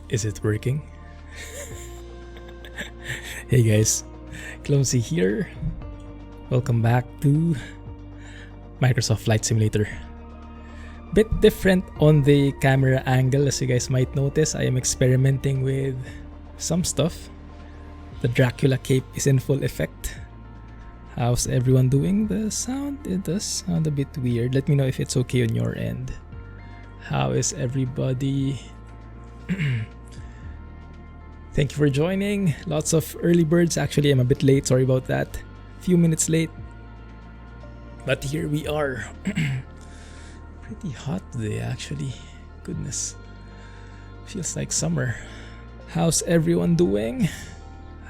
Is it working? Hey guys, Clumsy here. Welcome back to Microsoft Flight Simulator. Bit different on the camera angle, as you guys might notice. I am experimenting with some stuff. The Dracula cape is in full effect. How's everyone doing? The sound, it does sound a bit weird. Let me know if it's okay on your end. How is everybody? Thank you for joining. Lots of early birds. Actually, I'm a bit late. Sorry about that. Few minutes late. But here we are. Pretty hot today, actually. Goodness. Feels like summer. How's everyone doing?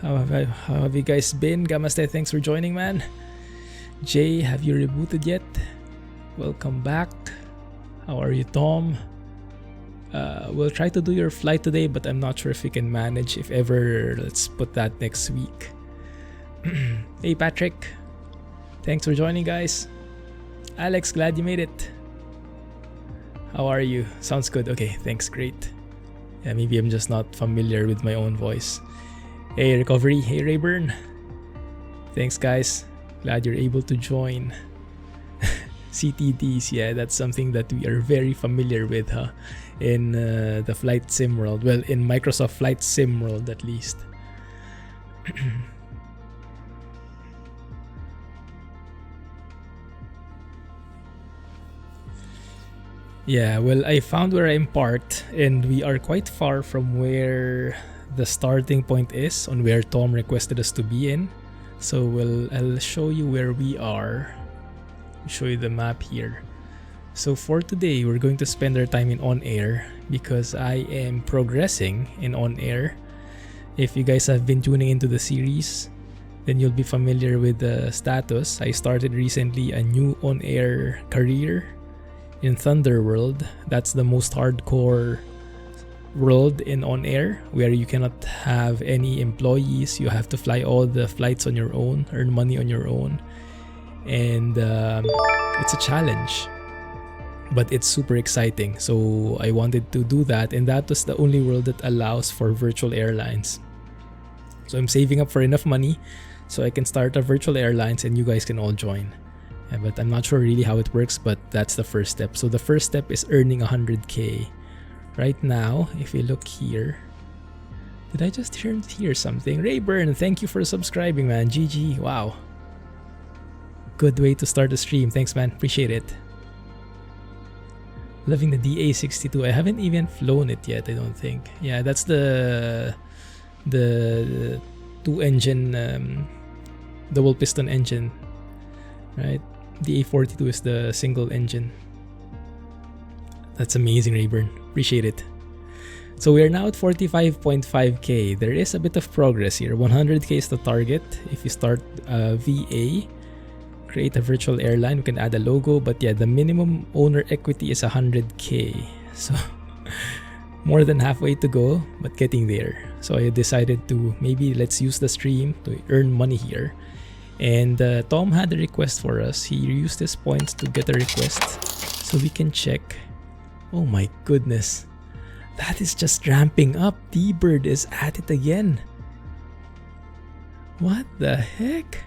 How have you guys been? Gamaste, thanks for joining, man. Jay, have you rebooted yet? Welcome back. How are you, Tom? We'll try to do your flight today, but I'm not sure if we can manage. If ever, let's put that next week. Hey, Patrick. Thanks for joining, guys. Alex, glad you made it. How are you? Sounds good. Okay, thanks. Great. Yeah, maybe I'm just not familiar with my own voice. Hey, Recovery. Hey, Rayburn. Thanks, guys. Glad you're able to join. CTDs, yeah, that's something that we are very familiar with, huh? In the flight sim world. Well, in Microsoft Flight Sim world, at least. Yeah, well, I found where I'm parked, and we are quite far from where the starting point is, on where Tom requested us to be in. So I'll show you where we are. Show you the map here. So for today, we're going to spend our time in OnAir because I am progressing in OnAir. If you guys have been tuning into the series, then you'll be familiar with the status. I started recently a new OnAir career in Thunderworld. That's the most hardcore world in OnAir, where you cannot have any employees. You have to fly all the flights on your own, earn money on your own. And it's a challenge, but it's super exciting. So I wanted to do that, and that was the only world that allows for virtual airlines. So I'm saving up for enough money so I can start a virtual airlines and you guys can all join. Yeah, but I'm not sure really how it works, but that's the first step. So the first step is earning 100k. Right now, if you look here, did I just hear something? Rayburn, thank you for subscribing, man. GG, wow. Good way to start a stream. Thanks, man. Appreciate it. Loving the DA62. I haven't even flown it yet, I don't think. Yeah, that's the two-engine, double piston engine, right? The A42 is the single engine. That's amazing, Rayburn. Appreciate it. So we are now at 45.5k. There is a bit of progress here. 100k is the target. If you start VA, create a virtual airline, we can add a logo, but yeah, the minimum owner equity is 100k. So more than halfway to go, but getting there. So I decided to maybe let's use the stream to earn money here. And Tom had a request for us. He used his points to get a request so we can check. Oh my goodness. That is just ramping up. T-Bird is at it again. What the heck?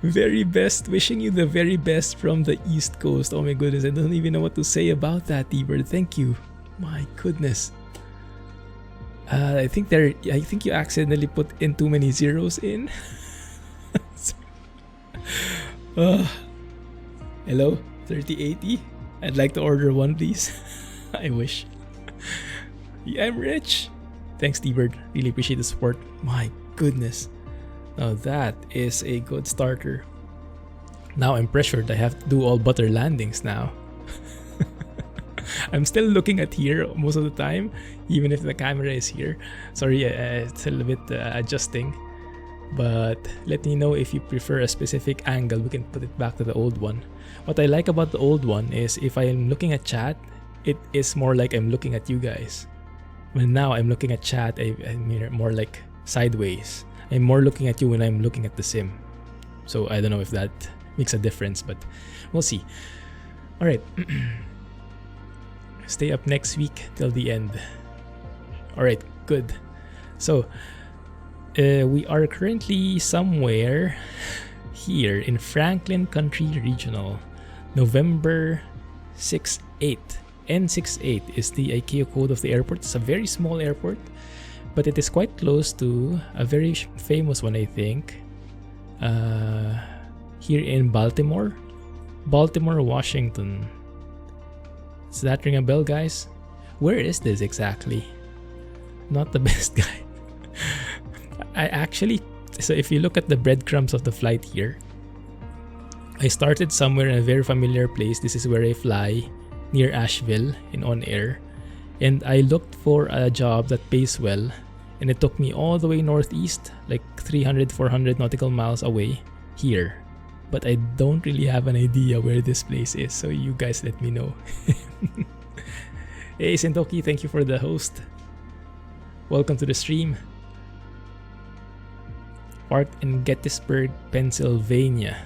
Very best, wishing you the very best from the East Coast. Oh my goodness, I don't even know what to say about that, T-Bird. Thank you. My goodness. I think you accidentally put in too many zeros in. Hello, 3080. I'd like to order one, please. I wish. Yeah, I'm rich. Thanks, T-Bird. Really appreciate the support. My goodness. Now that is a good starter. Now I'm pressured. I have to do all butter landings now. I'm still looking at here most of the time, even if the camera is here. Sorry, it's still a bit adjusting. But let me know if you prefer a specific angle. We can put it back to the old one. What I like about the old one is if I am looking at chat, it is more like I'm looking at you guys. When now I'm looking at chat, I'm more like sideways. I'm more looking at you when I'm looking at the sim. So I don't know if that makes a difference, but we'll see. All right. Stay up next week till the end. Alright, good. So, we are currently somewhere here in Franklin Country Regional. November 68. N68 is the ICAO code of the airport. It's a very small airport, but it is quite close to a very famous one, I think. Here in Baltimore-Washington. Does that ring a bell, guys? Where is this exactly? Not the best guy. So if you look at the breadcrumbs of the flight here, I started somewhere in a very familiar place. This is where I fly, near Asheville in OnAir. And I looked for a job that pays well. And it took me all the way northeast, like 300, 400 nautical miles away here. But I don't really have an idea where this place is, so you guys let me know. Hey Sentoki, thank you for the host. Welcome to the stream. Parked in Gettysburg, Pennsylvania.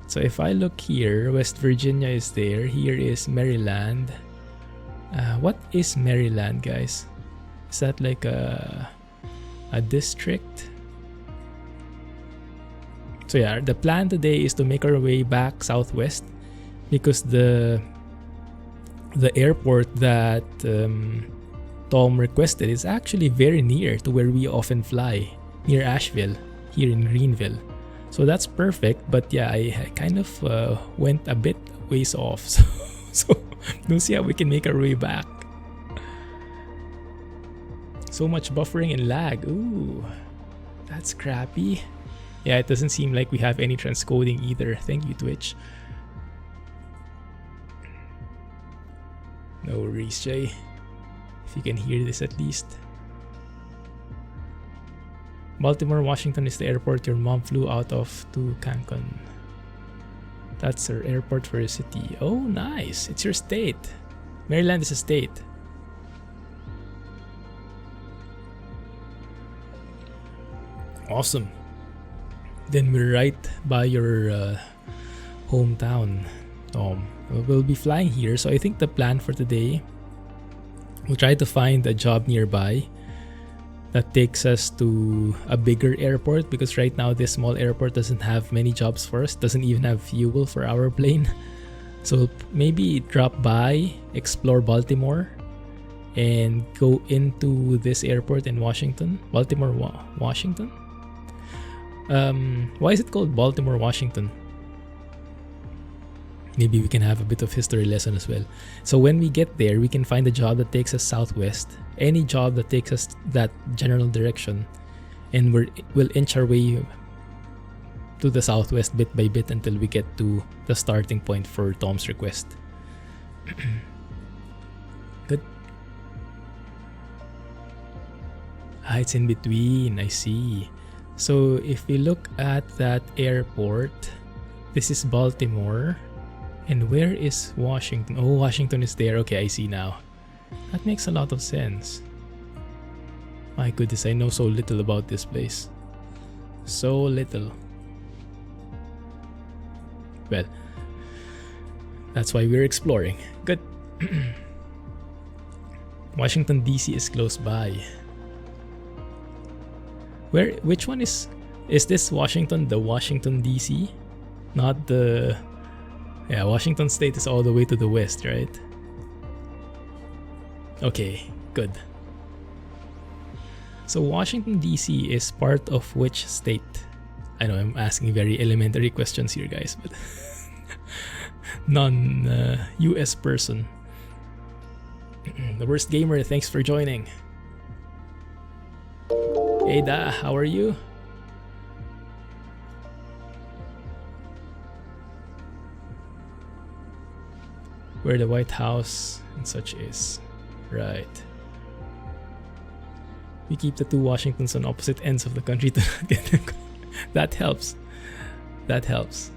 So if I look here, West Virginia is there. Here is Maryland. What is Maryland, guys? Is that like a district? So yeah, the plan today is to make our way back southwest because the airport that Tom requested is actually very near to where we often fly, near Asheville, here in Greenville. So that's perfect, but yeah, I kind of went a bit ways off. So we'll see how we can make our way back. So much buffering and lag. Ooh, that's crappy. Yeah, it doesn't seem like we have any transcoding either. Thank you, Twitch. No worries, Jay. If you can hear this at least. Baltimore-Washington is the airport your mom flew out of to Cancun. That's her airport for a city. Oh, nice. It's your state. Maryland is a state. Awesome. Then we're right by your hometown, Tom. We'll be flying here, so I think the plan for today, we'll try to find a job nearby that takes us to a bigger airport, because right now this small airport doesn't have many jobs for us, doesn't even have fuel for our plane. So maybe drop by, explore Baltimore, and go into this airport in Washington. Baltimore-Washington? Why is it called Baltimore-Washington? Maybe we can have a bit of history lesson as well. So when we get there, we can find a job that takes us southwest. Any job that takes us that general direction. And we'll inch our way to the southwest bit by bit until we get to the starting point for Tom's request. Good. It's in between. I see. So if we look at that airport, this is Baltimore. And where is Washington? Oh, Washington is there. Okay, I see now. That makes a lot of sense. My goodness, I know so little about this place. So little. Well, that's why we're exploring. Good. Washington DC is close by. Which one is this Washington? The Washington DC? Not the... Yeah, Washington State is all the way to the west, right? Okay, good. So Washington DC is part of which state? I know I'm asking very elementary questions here, guys, but non-US person. The Worst Gamer, thanks for joining. Hey Da, how are you? Where the White House and such is. Right. We keep the two Washingtons on opposite ends of the country to get them. That helps. That helps.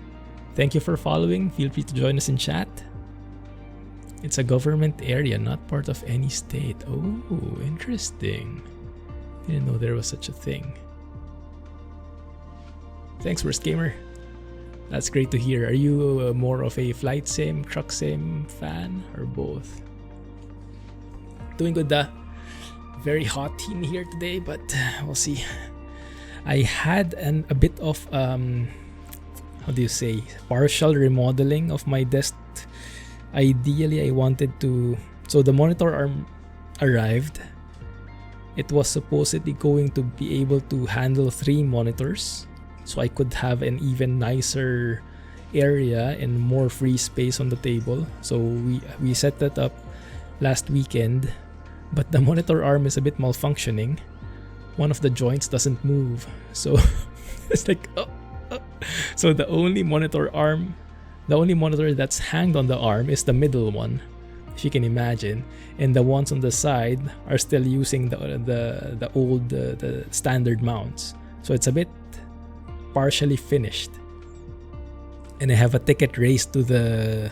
Thank you for following. Feel free to join us in chat. It's a government area, not part of any state. Oh, interesting. Didn't know there was such a thing. Thanks, Worst Gamer. That's great to hear. Are you more of a flight sim, truck sim fan, or both? Doing good. Very hot team here today, but we'll see. I had a bit of how do you say, partial remodeling of my desk. Ideally, I wanted to. So the monitor arm arrived. It was supposedly going to be able to handle 3 monitors, so I could have an even nicer area and more free space on the table. So we set that up last weekend, but the monitor arm is a bit malfunctioning. One of the joints doesn't move, so it's like so the only monitor that's hanged on the arm is the middle one, if you can imagine, and the ones on the side are still using the old the standard mounts. So it's a bit partially finished, and I have a ticket race to the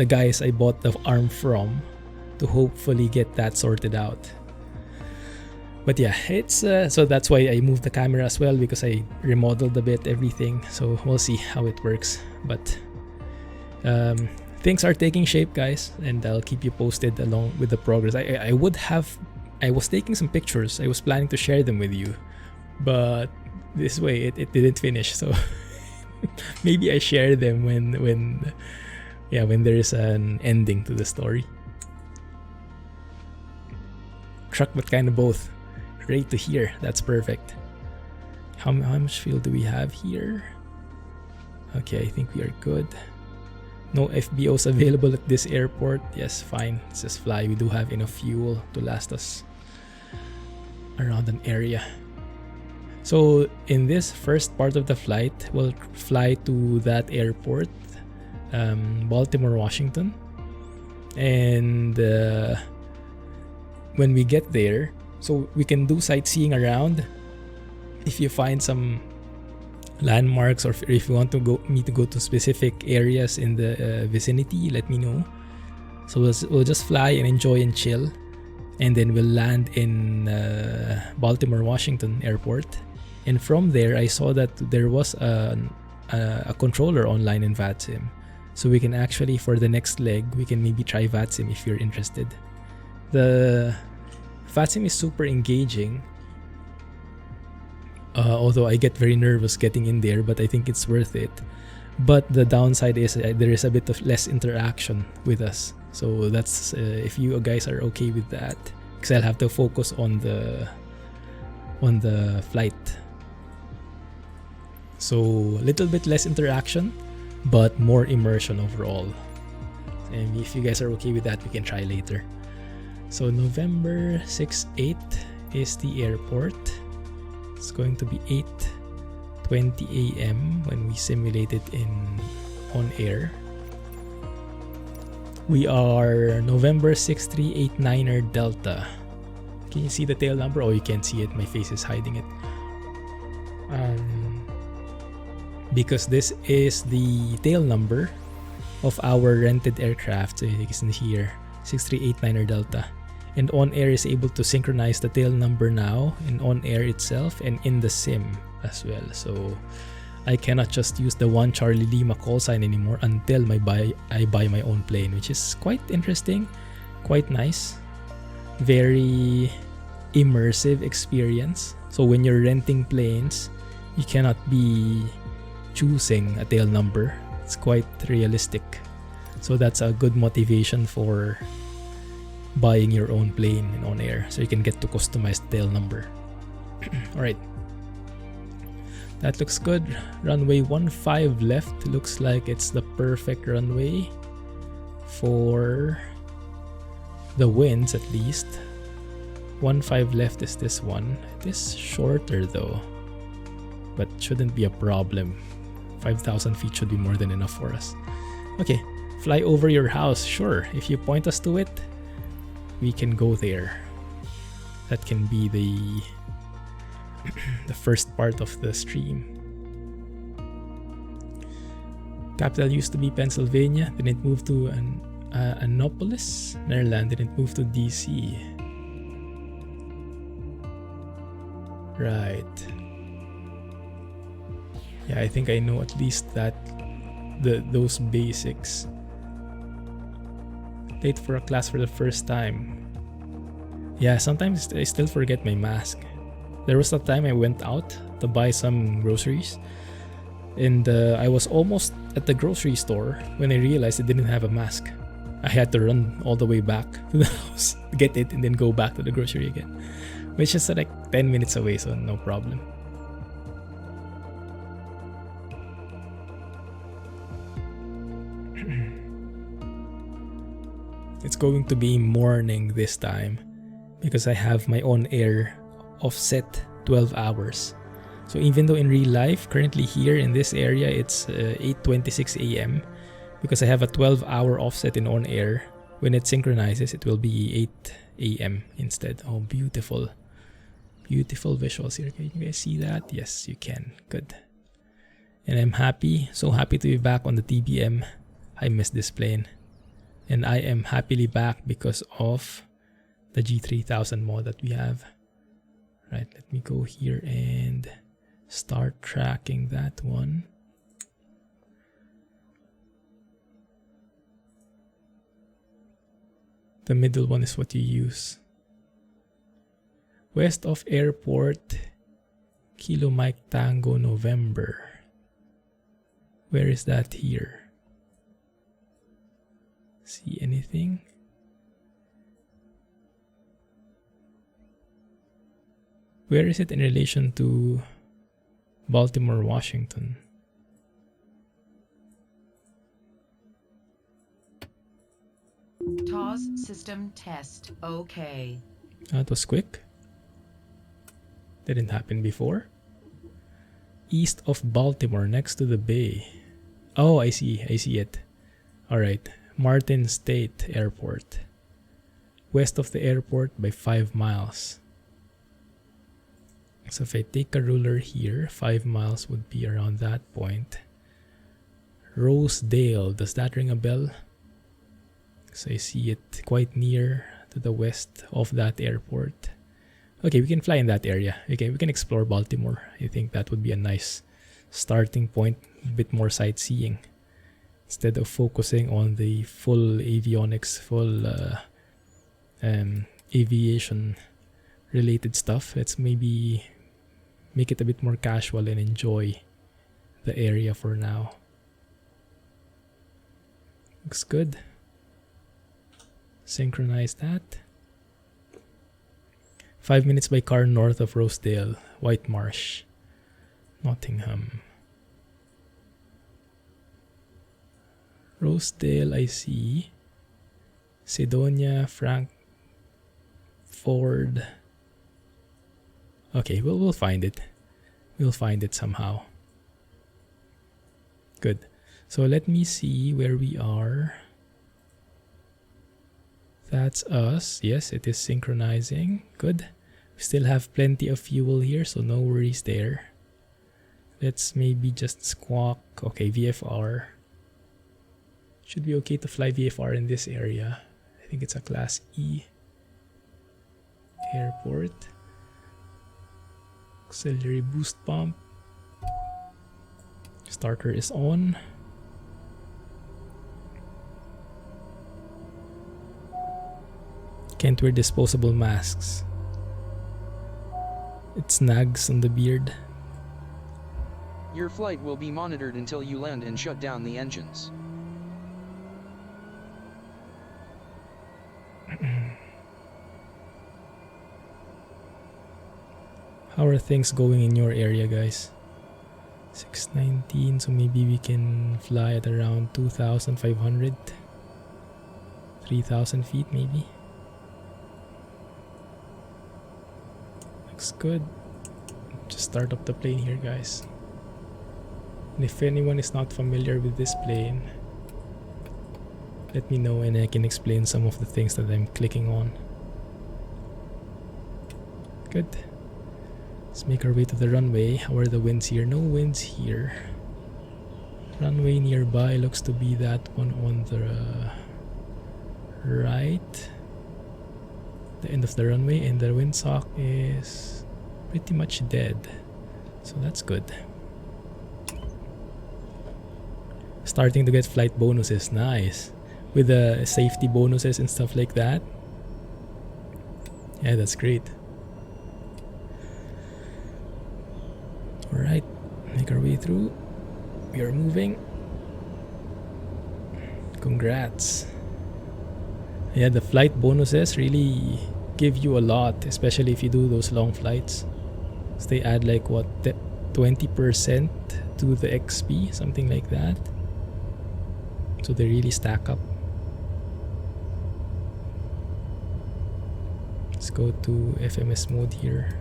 guys I bought the arm from to hopefully get that sorted out. But yeah, it's so that's why I moved the camera as well, because I remodeled a bit everything. So we'll see how it works. But things are taking shape, guys, and I'll keep you posted along with the progress. I was taking some pictures. I was planning to share them with you, but this way it didn't finish. So maybe I share them when there is an ending to the story. Truck, but kind of both. Great to hear. That's perfect. How much fuel do we have here? Okay, I think we are good. No FBOs available at this airport. Yes, fine. Let's just fly. We do have enough fuel to last us around an area. So in this first part of the flight, we'll fly to that airport, Baltimore-Washington, and when we get there, so we can do sightseeing around. If you find some landmarks, or if you want to go to specific areas in the vicinity, let me know. So we'll just fly and enjoy and chill, and then we'll land in Baltimore-Washington airport. And from there, I saw that there was a controller online in VATSIM, so we can actually, for the next leg, we can maybe try VATSIM if you're interested. The VATSIM is super engaging, although I get very nervous getting in there, but I think it's worth it. But the downside is there is a bit of less interaction with us. So that's if you guys are okay with that, because I'll have to focus on the flight. So a little bit less interaction, but more immersion overall. And if you guys are okay with that, we can try later. So November 6-8 is the airport. It's going to be 8:20 a.m. when we simulate it in OnAir. We are November 6389er Delta. Can you see the tail number? Oh, you can't see it. My face is hiding it. Because this is the tail number of our rented aircraft. So you can see here, 6389er Delta. And OnAir is able to synchronize the tail number now in OnAir itself and in the sim as well. So I cannot just use the 1 Charlie Lima call sign anymore until I buy my own plane, which is quite interesting, quite nice, very immersive experience. So when you're renting planes, you cannot be choosing a tail number. It's quite realistic. So that's a good motivation for buying your own plane in OnAir, so you can get to customize the tail number. Alright, that looks good. Runway 15 left looks like it's the perfect runway for the winds, at least. 15 left is this one. It is shorter though, but shouldn't be a problem. 5,000 feet should be more than enough for us. Okay, fly over your house. Sure, if you point us to it, we can go there. That can be the first part of the stream. Capital used to be Pennsylvania, then it moved to Annapolis, Maryland, then it moved to DC. Right. Yeah, I think I know at least those basics. Late for a class for the first time. Yeah, sometimes I still forget my mask. There was a time I went out to buy some groceries, and I was almost at the grocery store when I realized I didn't have a mask. I had to run all the way back to the house, get it, and then go back to the grocery again, which is like 10 minutes away, so no problem. It's going to be morning this time because I have my OnAir offset 12 hours. So even though in real life, currently here in this area, it's 8:26 a.m. because I have a 12-hour offset in OnAir. When it synchronizes, it will be 8 a.m. instead. Oh, beautiful. Beautiful visuals here. Can you guys see that? Yes, you can. Good. And I'm happy, so happy to be back on the TBM. I missed this plane. And I am happily back because of the G3000 mod that we have. Right, let me go here and start tracking that one. The middle one is what you use. West of airport, Kilo Mike Tango November. Where is that here? See anything? Where is it in relation to Baltimore-Washington? TOS system test. Okay. That was quick. Didn't happen before. East of Baltimore, next to the bay. Oh, I see it. Alright, Martin State Airport. West of the airport by 5 miles. So if I take a ruler here, 5 miles would be around that point. Rosedale, does that ring a bell? So I see it quite near to the west of that airport. Okay, we can fly in that area. Okay, we can explore Baltimore. I think that would be a nice starting point, a bit more sightseeing. Instead of focusing on the full avionics, full aviation related stuff, let's maybe make it a bit more casual and enjoy the area for now. Looks good. Synchronize that. 5 minutes by car north of Rosedale, White Marsh, Nottingham. Rosedale, I see. Sidonia, Frankford. Okay, we'll find it. We'll find it somehow. Good. So let me see where we are. That's us. Yes, it is synchronizing. Good. We still have plenty of fuel here, so no worries there. Let's maybe just squawk. Okay, VFR. Should be okay to fly VFR in this area. I think it's a Class E airport. Auxiliary boost pump. Starter is on. Can't wear disposable masks. It snags on the beard. Your flight will be monitored until you land and shut down the engines. How are things going in your area, guys? 619, so maybe we can fly at around 2,500, 3,000 feet maybe. Looks good. Just start up the plane here, guys. And if anyone is not familiar with this plane, let me know and I can explain some of the things that I'm clicking on. Good. Let's make our way to the runway. How are the winds here? No winds here. Runway nearby looks to be that one on the right. The end of the runway, and the windsock is pretty much dead. So that's good. Starting to get flight bonuses. Nice. With the safety bonuses and stuff like that. Yeah, that's great. Alright, make our way through. We are moving. Congrats. Yeah, the flight bonuses really give you a lot, especially if you do those long flights. So they add like what, 20% to the XP, something like that. So they really stack up. Let's go to FMS mode here.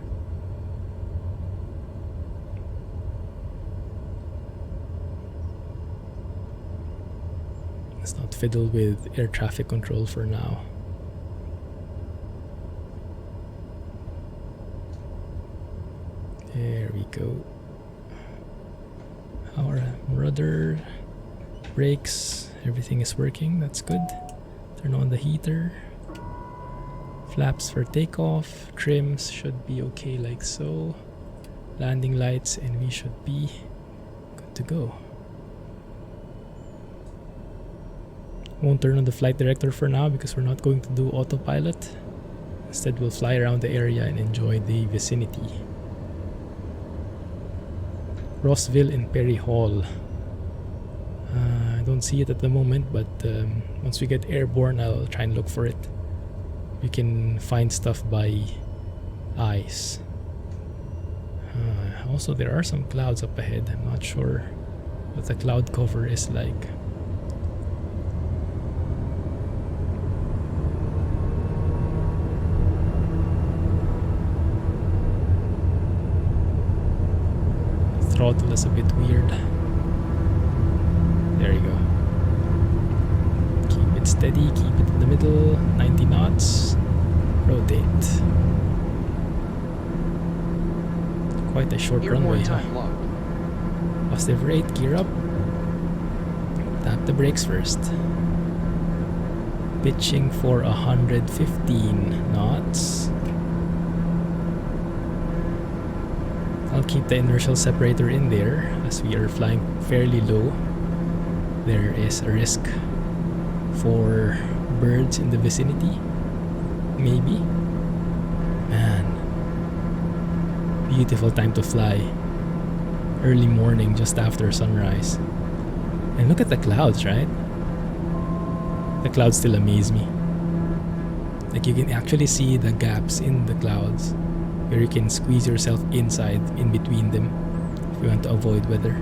Let's not fiddle with air traffic control for now. There we go. Our rudder, brakes, everything is working. That's good. Turn on the heater. Flaps for takeoff. Trims should be okay like so. Landing lights, and we should be good to go. Won't turn on the flight director for now because we're not going to do autopilot. Instead, we'll fly around the area and enjoy the vicinity. Rossville and Perry Hall. I don't see it at the moment, but once we get airborne, I'll try and look for it. You can find stuff by eyes. Also, there are some clouds up ahead. I'm not sure what the cloud cover is like. Throttle is a bit weird. There you go. Keep it steady, keep it in the middle, 90 knots. Rotate. Quite a short runway, huh? Positive rate, gear up. Tap the brakes first. Pitching for 115 knots. I'll keep the inertial separator in there as we are flying fairly low. There is a risk for birds in the vicinity. Maybe. Man. Beautiful time to fly. Early morning just after sunrise. And look at the clouds, right? The clouds still amaze me. Like you can actually see the gaps in the clouds, where you can squeeze yourself inside in between them if you want to avoid weather.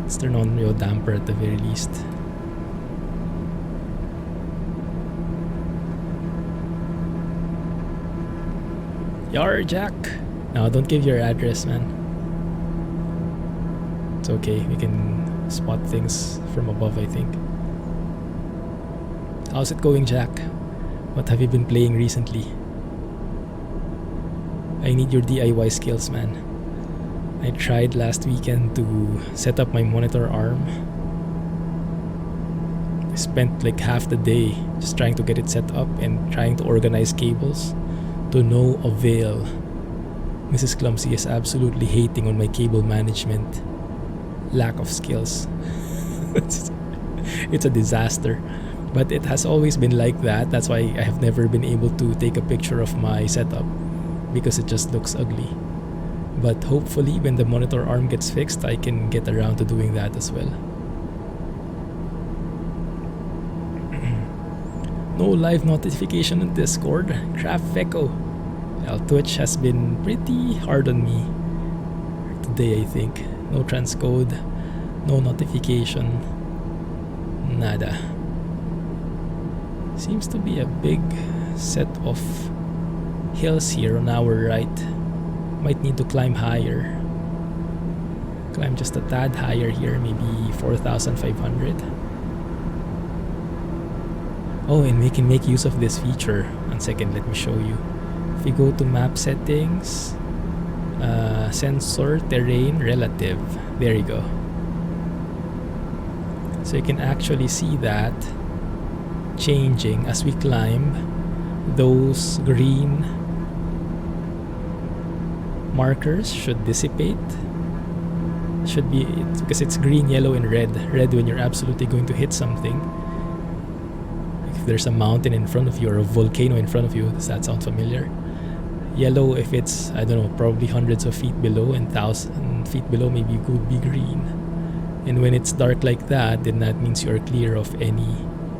Let's turn on your damper at the very least. Yar, Jack! No, don't give your address, man. It's okay, we can spot things from above, I think. How's it going, Jack? What have you been playing recently? I need your DIY skills, man. I tried last weekend to set up my monitor arm. I spent like half the day just trying to get it set up and trying to organize cables. To no avail. Mrs. Clumsy is absolutely hating on my cable management. Lack of skills. It's a disaster. But it has always been like that. That's why I have never been able to take a picture of my setup, because it just looks ugly. But hopefully when the monitor arm gets fixed, I can get around to doing that as well. No live notification on Discord. Crafeco. Well, Twitch has been pretty hard on me today, I think. No transcode, no notification, nada. Seems to be a big set of hills here on our right. Might need to climb higher. Climb just a tad higher here, maybe 4,500. Oh, and we can make use of this feature. 1 second, let me show you. If you go to map settings, sensor, terrain, relative. There you go. So you can actually see that changing as we climb. Those green markers should dissipate Should be, because it's green, yellow, and red. Red when you're absolutely going to hit something. If there's a mountain in front of you or a volcano in front of you, does that sound familiar? Yellow if it's, I don't know, probably hundreds of feet below, and 1,000 feet below maybe it could be green. And when it's dark like that, then that means you're clear of any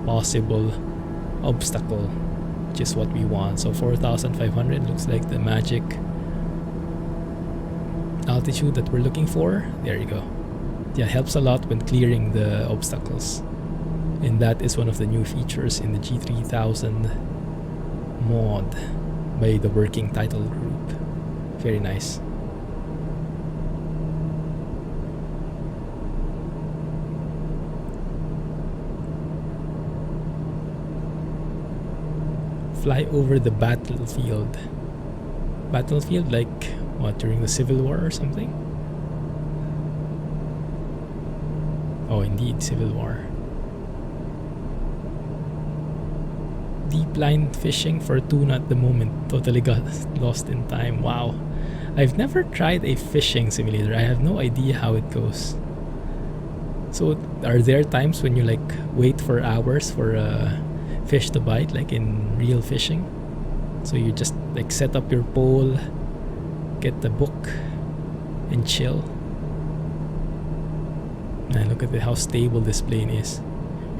possible obstacle, which is what we want. So 4,500 looks like the magic altitude that we're looking for. There you go. Yeah, helps a lot when clearing the obstacles. And that is one of the new features in the G3000 mod by the working title group. Very nice. Fly over the battlefield. Battlefield like what, during the Civil War or something? Oh, indeed, Civil War. Deep line fishing for tuna at the moment. Totally got lost in time. Wow. I've never tried a fishing simulator. I have no idea how it goes. So are there times when you like wait for hours for a fish to bite, like in real fishing? So you just like set up your pole, get the book, and chill. Man, look at how stable this plane is.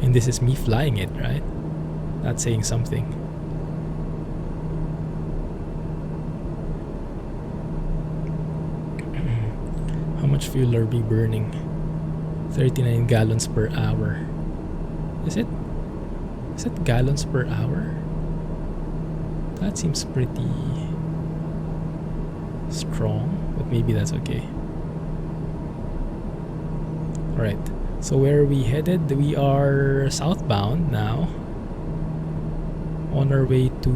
And this is me flying it, right? That's saying something. How much fuel are we burning? 39 gallons per hour. Is it? Is it gallons per hour? That seems pretty strong, but maybe that's okay. Alright, so where are we headed? We are southbound now. On our way to,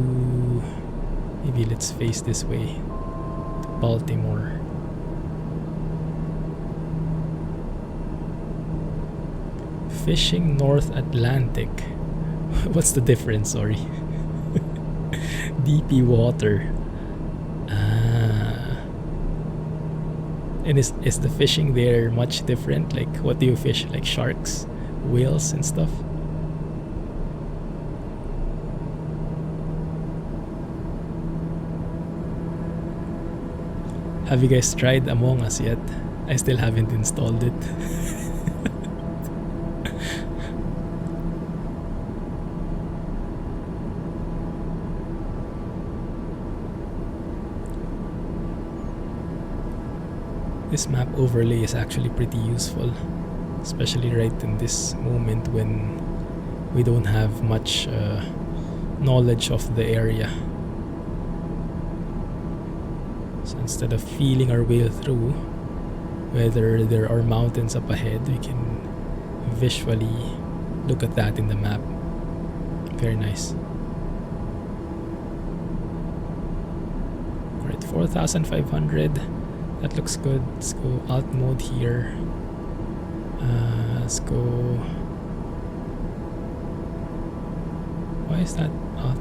maybe let's face this way, to Baltimore. Fishing North Atlantic. What's the difference? Sorry. DP water. And is the fishing there much different? Like, what do you fish? Like sharks, whales, and stuff? Have you guys tried Among Us yet? I still haven't installed it. This map overlay is actually pretty useful, especially right in this moment when we don't have much knowledge of the area. So instead of feeling our way through whether there are mountains up ahead, we can visually look at that in the map. Very nice. Alright, 4,500. That looks good. Let's go alt mode here. Let's go. Why is that alt?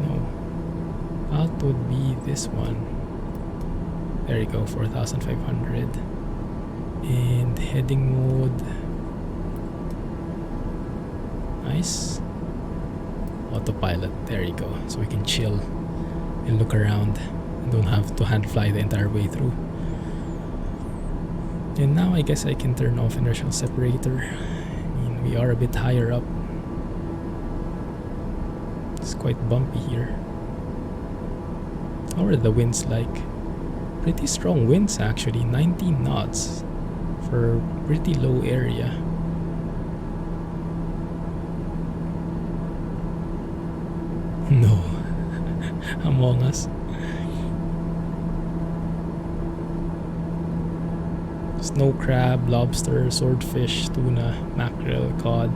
No. Alt would be this one. There you go, 4,500. And heading mode. Nice. Autopilot. There you go. So we can chill and look around. And don't have to hand fly the entire way through. And now I guess I can turn off inertial separator. I mean, we are a bit higher up. It's quite bumpy here. How are the winds like? Pretty strong winds actually, 19 knots for pretty low area. No. Among Us. Snow crab, lobster, swordfish, tuna, mackerel, cod.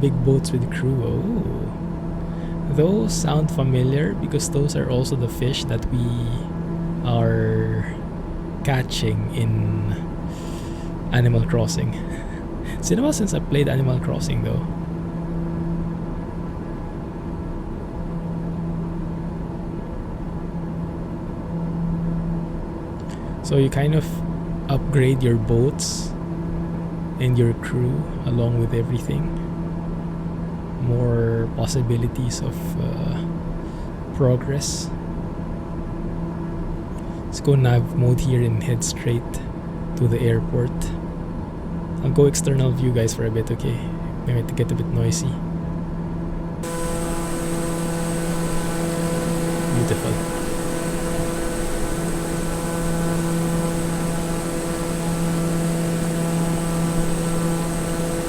Big boats with crew. Oh. Those sound familiar because those are also the fish that we are catching in Animal Crossing. It's been a while since I played Animal Crossing though. So you kind of upgrade your boats and your crew along with everything. More possibilities of progress. Let's go nav mode here and head straight to the airport. I'll go external view, guys, for a bit, okay? Maybe to get a bit noisy. Beautiful.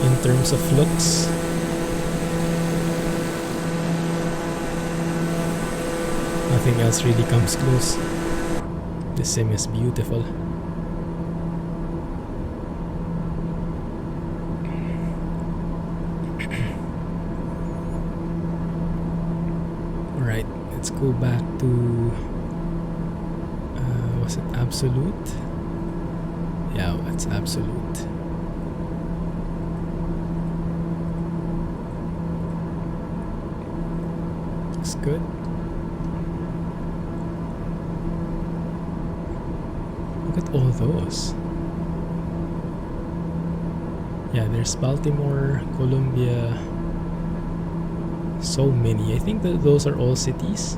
In terms of looks, nothing else really comes close. The sim is beautiful. Alright, let's go back to was it Absolute? Yeah, it's Absolute. Looks good. Look at all those. Yeah, there's Baltimore, Columbia. So many. I think that those are all cities.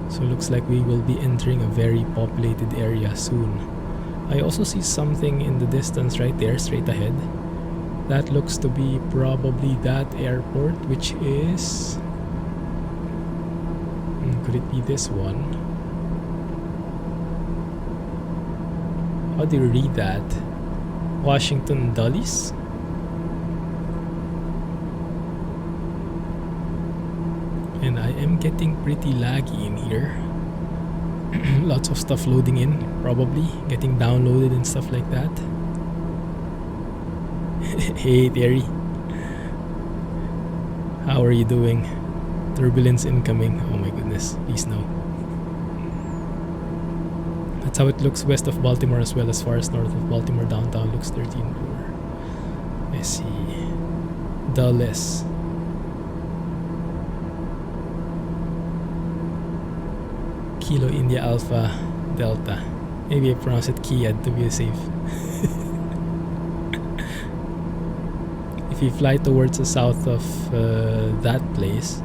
So looks like we will be entering a very populated area soon. I also see something in the distance right there, straight ahead. That looks to be probably that airport, which is... could it be this one? How do you read that? Washington Dulles? And I am getting pretty laggy in here. Lots of stuff loading in, probably getting downloaded and stuff like that. Hey Terry, how are you doing? Turbulence incoming. Oh my goodness, please no. That's how it looks west of Baltimore as well, as far as north of Baltimore downtown looks 13.4. I see. Dulles. Kilo India Alpha Delta. Maybe I pronounce it Kia to be safe. If you fly towards the south of that place.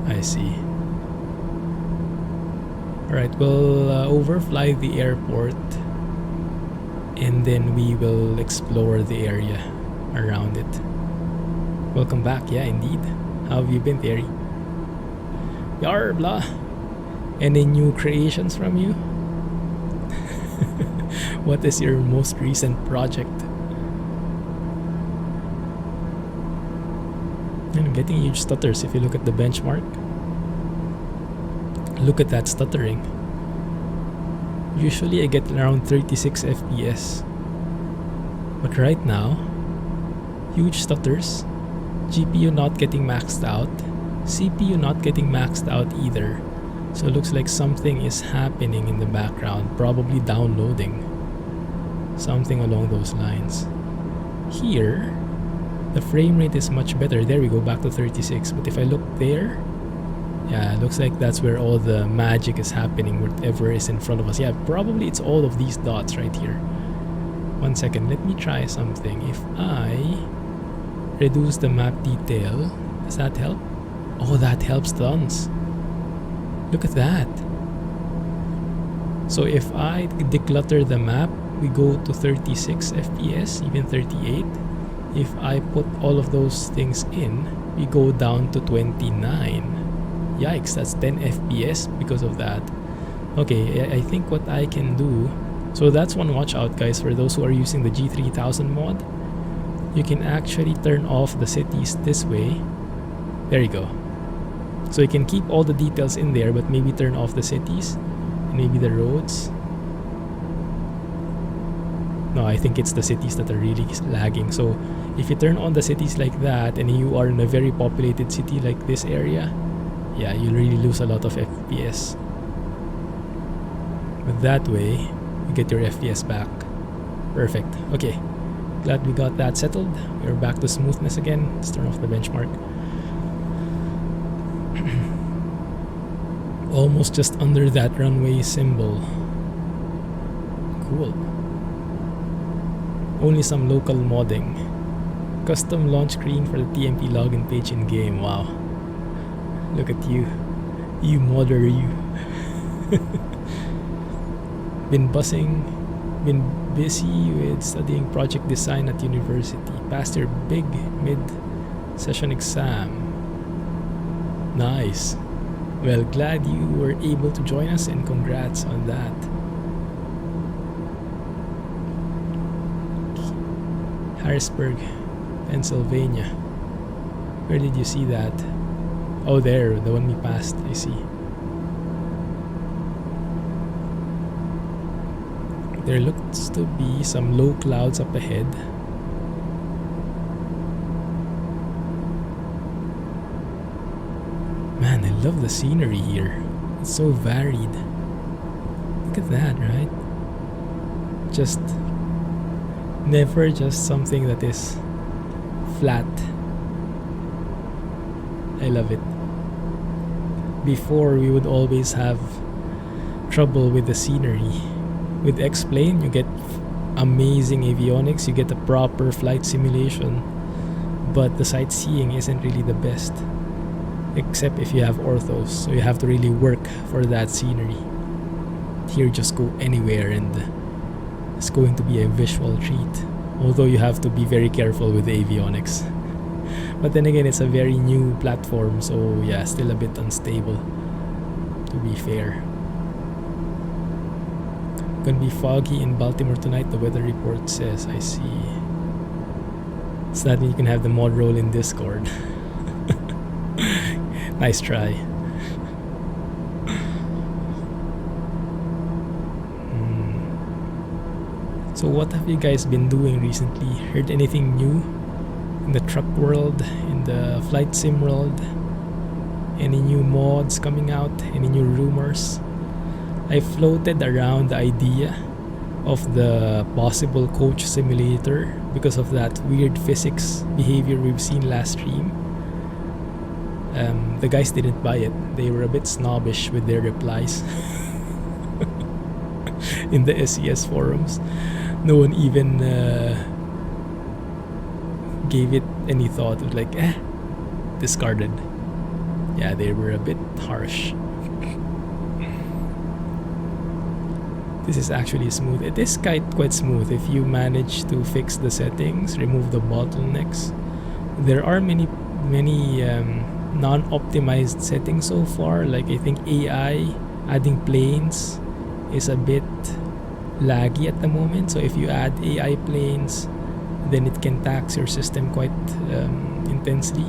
I see. Alright, we'll overfly the airport and then we will explore the area around it. Welcome back, yeah indeed. How have you been, Terry? Yar blah. Any new creations from you? What is your most recent project? I'm getting huge stutters if you look at the benchmark. Look at that stuttering. Usually I get around 36 FPS. But right now, huge stutters. GPU not getting maxed out. CPU not getting maxed out either. So it looks like something is happening in the background. Probably downloading. Something along those lines. Here, the frame rate is much better. There we go, back to 36. But if I look there, yeah, it looks like that's where all the magic is happening, whatever is in front of us. Yeah, probably it's all of these dots right here. 1 second, let me try something. If I reduce the map detail, does that help? Oh, that helps tons. Look at that. So if I declutter the map, we go to 36 FPS, even 38. If I put all of those things in, we go down to 29. Yikes, that's 10 FPS because of that. Okay, I think what I can do... So that's one watch out, guys, for those who are using the G3000 mod. You can actually turn off the cities this way. There you go. So you can keep all the details in there, but maybe turn off the cities, and maybe the roads. No, I think it's the cities that are really lagging. So if you turn on the cities like that, and you are in a very populated city like this area, yeah, you really lose a lot of FPS. But that way, you get your FPS back. Perfect. Okay. Glad we got that settled. We're back to smoothness again. Let's turn off the benchmark. Almost just under that runway symbol. Cool. Only some local modding. Custom launch screen for the TMP login page in game. Wow. Look at you. You modder, you. Been busy with studying project design at university. Passed your big mid-session exam. Nice. Well, glad you were able to join us and congrats on that. Harrisburg, Pennsylvania. Where did you see that? Oh, there, the one we passed, I see. There looks to be some low clouds up ahead. Man, I love the scenery here. It's so varied. Look at that, right? Just never just something that is flat. I love it. Before, we would always have trouble with the scenery. With X-Plane, you get amazing avionics, you get a proper flight simulation, but the sightseeing isn't really the best. Except if you have orthos, so you have to really work for that scenery. Here, just go anywhere and it's going to be a visual treat. Although you have to be very careful with the avionics. But then again, it's a very new platform, so yeah, still a bit unstable, to be fair. Gonna be foggy in Baltimore tonight, the weather report says. I see. It's that you can have the mod role in Discord. Nice try. So what have you guys been doing recently? Heard anything new in the truck world, in the flight sim world? Any new mods coming out? Any new rumors? I floated around the idea of the possible coach simulator because of that weird physics behavior we've seen last stream. The guys didn't buy it. They were a bit snobbish with their replies in the SES forums. No one even gave it any thought. It was like, discarded. Yeah, they were a bit harsh. This is actually smooth. It is quite smooth if you manage to fix the settings, remove the bottlenecks. There are many non-optimized settings so far. Like I think AI adding planes is a bit laggy at the moment. So if you add AI planes, then it can tax your system quite intensely.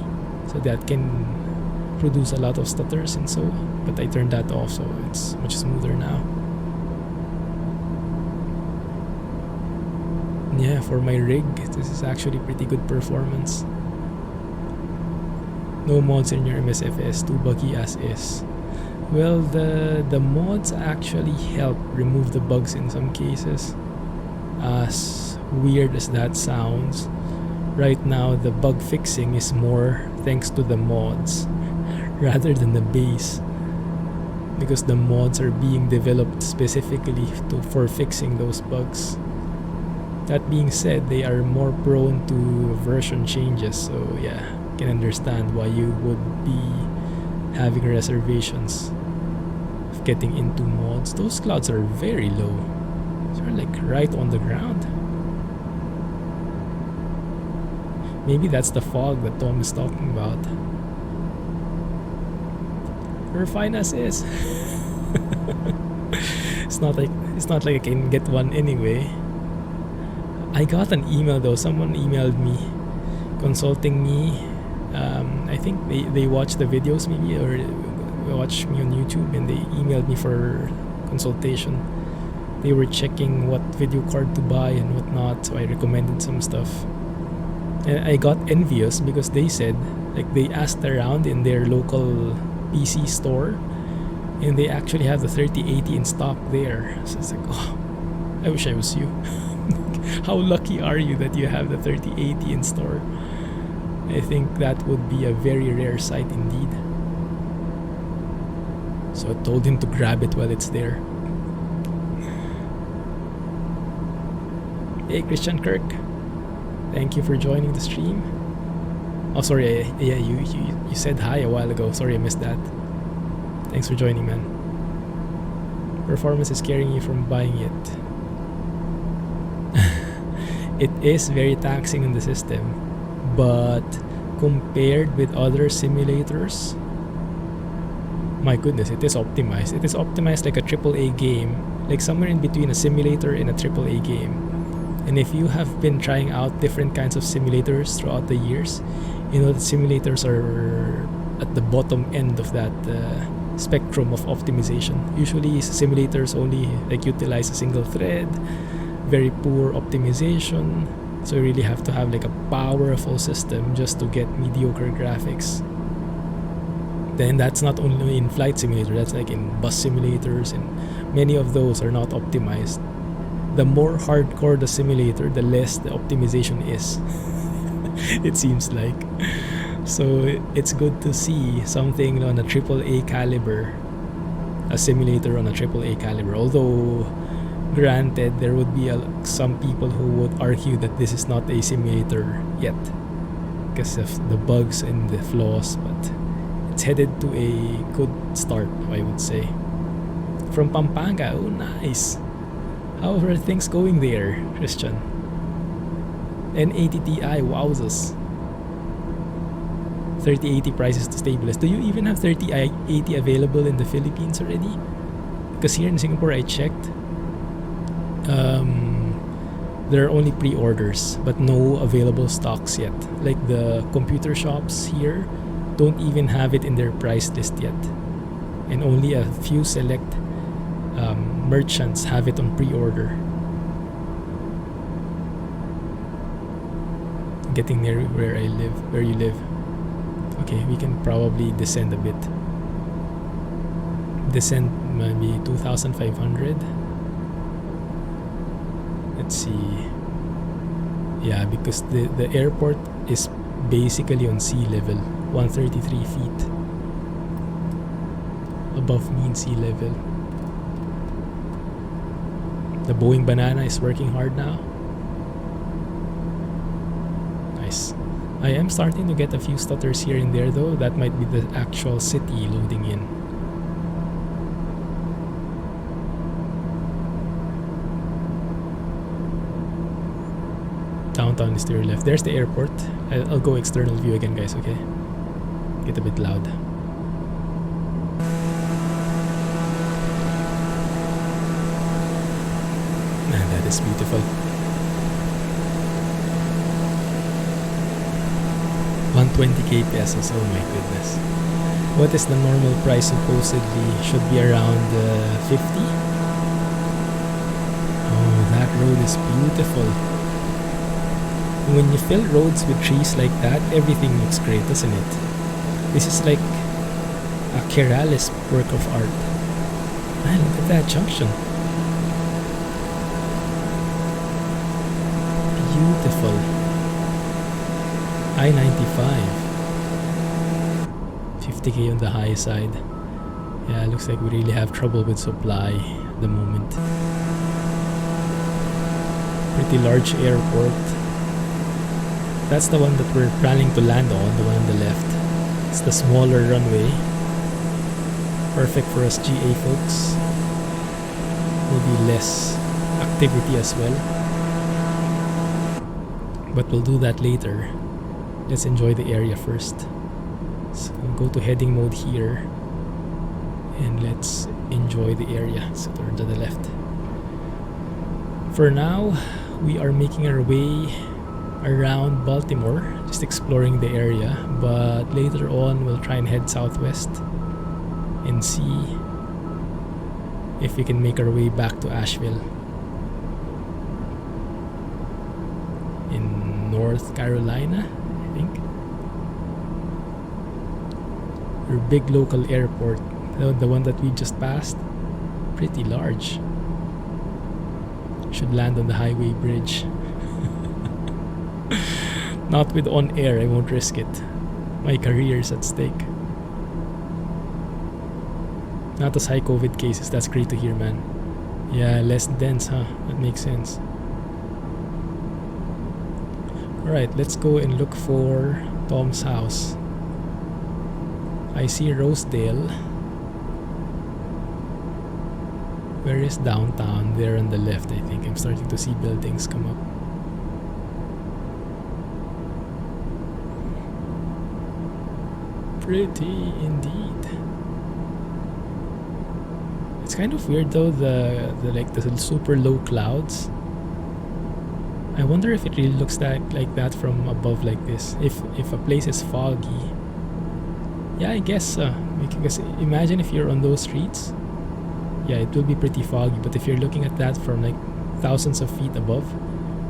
So that can produce a lot of stutters and so. But I turned that off, so it's much smoother now. Yeah, for my rig, this is actually pretty good performance. No mods in your MSFS, too buggy as is. Well, the mods actually help remove the bugs in some cases. As weird as that sounds, right now the bug fixing is more thanks to the mods rather than the base, because the mods are being developed specifically for fixing those bugs. That being said, they are more prone to version changes, so yeah, can understand why you would be having reservations of getting into mods. Those clouds are very low. They're like right on the ground. Maybe that's the fog that Tom is talking about. We're fine as is. It's not like I can get one anyway. I got an email though. Someone emailed me, consulting me. I think they watched the videos maybe, or watched me on YouTube, and they emailed me for consultation. They were checking what video card to buy and whatnot, so I recommended some stuff. And I got envious because they said, like, they asked around in their local PC store, and they actually have the 3080 in stock there. So it's like, oh, I wish I was you. How lucky are you that you have the 3080 in store? I think that would be a very rare sight indeed. So I told him to grab it while it's there. Hey, Christian Kirk. Thank you for joining the stream. Oh, sorry. Yeah, you said hi a while ago. Sorry, I missed that. Thanks for joining, man. Performance is scaring you from buying it. It is very taxing on the system, but compared with other simulators, my goodness, it is optimized. It is optimized like a AAA game, like somewhere in between a simulator and a AAA game. And if you have been trying out different kinds of simulators throughout the years, you know that simulators are at the bottom end of that spectrum of optimization. Usually simulators only like utilize a single thread, very poor optimization, so you really have to have like a powerful system just to get mediocre graphics. Then that's not only in flight simulator, that's like in bus simulators, and many of those are not optimized. The more hardcore the simulator, the less the optimization is. It seems like. So it's good to see something on a AAA caliber, a simulator on a AAA caliber. Although, granted, there would be some people who would argue that this is not a simulator yet because of the bugs and the flaws, but it's headed to a good start, I would say. From Pampanga, oh nice. How are things going there, Christian? And ATTI, wowzers. 3080 prices to stabilize. Do you even have 3080 available in the Philippines already? Because here in Singapore, I checked. There are only pre-orders, but no available stocks yet. Like the computer shops here don't even have it in their price list yet. And only a few select merchants have it on pre-order. Getting near where I live, where you live. Okay, we can probably descend a bit. Descend maybe 2,500. Let's see. Yeah, because the airport is basically on sea level, 133 feet above mean sea level. The Boeing Banana is working hard now. Nice. I am starting to get a few stutters here and there though. That might be the actual city loading in. Downtown is to your left. There's the airport. I'll go external view again, guys, okay? Get a bit loud. Man, that is beautiful. 120k pesos, oh my goodness. What is the normal price? Supposedly should be around 50. Oh, that road is beautiful. When you fill roads with trees like that, everything looks great, doesn't it? This is like a Keralis work of art. Man, look at that junction. Beautiful. I-95. 50k on the high side. Yeah, it looks like we really have trouble with supply at the moment. Pretty large airport. That's the one that we're planning to land on, the one on the left. It's the smaller runway. Perfect for us GA folks. Maybe less activity as well. But we'll do that later. Let's enjoy the area first. So we'll go to heading mode here. And let's enjoy the area. So turn to the left. For now, we are making our way around Baltimore, just exploring the area, but later on we'll try and head southwest and see if we can make our way back to Asheville in North Carolina, I think. Our big local airport, the one that we just passed, pretty large. Should land on the highway bridge. Not with OnAir, I won't risk it. My career is at stake. Not as high COVID cases. That's great to hear, man. Yeah, less dense, huh? That makes sense. Alright, let's go and look for Tom's house. I see Rosedale. Where is downtown? There on the left, I think. I'm starting to see buildings come up. Pretty indeed. It's kind of weird though, the super low clouds. I wonder if it really looks like that from above like this. If a place is foggy. Yeah, I guess because imagine if you're on those streets. Yeah, it will be pretty foggy, but if you're looking at that from like thousands of feet above,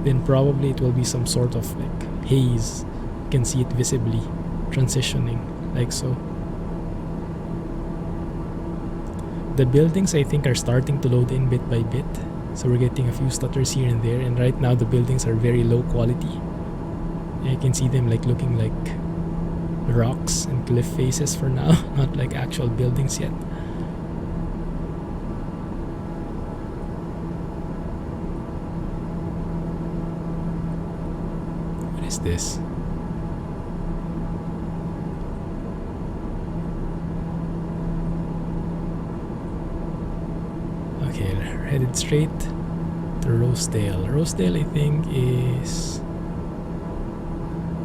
then probably it will be some sort of like haze. You can see it visibly transitioning like so. The buildings I think are starting to load in bit by bit, so we're getting a few stutters here and there, and right now the buildings are very low quality. I can see them like looking like rocks and cliff faces for now, not like actual buildings yet. What is this? Okay, headed straight to Rosedale. Rosedale, I think, is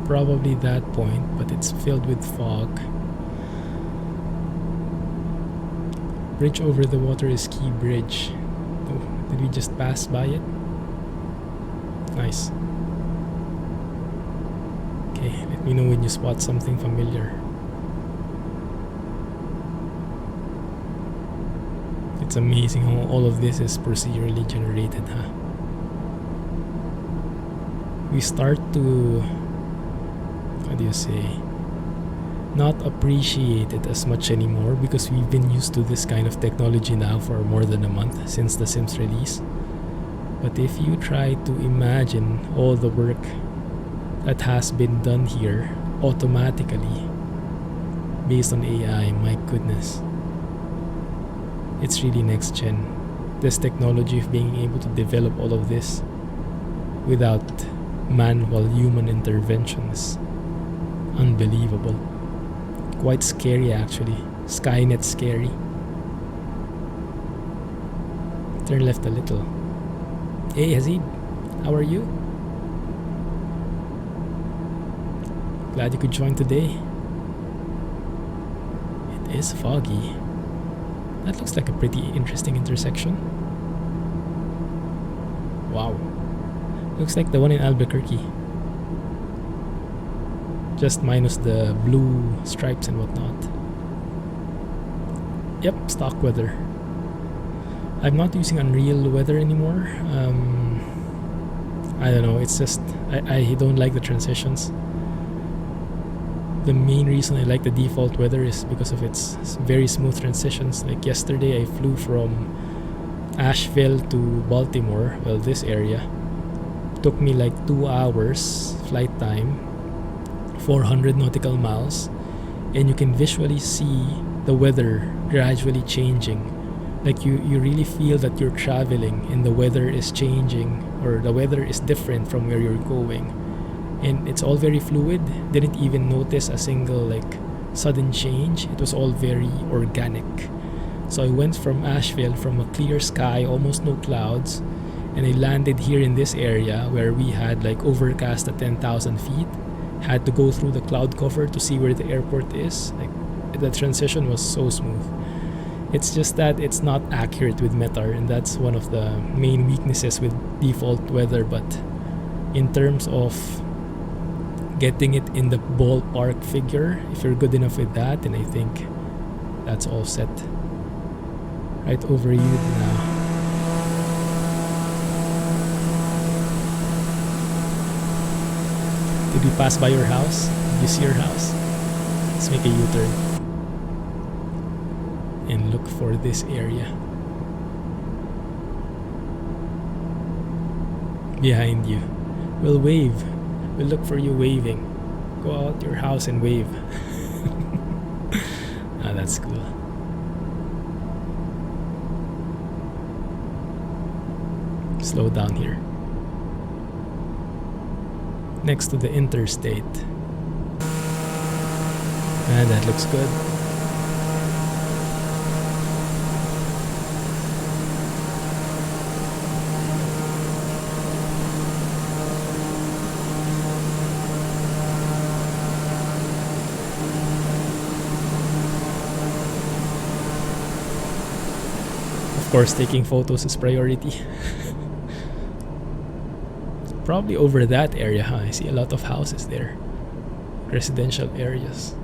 probably that point, but it's filled with fog. Bridge over the water is Key Bridge. Oh, did we just pass by it? Nice. Okay, let me know when you spot something familiar. It's amazing how all of this is procedurally generated, huh? We start to, how do you say, not appreciate it as much anymore because we've been used to this kind of technology now for more than a month since the Sims release. But if you try to imagine all the work that has been done here automatically based on AI, my goodness. It's really next gen. This technology of being able to develop all of this without manual human intervention is unbelievable. Quite scary actually. Skynet scary. Turn left a little. Hey Hazid, how are you? Glad you could join today. It is foggy. That looks like a pretty interesting intersection. Wow. Looks like the one in Albuquerque. Just minus the blue stripes and whatnot. Yep, stock weather. I'm not using Unreal Weather anymore. I don't know, it's just I don't like the transitions. The main reason I like the default weather is because of its very smooth transitions. Like yesterday I flew from Asheville to Baltimore, well this area. Took me like 2 hours flight time, 400 nautical miles, and you can visually see the weather gradually changing. Like you really feel that you're traveling and the weather is changing, or the weather is different from where you're going. And it's all very fluid. Didn't even notice a single like sudden change. It was all very organic. So I went from Asheville, from a clear sky, almost no clouds, and I landed here in this area where we had like overcast at 10,000 feet. Had to go through the cloud cover to see where the airport is. Like the transition was so smooth. It's just that it's not accurate with Metar, and that's one of the main weaknesses with default weather. But in terms of getting it in the ballpark figure, if you're good enough with that, then I think that's all set. Right over you now. Did we pass by your house? Did you see your house? Let's make a U-turn and look for this area. Behind you. We'll wave. We'll look for you waving. Go out your house and wave. Ah, that's cool. slow down here. Next to the interstate. And that looks good. Of course, taking photos is priority. Probably over that area, huh? I see a lot of houses there. Residential areas.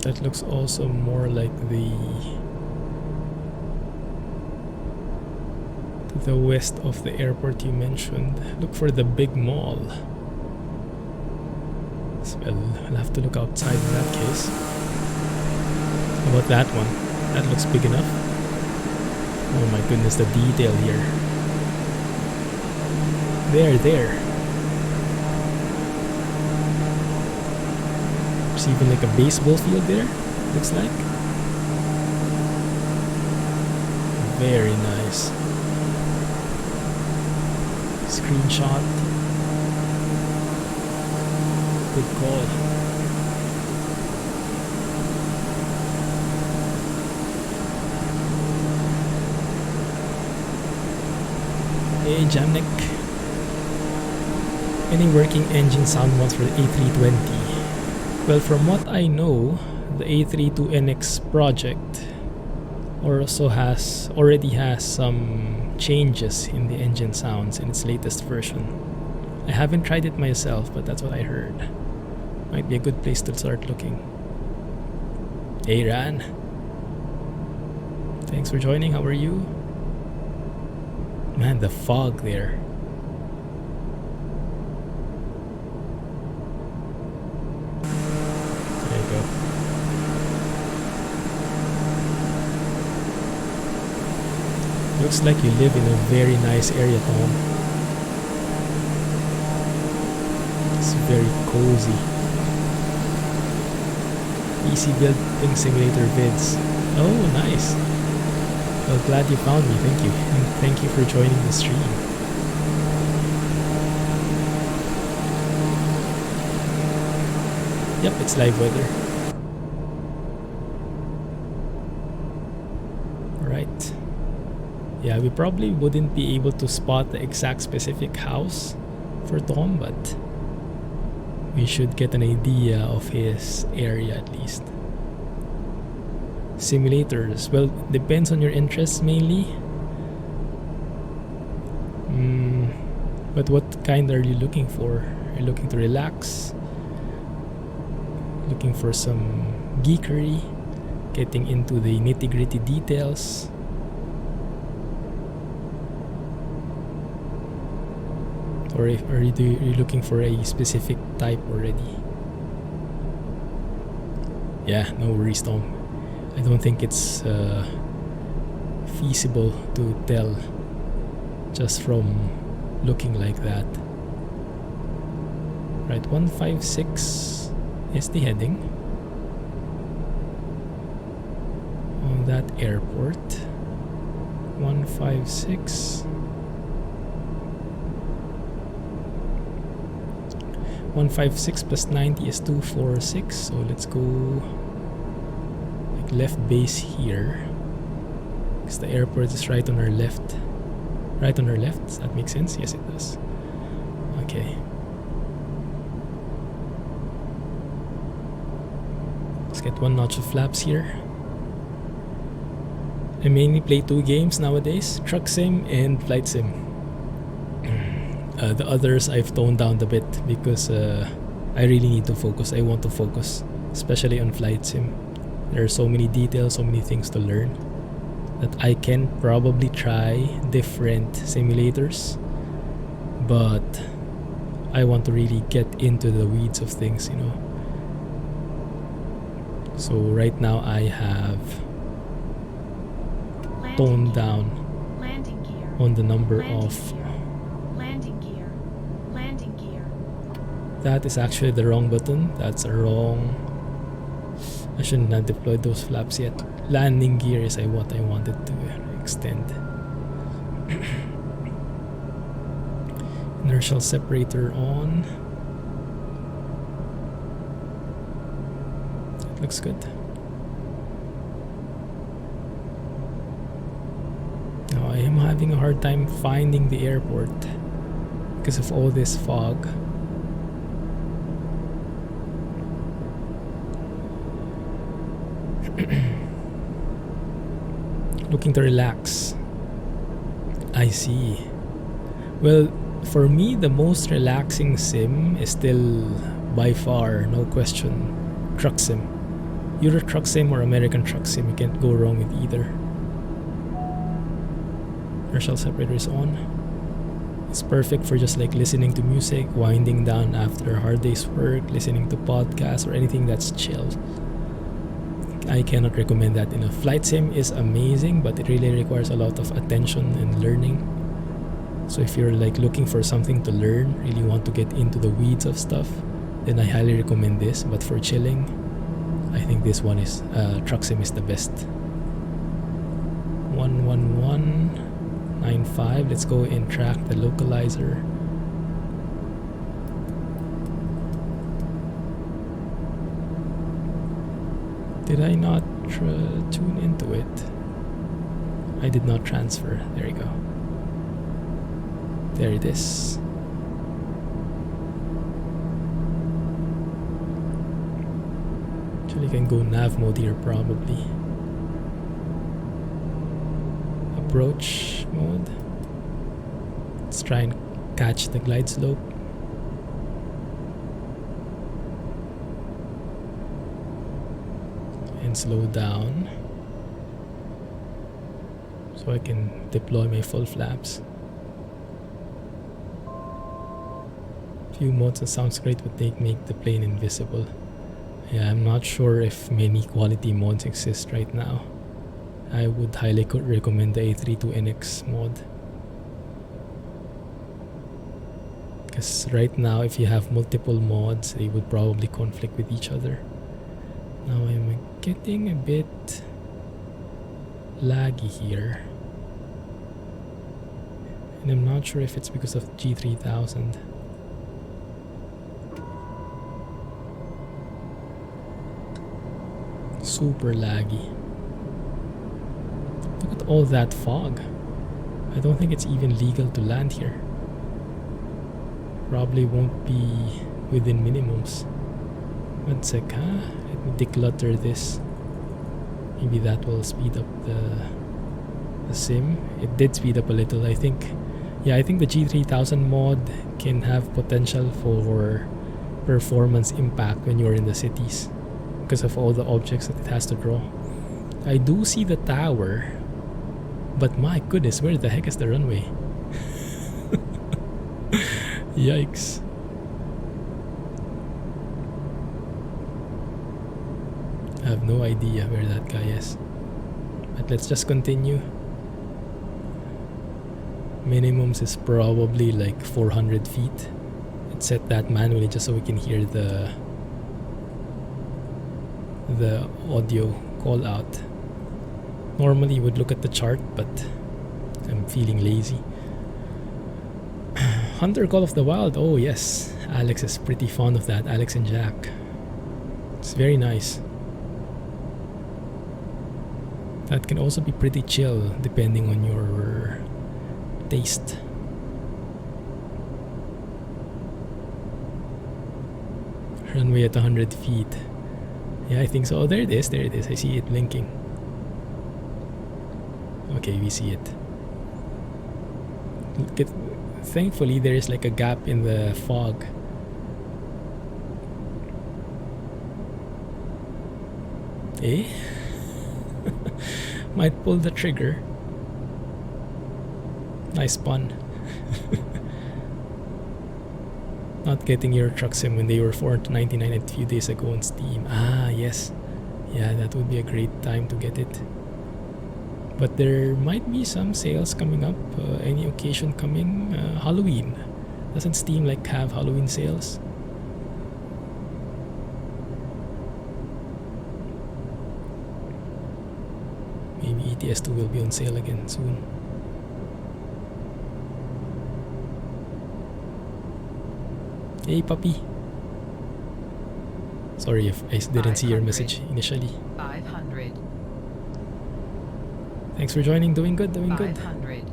That looks also more like the west of the airport you mentioned. Look for the big mall. Well, I'll have to look outside in that case. How about that one? That looks big enough. Oh my goodness, the detail here. There. There's even like a baseball field there, looks like. Very nice. Screenshot. Good call. Hey Jamnik. Any working engine sound mods for the A320? Well, from what I know, the A32NX project already has some changes in the engine sounds in its latest version. I haven't tried it myself, but that's what I heard. Might be a good place to start looking. Hey Ran. Thanks for joining, how are you? Man, the fog there. There you go. Looks like you live in a very nice area, Tom. It's very cozy. Easy building simulator vids. Oh, nice. Well, glad you found me. Thank you. And thank you for joining the stream. Yep, it's live weather. Alright. Yeah, we probably wouldn't be able to spot the exact specific house for Tom, but we should get an idea of his area at least. Simulators, well, depends on your interests mainly. But what kind are you looking for? Are you looking to relax? Looking for some geekery? Getting into the nitty-gritty details? Or are you looking for a specific type already? Yeah, no worries, Tom. I don't think it's feasible to tell just from looking like that. Right, 156 is the heading on that airport. 156. 156 plus 90 is 246, so let's go like left base here because the airport is right on our left. Right on our left, does that make sense? Yes, it does. Okay. Let's get one notch of flaps here. I mainly play 2 games nowadays, Truck Sim and Flight Sim. The others I've toned down a bit because I really need to focus. I want to focus, especially on Flight Sim. There are so many details, so many things to learn that I can probably try different simulators, but I want to really get into the weeds of things, you know. So right now I have toned down on the number of... That is actually the wrong button. That's a wrong I shouldn't have deployed those flaps yet. Landing gear is what I wanted to extend. Inertial separator on. That looks good. Now I am having a hard time finding the airport because of all this fog. Looking to relax. I see. Well, for me, the most relaxing sim is still, by far, no question, truck sim. Euro truck sim or American truck sim, you can't go wrong with either. Inertial separator is on. It's perfect for just like listening to music, winding down after a hard day's work, listening to podcasts or anything that's chill. I cannot recommend that enough. Flight sim is amazing, but it really requires a lot of attention and learning. So if you're like looking for something to learn, really want to get into the weeds of stuff, then I highly recommend this. But for chilling, I think this one is truck sim is the best. 11195. Let's go and track the localizer. Did I not tune into it? I did not transfer. There you go. There it is. Actually, can go nav mode here probably. Approach mode. Let's try and catch the glide slope. And slow down so I can deploy my full flaps. Few modes that sounds great, but they make the plane invisible. Yeah, I'm not sure if many quality modes exist right now. I would highly recommend the A32NX mod. Because right now, if you have multiple mods, they would probably conflict with each other. Now I'm getting a bit laggy here. And I'm not sure if it's because of G3000. Super laggy. Look at all that fog. I don't think it's even legal to land here. Probably won't be within minimums. One sec, huh? Let me declutter this. Maybe that will speed up the sim. It did speed up a little, I think. Yeah, I think the G3000 mod can have potential for performance impact when you're in the cities because of all the objects that it has to draw. I do see the tower, but my goodness, where the heck is the runway? Yikes. I have no idea where that guy is. But let's just continue. Minimums is probably like 400 feet. Let's set that manually just so we can hear the audio call out. Normally you would look at the chart, but I'm feeling lazy. Hunter Call of the Wild. Oh yes, Alex is pretty fond of that. Alex and Jack. It's very nice. That can also be pretty chill depending on your taste. Runway at 100 feet. Yeah, I think so. Oh, there it is. There it is. I see it blinking. Okay, we see it. Thankfully, there is like a gap in the fog. Eh? Might pull the trigger. Nice pun. Not getting your truck sim when they were $499 a few days ago on Steam. Ah, yes. Yeah, that would be a great time to get it. But there might be some sales coming up. Any occasion coming. Halloween. Doesn't Steam like have Halloween sales? ATS2 will be on sale again soon. Hey puppy. Sorry if I didn't see your message initially. 500. Thanks for joining. Doing good, doing good. 500.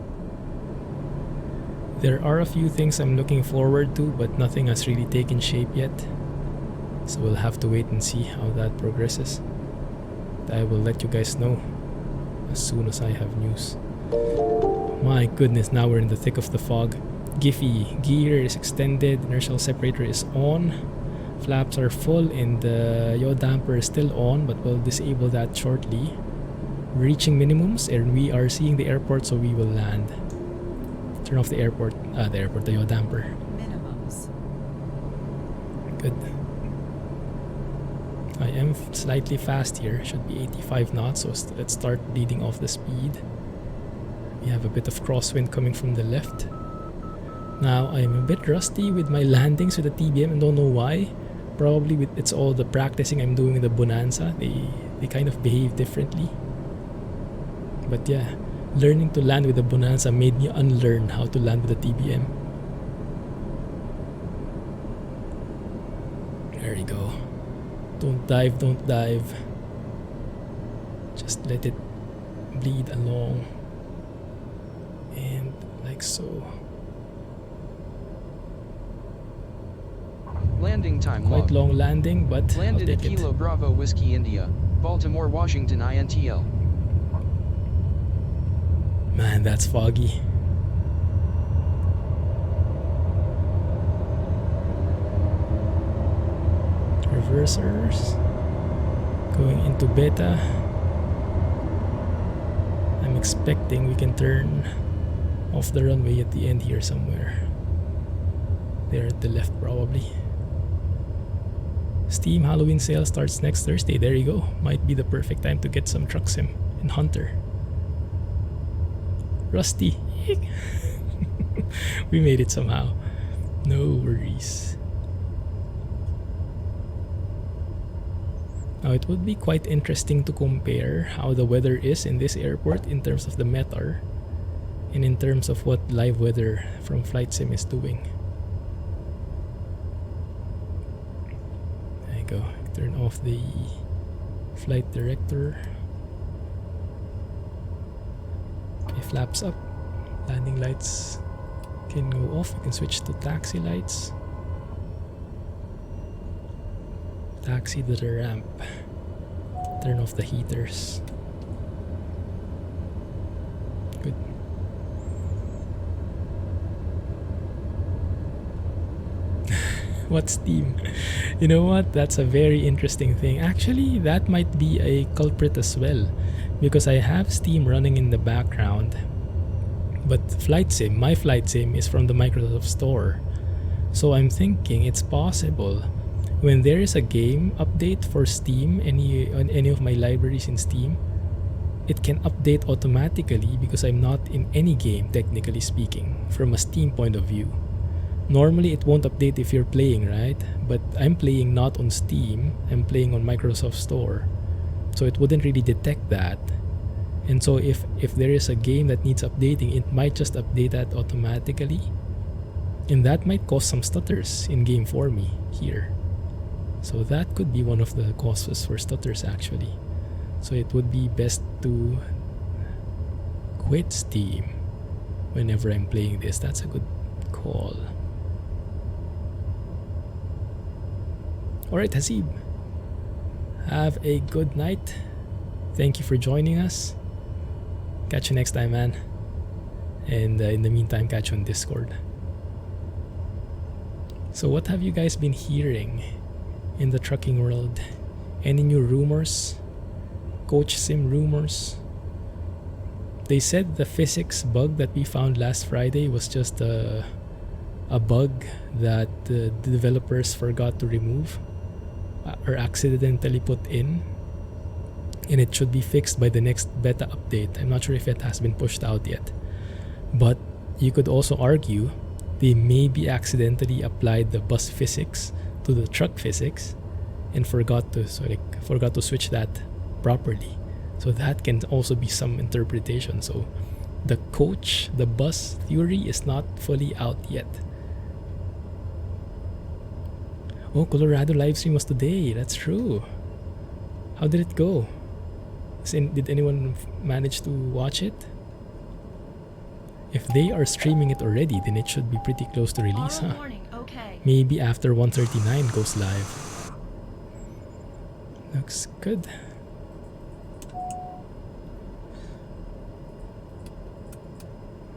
There are a few things I'm looking forward to, but nothing has really taken shape yet. So we'll have to wait and see how that progresses. I will let you guys know as soon as I have news. My goodness, now we're in the thick of the fog. Giphy, gear is extended, inertial separator is on, flaps are full, and the yaw damper is still on, but we'll disable that shortly. Reaching minimums, and we are seeing the airport, so we will land. Turn off the the yaw damper. Minimums. Good. I am slightly fast here, should be 85 knots, so let's start leading off the speed. We have a bit of crosswind coming from the left. Now I'm a bit rusty with my landings with the TBM and don't know why. Probably it's all the practicing I'm doing with the Bonanza. They kind of behave differently. But yeah, learning to land with the Bonanza made me unlearn how to land with the TBM. There you go. Don't dive, don't dive. Just let it bleed along. And like so. Landing time Quite log. long landing, but Landed I'll at take Kilo it. Bravo Whiskey India, Baltimore-Washington Intl. Man, that's foggy. Reversers. Going into beta. I'm expecting we can turn off the runway at the end here somewhere. There at the left probably. Steam Halloween sale starts next Thursday. There you go. Might be the perfect time to get some truck sim in Hunter. Rusty. We made it somehow. No worries. Now it would be quite interesting to compare how the weather is in this airport in terms of the METAR and in terms of what live weather from Flight Sim is doing. There you go. Turn off the flight director. Okay, flaps up. Landing lights can go off. You can switch to taxi lights. Taxi to the ramp. Turn off the heaters. Good. What steam? You know what? That's a very interesting thing. Actually, that might be a culprit as well, because I have Steam running in the background. But Flight Sim, my Flight Sim is from the Microsoft Store. So I'm thinking it's possible when there is a game update for Steam, on any of my libraries in Steam, it can update automatically because I'm not in any game, technically speaking, from a Steam point of view. Normally it won't update if you're playing, right? But I'm playing not on Steam, I'm playing on Microsoft Store. So it wouldn't really detect that. And so if there is a game that needs updating, it might just update that automatically. And that might cause some stutters in game for me here. So that could be one of the causes for stutters actually. So it would be best to quit Steam whenever I'm playing this. That's a good call. Alright, Hasib. Have a good night. Thank you for joining us. Catch you next time, man. And in the meantime, catch you on Discord. So what have you guys been hearing in the trucking world? Any new rumors? Coach sim rumors? They said the physics bug that we found last Friday was just a bug that the developers forgot to remove or accidentally put in, and it should be fixed by the next beta update. I'm not sure if it has been pushed out yet, but you could also argue they maybe accidentally applied the bus physics to the truck physics and forgot to switch that properly. So that can also be some interpretation. So the coach, the bus theory is not fully out yet. Oh, Colorado livestream was today. That's true. How did it go? Did anyone manage to watch it? If they are streaming it already, then it should be pretty close to release, huh? Okay. Maybe after 139 goes live. Looks good.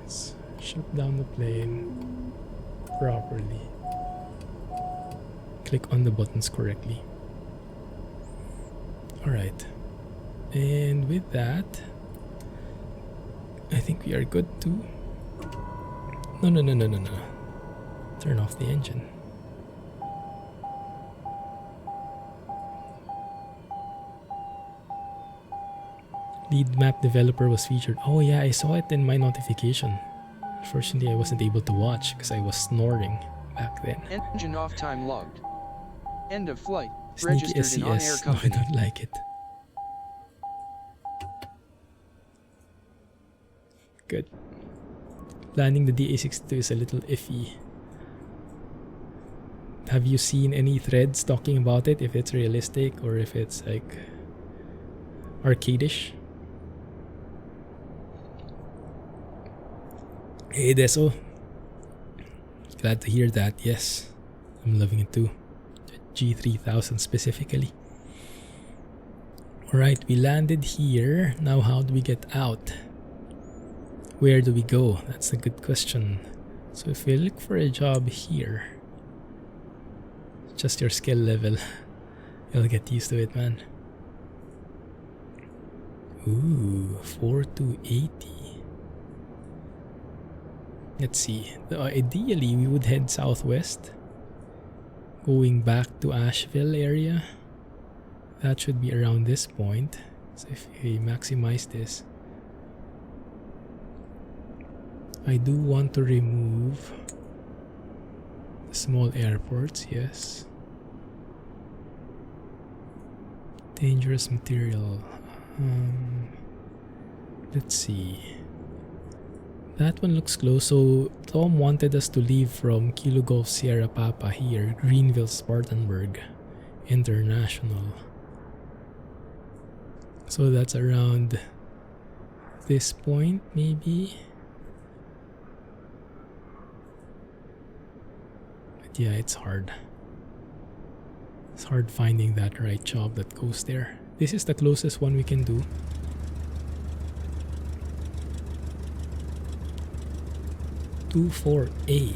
Let's shut down the plane properly. Click on the buttons correctly. Alright. And with that, I think we are good to... No. Turn off the engine. Lead map developer was featured. Oh yeah, I saw it in my notification. Unfortunately, I wasn't able to watch because I was snoring back then. Engine off time logged. End of flight. Sneaky Registered in OnAir SCS. No, I company. don't like it. Good. Landing the DA62 is a little iffy. Have you seen any threads talking about it? If it's realistic or if it's like arcadish? Hey Deso. Glad to hear that. Yes, I'm loving it too. G3000 specifically. Alright, we landed here. Now how do we get out? Where do we go? That's a good question. So if we look for a job here, just your skill level, you'll get used to it, man. Ooh, 4280. Let's see. Ideally, we would head southwest, going back to Asheville area. That should be around this point. So if we maximize this, I do want to remove the small airports, yes. Dangerous material. Let's see. That one looks close. So Tom wanted us to leave from Kilo Golf Sierra Papa here, Greenville Spartanburg International. So that's around this point, maybe. But yeah, it's hard. It's hard finding that right job that goes there. This is the closest one we can do. A.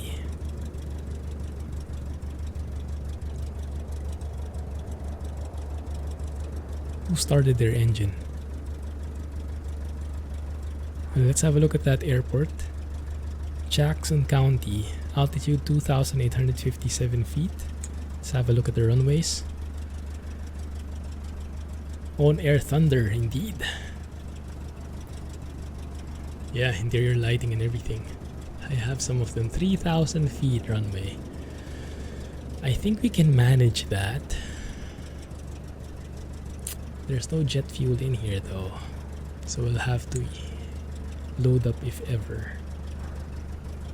Who started their engine? Well, let's have a look at that airport. Jackson County, altitude 2,857 feet. Let's have a look at the runways. OnAir Thunder, indeed. Yeah, interior lighting and everything. I have some of them. 3,000 feet runway. I think we can manage that. There's no jet fuel in here though, so we'll have to load up if ever.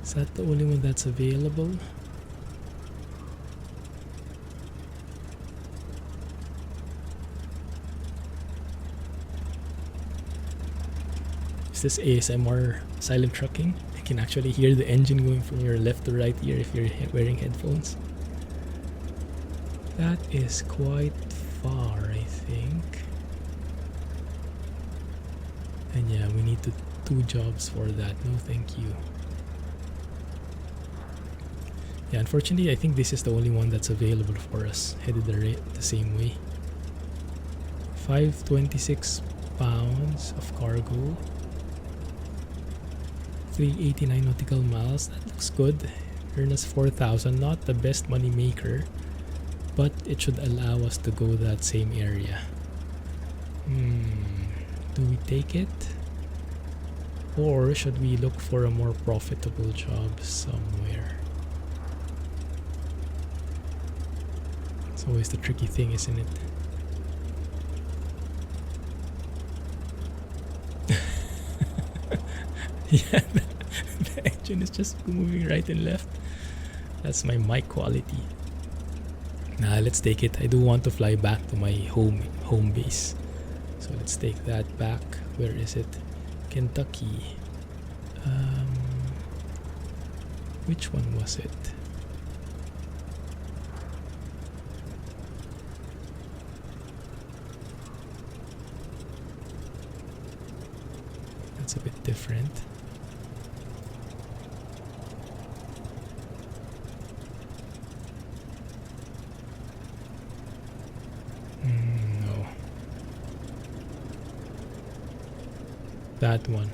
Is that the only one that's available? Is this ASMR silent trucking? I can actually hear the engine going from your left to right ear if you're wearing headphones. That is quite far, I think. And yeah, we need two jobs for that. No thank you. Yeah, unfortunately, I think this is the only one that's available for us, headed the same way. 526 pounds of cargo. 389 nautical miles. That looks good. Earn us 4,000. Not the best money maker, but it should allow us to go that same area. Do we take it? Or should we look for a more profitable job somewhere? It's always the tricky thing, isn't it? Yeah, the engine is just moving right and left. That's my mic quality. Nah, let's take it. I do want to fly back to my home base. So let's take that back. Where is it? Kentucky. Which one was it? That's a bit different. No. That one.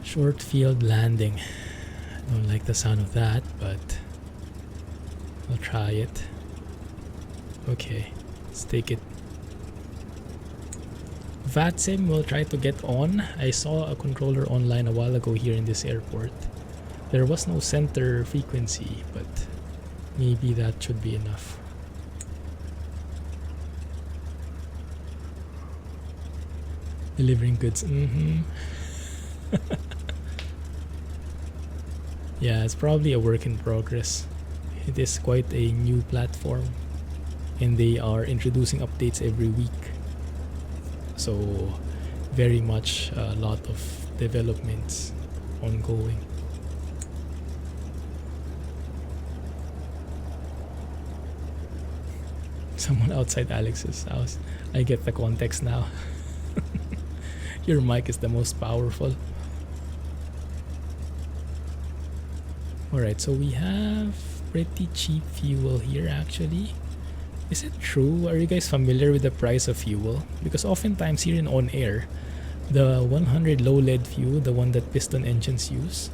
Short field landing. I don't like the sound of that, but I'll try it. Okay, let's take it. VATSIM will try to get on. I saw a controller online a while ago here in this airport. There was no center frequency, but maybe that should be enough. Delivering goods. Yeah, it's probably a work in progress. It is quite a new platform, and they are introducing updates every week. So very much a lot of developments ongoing. Someone outside Alex's house. I get the context now. Your mic is the most powerful. Alright, so we have pretty cheap fuel here actually. Is it true? Are you guys familiar with the price of fuel? Because oftentimes here in OnAir, the 100 low lead fuel, the one that piston engines use,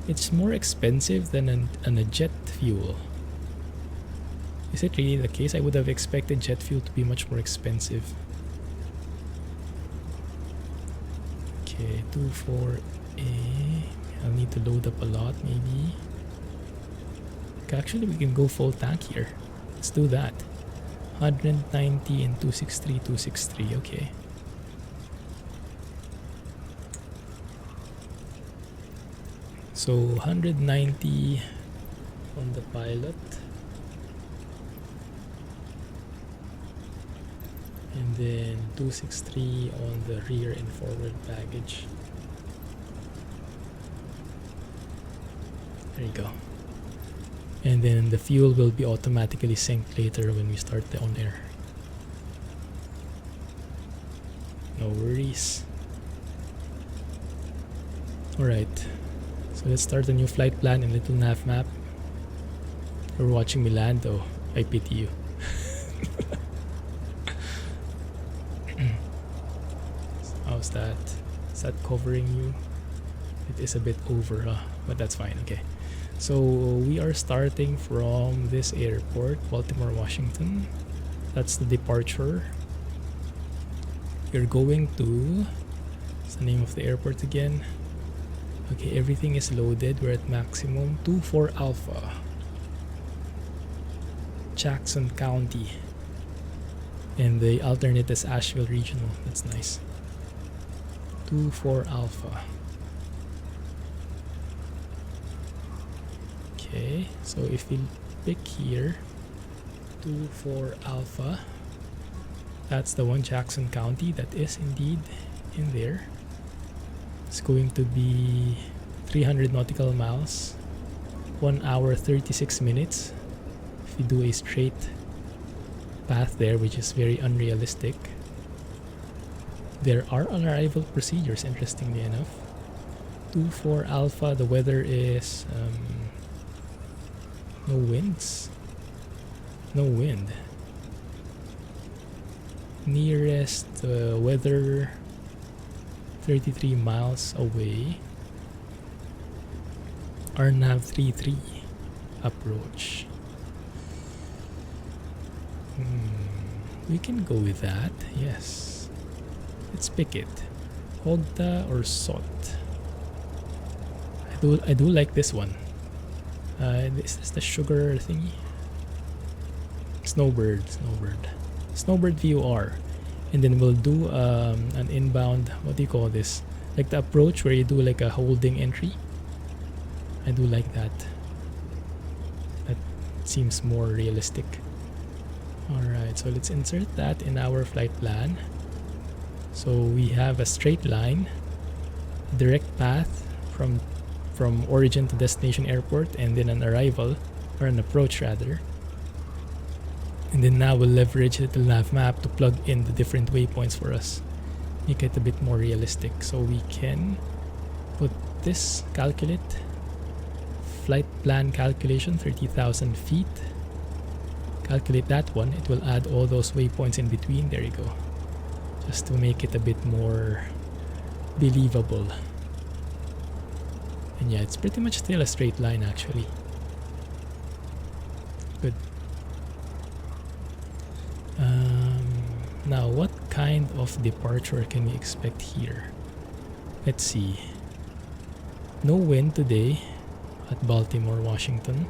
it's more expensive than a jet fuel. Is it really the case? I would have expected jet fuel to be much more expensive. Okay, 24A. I'll need to load up a lot maybe. Okay, actually we can go full tank here. Let's do that. 190 and 263, 263, okay. So 190 on the pilot. And then 263 on the rear and forward baggage. There you go. And then the fuel will be automatically synced later when we start the OnAir. No worries. Alright, so let's start a new flight plan in Little Navmap. You're watching me land though. I pity you. How's that? Is that covering you? It is a bit over, but that's fine, okay. So we are starting from this airport, Baltimore-Washington. That's the departure. You're going to... What's the name of the airport again? Okay, everything is loaded. We're at maximum. 24 Alpha. Jackson County. And the alternate is Asheville Regional. That's nice. 24 Alpha. Okay, so if we pick here 24 Alpha, that's the one, Jackson County. That is indeed in there. It's going to be 300 nautical miles, 1 hour 36 minutes if you do a straight path there, which is very unrealistic. There are on-arrival procedures, interestingly enough. 24 Alpha, the weather is no winds. No wind. Nearest weather 33 miles away. RNAV 33 approach. We can go with that, yes. Let's pick it. Hogda or Sot. I do like this one. This is the sugar thingy. Snowbird VOR. And then we'll do an inbound, what do you call this? Like the approach where you do like a holding entry. I do like that. That seems more realistic. Alright, so let's insert that in our flight plan. So we have a straight line, direct path from origin to destination airport, and then an arrival, or an approach rather. And then now we'll leverage Little Navmap to plug in the different waypoints for us. Make it a bit more realistic. So we can put this, calculate, flight plan calculation, 30,000 feet. Calculate that one. It will add all those waypoints in between. There you go. Just to make it a bit more believable. And yeah, it's pretty much still a straight line actually. Good. Now, what kind of departure can we expect here? Let's see. No wind today at Baltimore-Washington.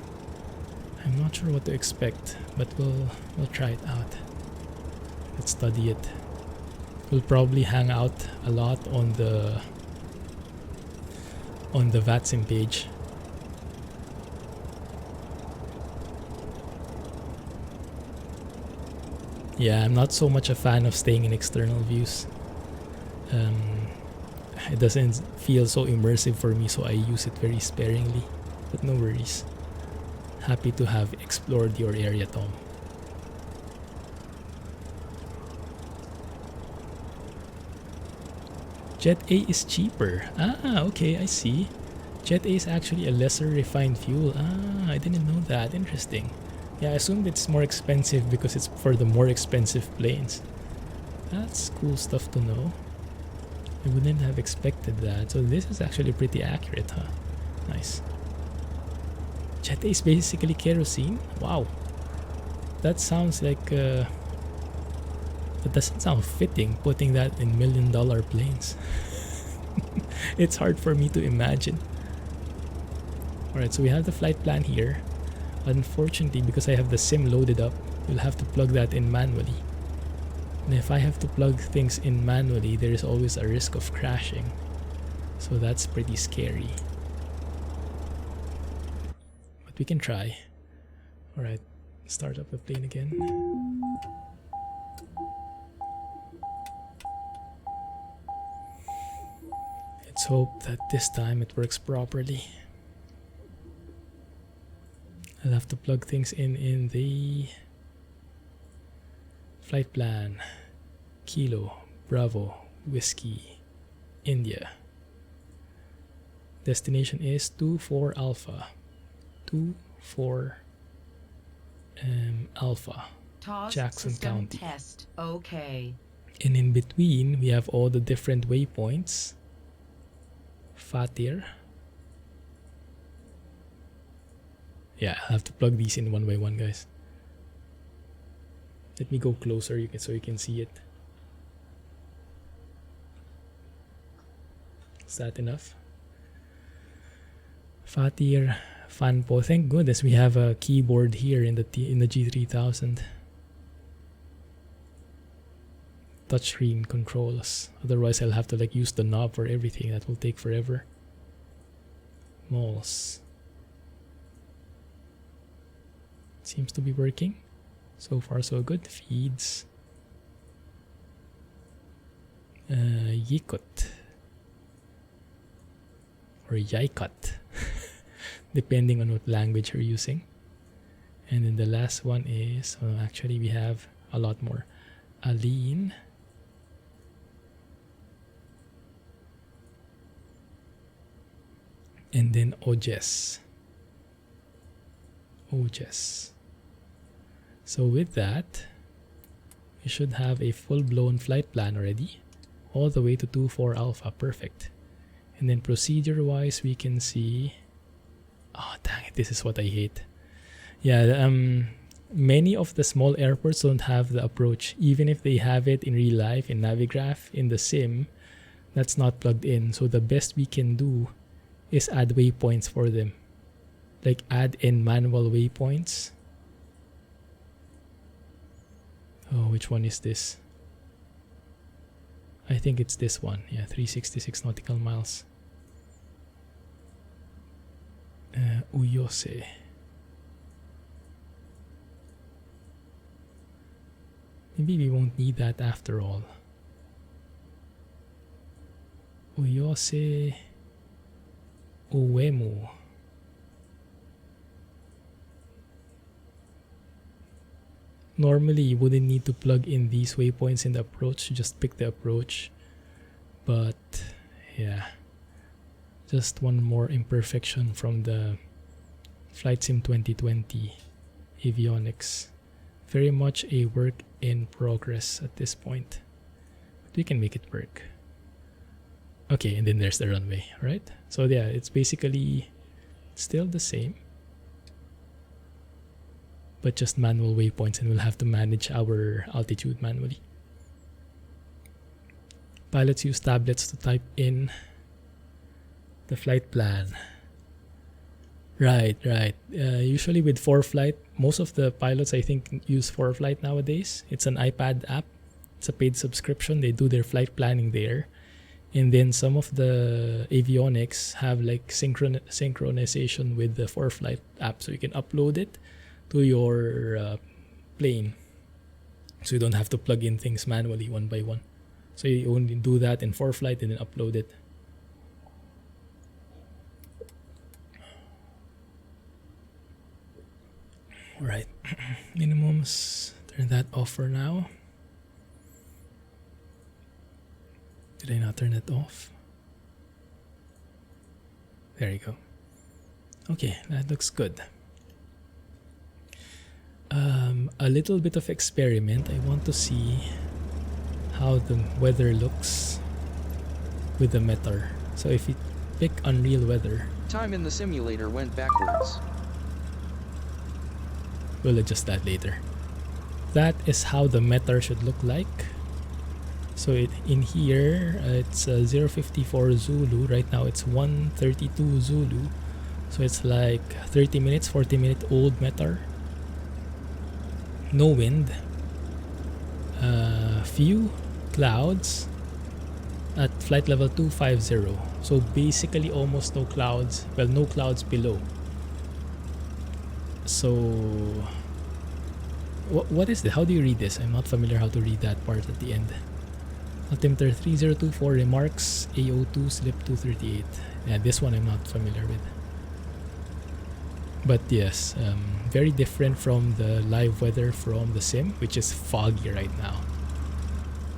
I'm not sure what to expect, but we'll try it out. Let's study it. We'll probably hang out a lot on the VATSIM page. Yeah, I'm not so much a fan of staying in external views. It doesn't feel so immersive for me, so I use it very sparingly. But no worries. Happy to have explored your area, Tom. Jet A is cheaper. Ah, okay, I see. Jet A is actually a lesser refined fuel. Ah, I didn't know that. Interesting. Yeah, I assumed it's more expensive because it's for the more expensive planes. That's cool stuff to know. I wouldn't have expected that. So this is actually pretty accurate, huh? Nice. Jet A is basically kerosene? Wow. That sounds like... that doesn't sound fitting, putting that in $1 million planes. It's hard for me to imagine. Alright, so we have the flight plan here. Unfortunately, because I have the sim loaded up, we'll have to plug that in manually. And if I have to plug things in manually, there is always a risk of crashing. So that's pretty scary. But we can try. Alright, start up the plane again. Let's hope that this time it works properly. I'll have to plug things in the flight plan. Kilo, Bravo, Whiskey, India. Destination is 24 Alpha. 24 Alpha. TOS Jackson system County. Test. Okay. And in between, we have all the different waypoints. Fatir. Yeah, I'll have to plug these in one by one, guys. Let me go closer so you can see it. Is that enough? Fatir, Fanpo. Thank goodness we have a keyboard here in the G3000. Touchscreen controls. Otherwise, I'll have to like use the knob for everything. That will take forever. Malls. Seems to be working. So far so good. Feeds. Yikot. Or Yaikot. Depending on what language you're using. And then the last one is... actually we have a lot more. Aline. And then Ojes. Ojes. So with that, we should have a full-blown flight plan already, all the way to 24 Alpha. Perfect. And then procedure-wise, we can see... Oh, dang it, this is what I hate. Yeah, many of the small airports don't have the approach. Even if they have it in real life, in Navigraph, in the sim, that's not plugged in. So the best we can do is add waypoints for them. Like add in manual waypoints. Oh, which one is this? I think it's this one. Yeah, 366 nautical miles. Uyose. Maybe we won't need that after all. Uyose Uemu. Normally you wouldn't need to plug in these waypoints in the approach, just pick the approach. But yeah, just one more imperfection from the Flight Sim 2020 avionics. Very much a work in progress at this point. But we can make it work. Okay, and then there's the runway, right? So yeah, it's basically still the same, but just manual waypoints, and we'll have to manage our altitude manually. Pilots use tablets to type in the flight plan. Right. Usually with ForeFlight, most of the pilots I think use ForeFlight nowadays. It's an iPad app. It's a paid subscription. They do their flight planning there. And then some of the avionics have like synchronization with the ForeFlight app. So you can upload it to your plane. So you don't have to plug in things manually one by one. So you only do that in ForeFlight and then upload it. Alright, minimums, turn that off for now. Did I not turn it off? There you go. Okay, that looks good. A little bit of experiment. I want to see how the weather looks with the METAR. So if you pick Unreal Weather, Time in the simulator went backwards. we'll adjust that later. That is how the METAR should look like. So in here, it's 054 Zulu. Right now it's 132 Zulu. So it's like 30 minutes, 40-minute old METAR. No wind. Few clouds at flight level 250. So basically almost no clouds. Well, no clouds below. So what is this? How do you read this? I'm not familiar how to read that part at the end. Altimeter 3024 remarks AO2 slip 238. Yeah, this one I'm not familiar with. But yes, very different from the live weather from the sim, which is foggy right now.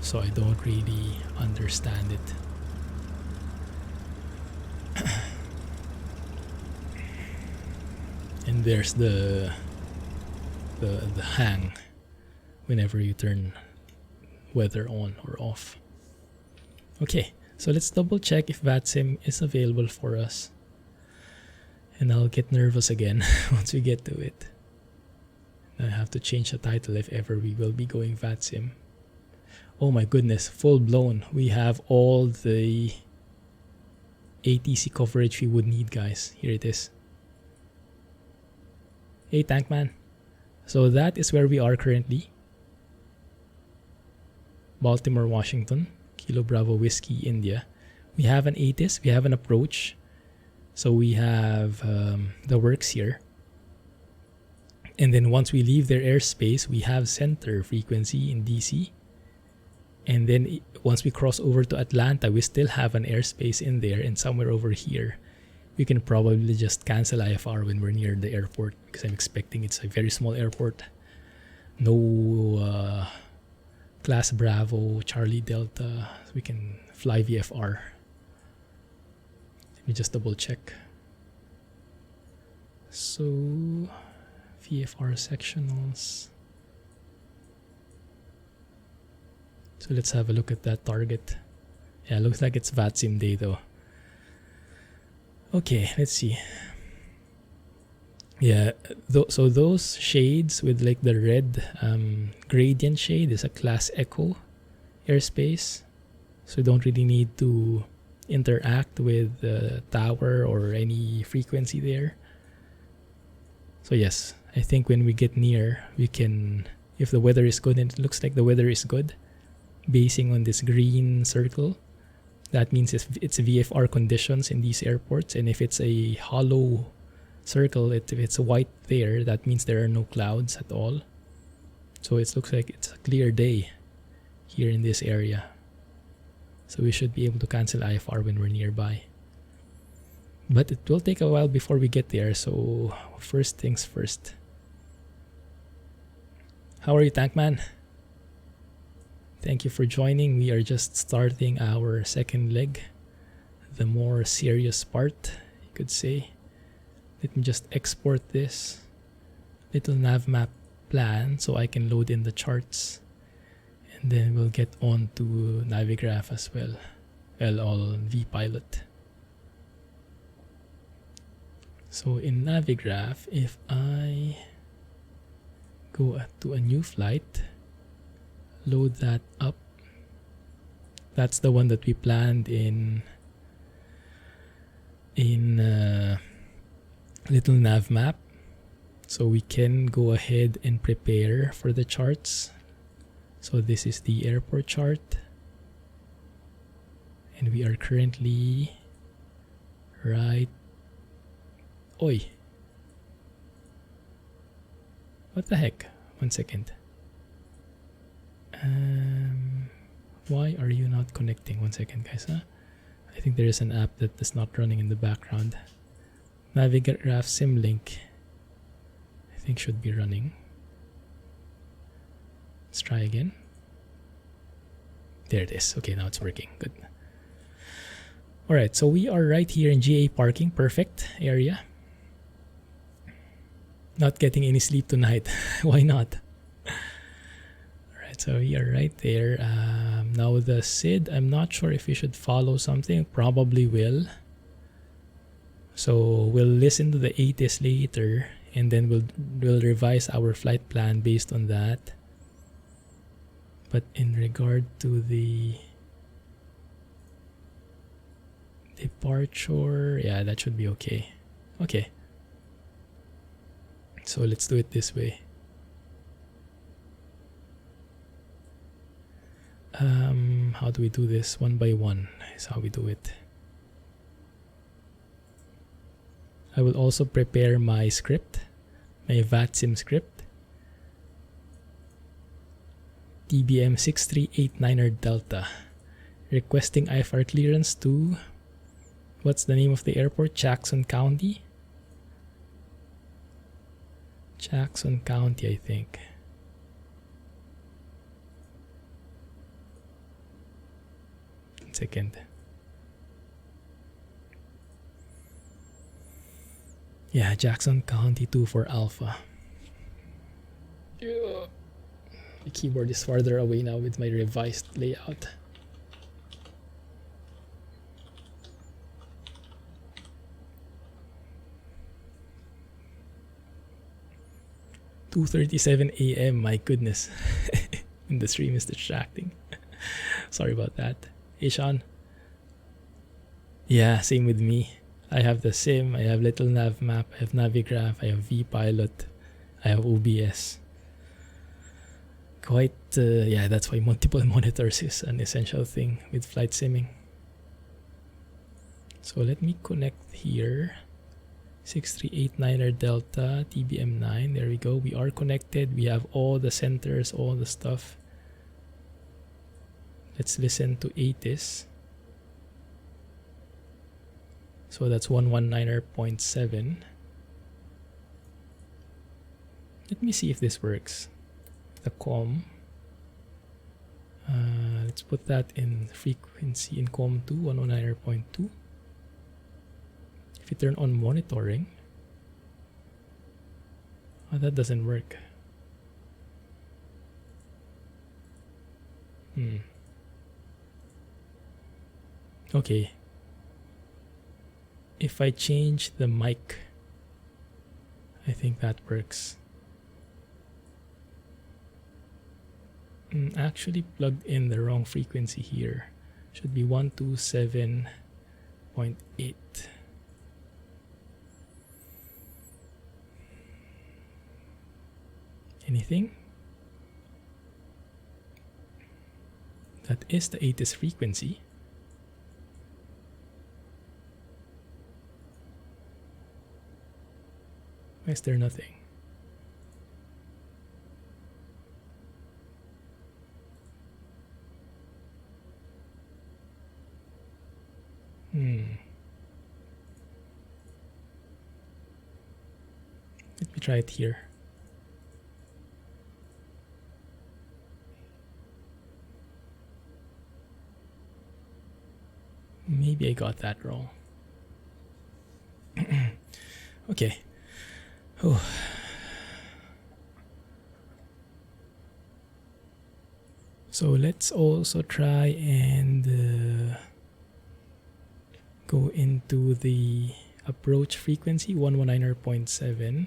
So I don't really understand it. And there's the hang whenever you turn weather on or off. Okay, so let's double check if VATSIM is available for us. And I'll get nervous again once we get to it. I have to change the title if ever we will be going VATSIM. Oh my goodness, full blown. We have all the ATC coverage we would need, guys. Here it is. Hey, Tankman. So that is where we are currently. Baltimore-Washington, Kilo Bravo Whiskey, India. We have an ATIS, we have an approach. So we have the works here. And then once we leave their airspace, we have center frequency in DC. And then once we cross over to Atlanta, we still have an airspace in there. And somewhere over here, we can probably just cancel IFR when we're near the airport, because I'm expecting it's a very small airport. No Class Bravo, Charlie Delta. So we can fly VFR. Let me just double check. So VFR sectionals. So let's have a look at that target. Yeah, looks like it's VATSIM day though. Okay, let's see. Yeah, so those shades with like the red gradient shade is a Class Echo airspace. So you don't really need to interact with the tower or any frequency there. So yes, I think when we get near, we can, if the weather is good, and it looks like the weather is good, basing on this green circle. That means if it's VFR conditions in these airports, and if it's a hollow circle, if it's white there, that means there are no clouds at all. So it looks like it's a clear day here in this area. So we should be able to cancel IFR when we're nearby. But it will take a while before we get there, so first things first. How are you, Tankman? Thank you for joining. We are just starting our second leg, the more serious part, you could say. Let me just export this Little Navmap plan so I can load in the charts, and then we'll get on to Navigraph as well. Well, all vPilot. So in Navigraph, if I go to a new flight, load that up. That's the one that we planned in Little Navmap. So we can go ahead and prepare for the charts. So this is the airport chart, and we are currently right. Oi, what the heck? 1 second. Why are you not connecting? 1 second, guys. I think there is an app that is not running in the background. Navigraph Symlink, I think, should be running. Let's try again. There it is. Okay, now it's working. Good. Alright, so we are right here in GA parking. Perfect area. Not getting any sleep tonight. Why not? Alright, so we are right there. Now the SID, I'm not sure if we should follow something. Probably will. So we'll listen to the ATIS later, and then we'll revise our flight plan based on that. But in regard to the departure, yeah, that should be okay. Okay. So let's do it this way. How do we do this? One by one is how we do it. I will also prepare my script, my VATSIM script. TBM 6389er Delta. Requesting IFR clearance to, what's the name of the airport? Jackson County? Jackson County, I think. Second. Yeah, Jackson County 2 for Alpha. The keyboard is farther away now with my revised layout. "2:37 a.m. My goodness." And the stream is distracting. Sorry about that. Hey, Sean. Yeah, same with me. I have the SIM, I have Little Navmap, I have Navigraph, I have vPilot, I have OBS. Quite, yeah, that's why multiple monitors is an essential thing with flight simming. So let me connect here. 6389er Delta, TBM9, there we go. We are connected, we have all the centers, all the stuff. Let's listen to ATIS. So that's 119.7. Let me see if this works. The COM. Let's put that in frequency in COM 2, 119.2. If you turn on monitoring, oh, that doesn't work. Okay. If I change the mic, I think that works. Actually plugged in the wrong frequency here. Should be 127.8. Anything? That is the ATIS frequency. Why is there nothing? Let me try it here. Maybe I got that wrong. Okay. Oh. So let's also try and go into the approach frequency 119.7.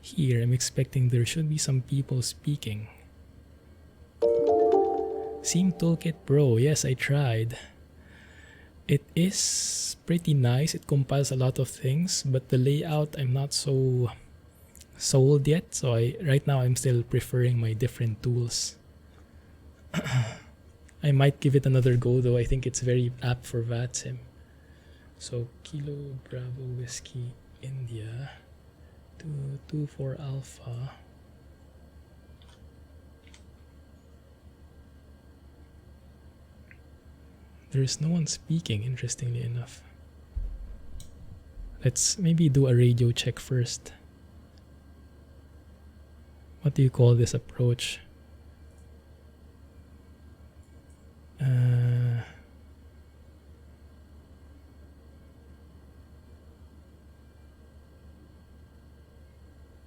Here I'm expecting there should be some people speaking. SIM Toolkit Pro, yes, I tried. It is pretty nice. It compiles a lot of things, but the layout I'm not so sold yet. So right now I'm still preferring my different tools. I might give it another go though. I think it's very apt for VATSIM. So Kilo Bravo Whiskey India 224 Alpha. There is no one speaking, interestingly enough. Let's maybe do a radio check first. What do you call this approach?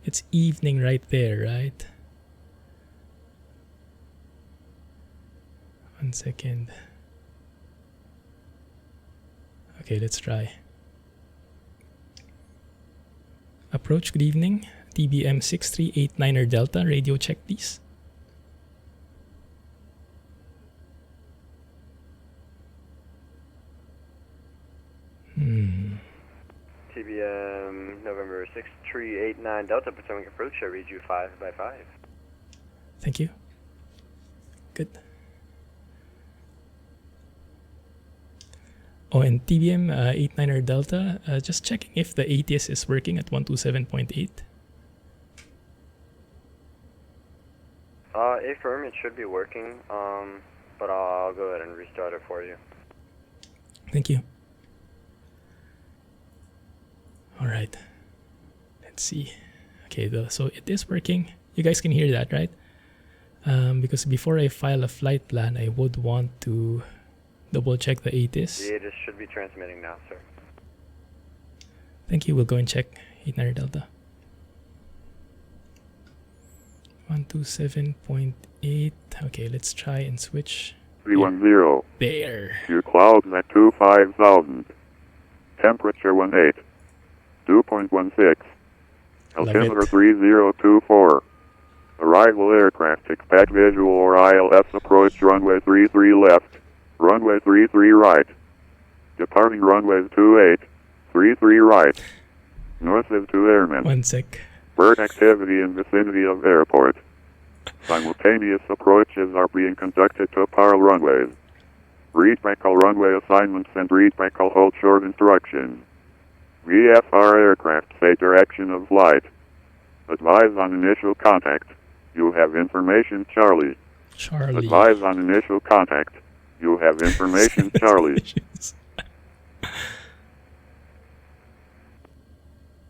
It's evening right there, right? 1 second. Okay, let's try. Approach, good evening. TBM 6389er Delta, radio check please. TBM November 6389 Delta, Potomac approach, I read you 5 by 5. Thank you. Good. Oh, and TBM 89er Delta, just checking if the ATIS is working at 127.8. Affirm, it should be working, but I'll go ahead and restart it for you. Thank you. All right. Let's see. Okay, so it is working. You guys can hear that, right? Because before I file a flight plan, I would want to double check the ATIS. The ATIS should be transmitting now, sir. Thank you. We'll go and check 89er Delta. 127.8. Okay, let's try and switch. 310. There. Your clouds at 25,000. Temperature 18. 2.16. Altimeter 3024. Arrival aircraft, expect visual or ILS approach runway 33 left, runway 33 right. Departing runway 28, 33 right. North is 2 airmen. 1 sec. Bird activity in vicinity of airport. Simultaneous approaches are being conducted to parallel runways. Read by call runway assignments and read by call hold short instructions. VFR aircraft say direction of flight. Advise on initial contact. You have information, Charlie. Charlie. Advise on initial contact. You have information, Charlie.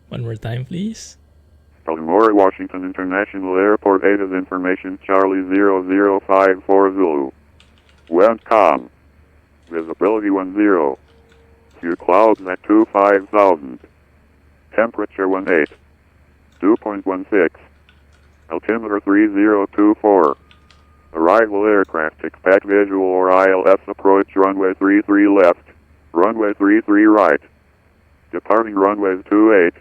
One more time, please. Baltimore-Washington International Airport, ATIS information, Charlie 0054 Zulu. Welcome. Visibility 10. Few clouds at 25,000. Temperature 18. 2.16. Altimeter 3024. Arrival aircraft, expect visual or ILS approach runway 33 left, runway 33 right. Departing runways 28,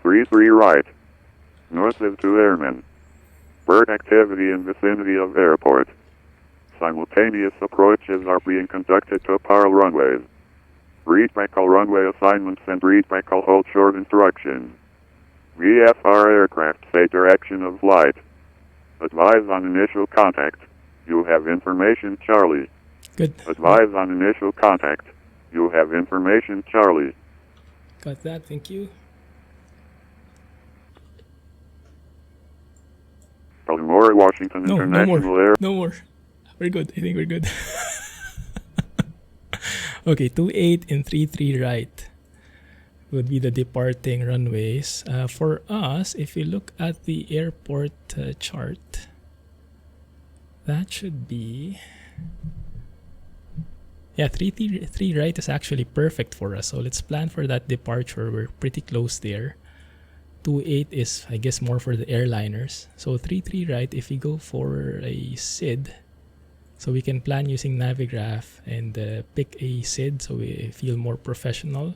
33 right. North is 2 airmen. Bird activity in vicinity of airport. Simultaneous approaches are being conducted to parallel runways. Read by call runway assignments and read by call hold short instructions. VFR aircraft say direction of flight. Advise on initial contact. You have information, Charlie. Good. Advise on initial contact. You have information, Charlie. Got that. Thank you. Baltimore-Washington No International more. Air. No more. We're good. I think we're good. Okay, 28 and 33 right would be the departing runways. For us, if you look at the airport chart, that should be... Yeah, 3 right is actually perfect for us. So let's plan for that departure. We're pretty close there. 28 is, I guess, more for the airliners. So 3 right, if we go for a SID, so we can plan using Navigraph and pick a SID so we feel more professional.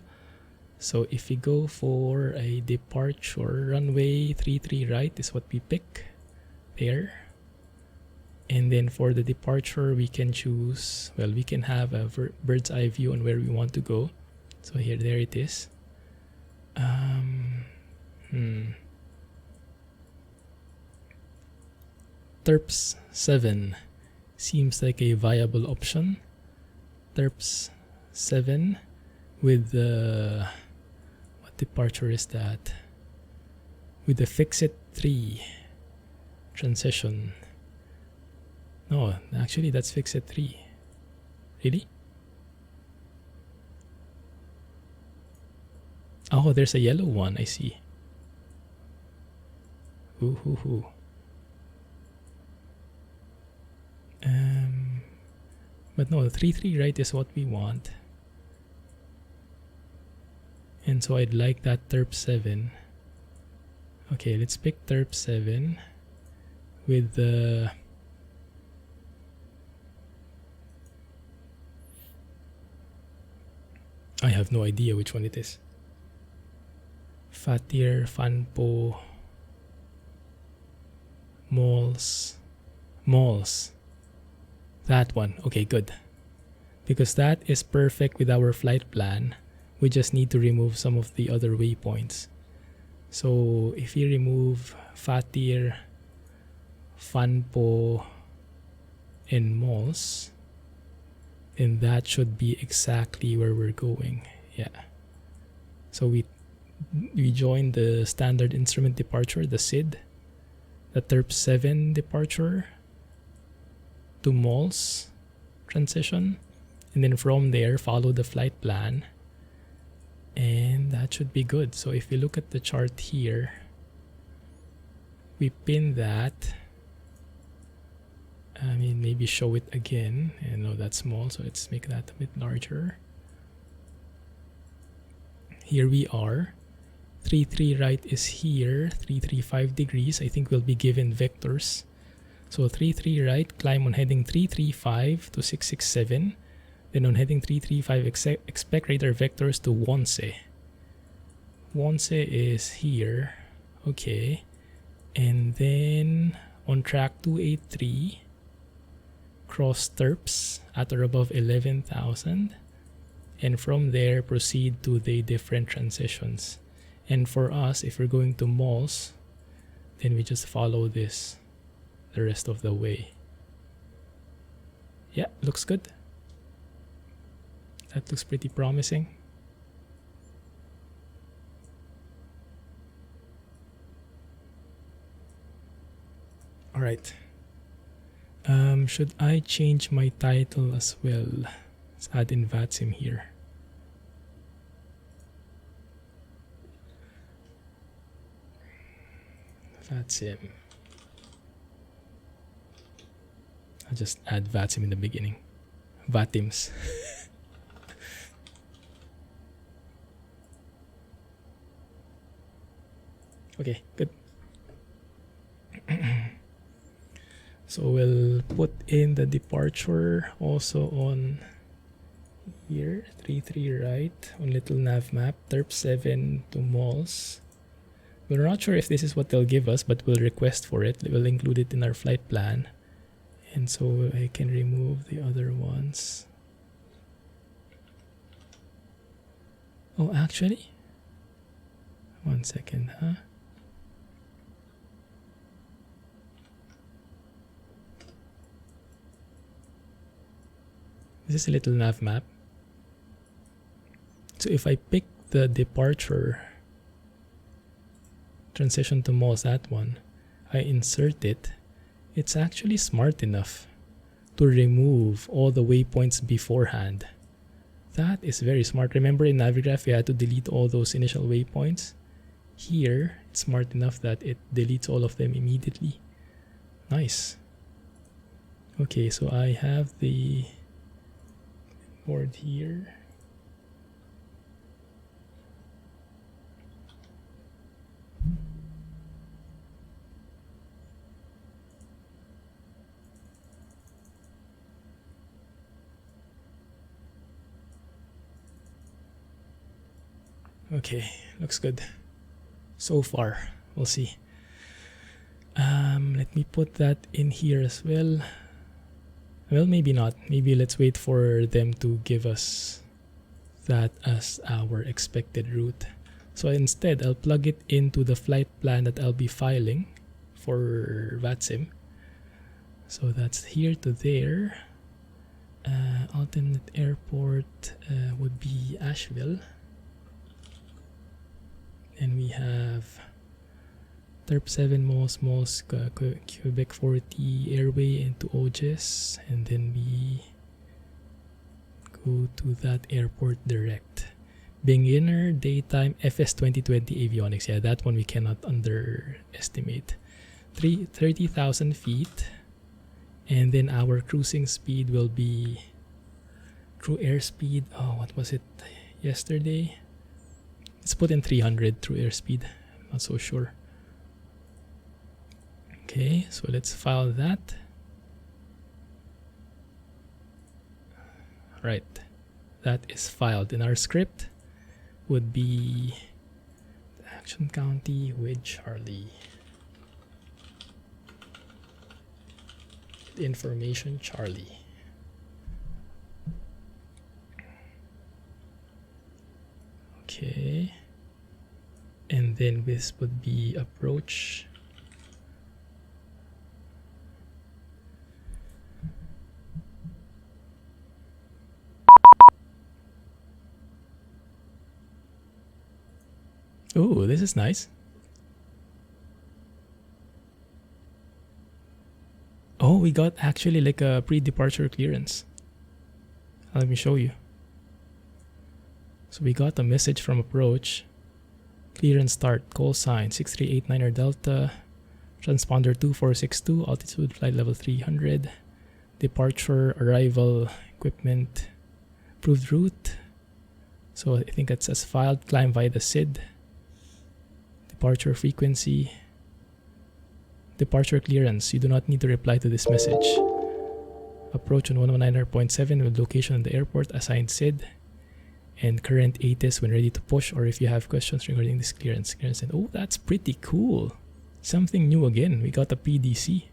So if we go for a departure, runway 33 right is what we pick there. And then for the departure, we can choose, well, we can have a bird's eye view on where we want to go. So here, there it is. Terps 7 seems like a viable option. Terps 7 with the... What departure is that? With the Fix-It 3 transition. No, actually that's Fix-It 3. Really? Oh, there's a yellow one, I see. Ooh. But no, 3 right is what we want. And so I'd like that Terp 7. Okay, let's pick Terp 7 with the... I have no idea which one it is. Fatir, Fanpo, Malls. That one. Okay, good. Because that is perfect with our flight plan. We just need to remove some of the other waypoints. So if you remove Fatir, Fanpo, and Malls, then that should be exactly where we're going. Yeah. So we join the standard instrument departure, the SID, the Terp 7 departure to Malls transition, and then from there follow the flight plan, and that should be good. So if you look at the chart here, we pin that. I mean, maybe show it again. And no, that's small, so let's make that a bit larger. Here we are. 3 right is here. 335 degrees. I think we'll be given vectors. So 3 right, climb on heading 335 to 667. Then on heading 335, expect radar vectors to Wonse. Wonse is here. Okay. And then on track 283, cross Terps at or above 11,000. And from there, proceed to the different transitions. And for us, if we're going to Malls, then we just follow this the rest of the way. Yeah, looks good. That looks pretty promising. All right. Should I change my title as well? Let's add in VATSIM here. VATSIM. I'll just add VATSIM in the beginning. VATIMS. Okay, good. So we'll put in the departure also on here, 3 right on Little Navmap, Terp 7 to Malls. We're not sure if this is what they'll give us, but we'll request for it. We'll include it in our flight plan. And so I can remove the other ones. Oh, actually? 1 second, huh? This is a Little Navmap. So if I pick the departure transition to malls, that one, I insert it, it's actually smart enough to remove all the waypoints beforehand. That is very smart. Remember in Navigraph you had to delete all those initial waypoints? Here, it's smart enough that it deletes all of them immediately. Nice. Okay, so I have the board here. Okay, looks good. So far, we'll see. Let me put that in here as well. Well, maybe not. Maybe let's wait for them to give us that as our expected route. So instead, I'll plug it into the flight plan that I'll be filing for VATSIM. So that's here to there. Alternate airport would be Asheville. And we have Terp 7 malls, Quebec 40 airway into OGES, and then we go to that airport direct. Beginner daytime FS 2020 avionics. Yeah, that one we cannot underestimate. 30,000 feet, and then our cruising speed will be true airspeed. Oh, what was it yesterday? Let's put in 300 through airspeed. I'm not so sure. Okay, so let's file that. Right, that is filed. In our script would be Action County with Charlie. Information Charlie. Okay, and then this would be approach. Oh, this is nice. Oh, we got actually like a pre-departure clearance. Let me show you. So we got a message from approach. Clearance start, call sign 6389er Delta, transponder 2462, altitude flight level 300, departure, arrival, equipment, approved route. So I think that's as filed, climb via the SID. Departure frequency, departure clearance. You do not need to reply to this message. Approach on 119.7 with location on the airport, assigned SID, and current ATIS when ready to push, or if you have questions regarding this clearance. And oh, that's pretty cool. Something new again. We got a PDC.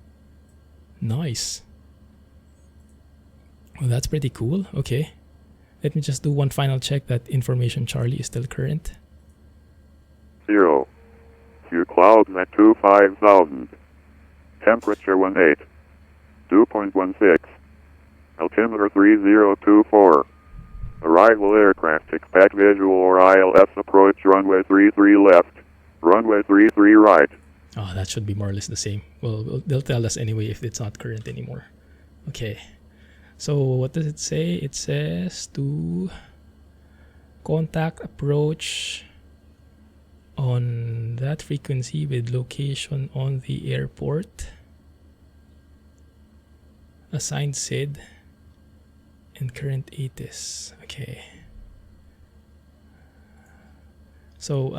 Nice. Well, that's pretty cool. Okay. Let me just do one final check that information Charlie is still current. 0. Few clouds at 25,000. Temperature 18. 2.16. Altimeter 3024. Arrival aircraft expect visual or ILS approach runway 33 left. Runway 33 right. Oh, that should be more or less the same. Well, they'll tell us anyway if it's not current anymore. Okay. So what does it say? It says to contact approach on that frequency with location on the airport, assigned SID, and current ATIS. Okay. So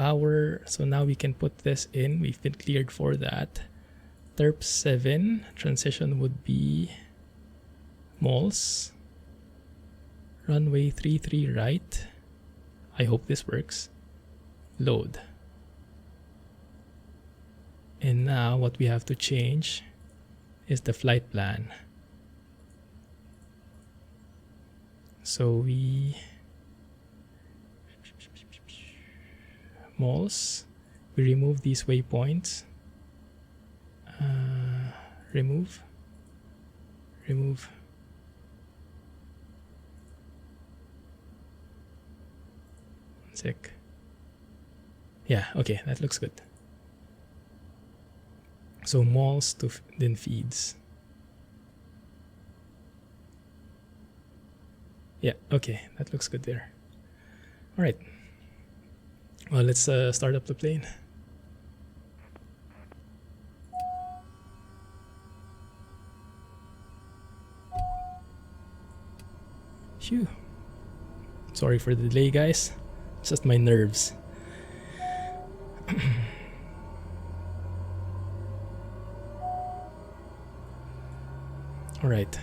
now we can put this in. We've been cleared for that. Terp 7 transition would be malls. Runway 33 right. I hope this works. Load. And now what we have to change is the flight plan. So we malls, we remove these waypoints. Remove. check. Yeah, okay, that looks good. So malls to then feeds. Yeah, okay, that looks good there. All right. Well, let's start up the plane. Phew. Sorry for the delay, guys. It's just my nerves. All right.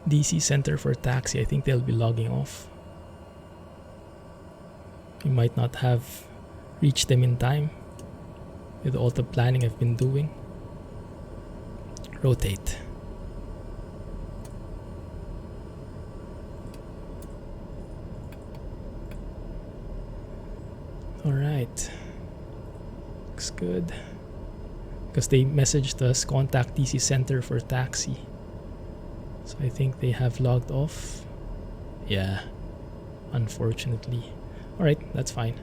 DC Center for taxi. I think they'll be logging off. We might not have reached them in time with all the planning I've been doing. Rotate. Alright. Looks good. Because they messaged us, contact DC Center for taxi. So I think they have logged off. Yeah, unfortunately. Alright, that's fine.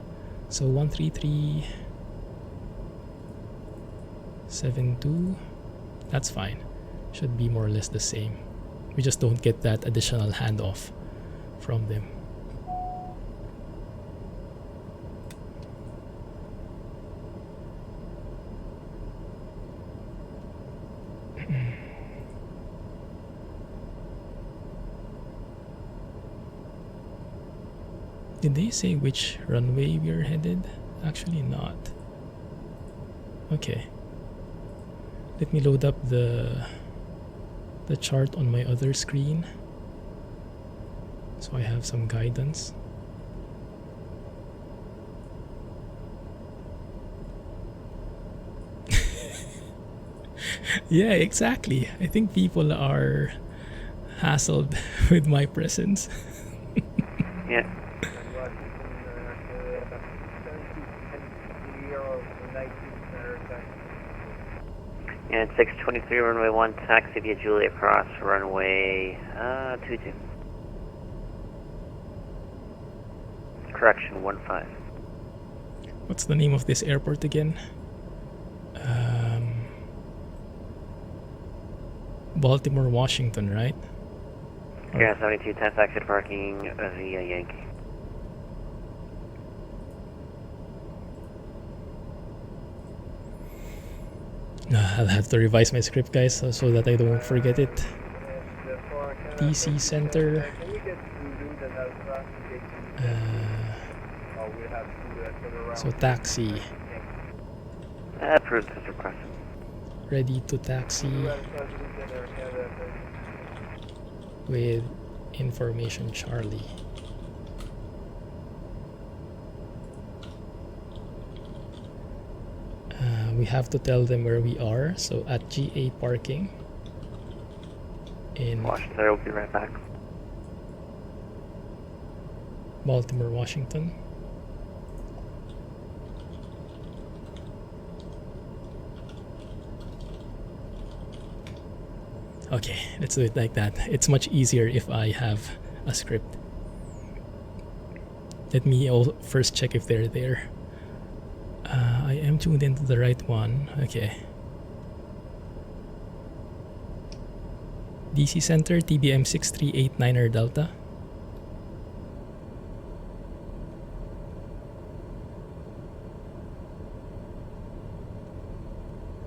So 133.72. That's fine. Should be more or less the same. We just don't get that additional handoff from them. Did they say which runway we are headed? Actually not. Okay. Let me load up the chart on my other screen so I have some guidance. Yeah, exactly. I think people are hassled with my presence. Yeah. And 623 runway 1 taxi via Juliet across runway 22. Correction 15. What's the name of this airport again? Baltimore-Washington, right? Yeah, 72 10th exit parking via Yankee. I'll have to revise my script, guys, so that I don't forget it. DC Center. So taxi. Approved as requested. Ready to taxi with information Charlie. We have to tell them where we are, so at GA parking in Washington, I will be right back. Baltimore-Washington. Okay, let's do it like that. It's much easier if I have a script. Let me first check if they're there. I am tuned into the right one. Okay. DC Center, TBM 6389er Delta.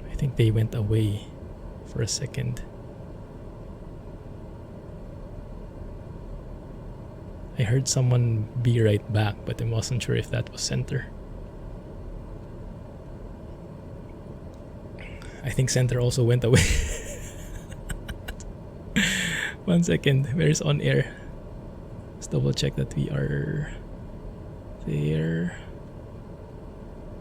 I think they went away for a second. I heard someone be right back, but I wasn't sure if that was center. I think center also went away. 1 second, where's OnAir? Let's double check that we are there.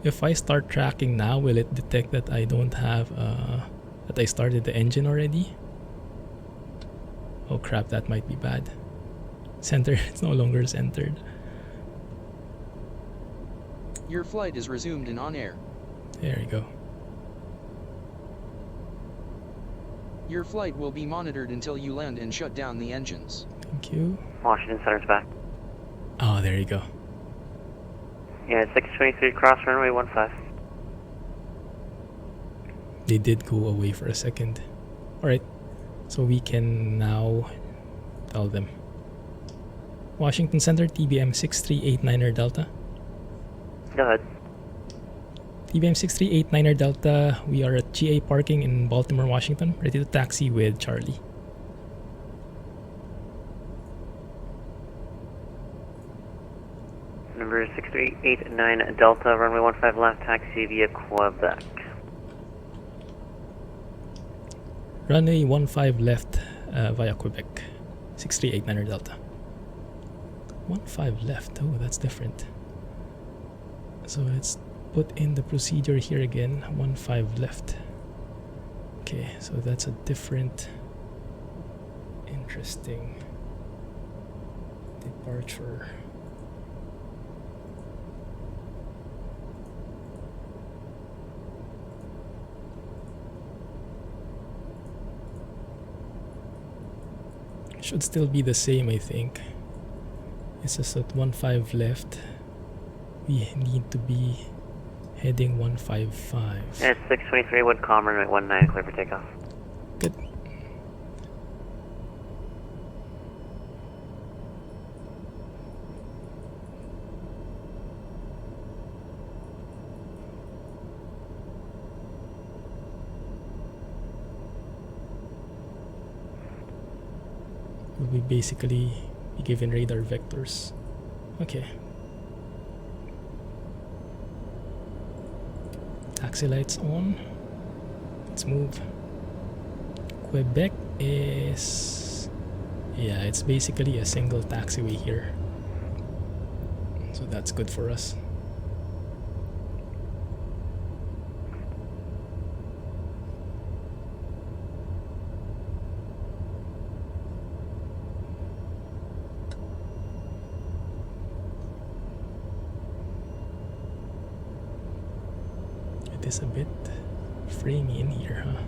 If I start tracking now, will it detect that I don't have that I started the engine already? Oh crap, that might be bad. Center, it's no longer centered. Your flight is resumed in on-air. There you go. Your flight will be monitored until you land and shut down the engines. Thank you. Washington Center's back. Oh, there you go. Yeah, 623 cross runway 15. They did go away for a second. Alright, so we can now tell them. Washington Center, TBM 6389er Delta. Go ahead. TBM 6389er Delta, we are at GA parking in Baltimore, Washington, ready to taxi with Charlie. Number 6389 Delta, runway 15 left, taxi via Quebec. Runway 15 left via Quebec. 6389er Delta. 15 left, oh that's different. So let's put in the procedure here again. 15 left. Okay, so that's a different, interesting departure. Should still be the same, I think. It's just at 15 left. We need to be heading 155. Yeah, it's 623 wood com, runway 19, clear for takeoff. Good. We basically be given radar vectors. Okay. Taxi lights on. Let's move. Quebec is... yeah, it's basically a single taxiway here. So that's good for us. It is a bit framey in here, huh?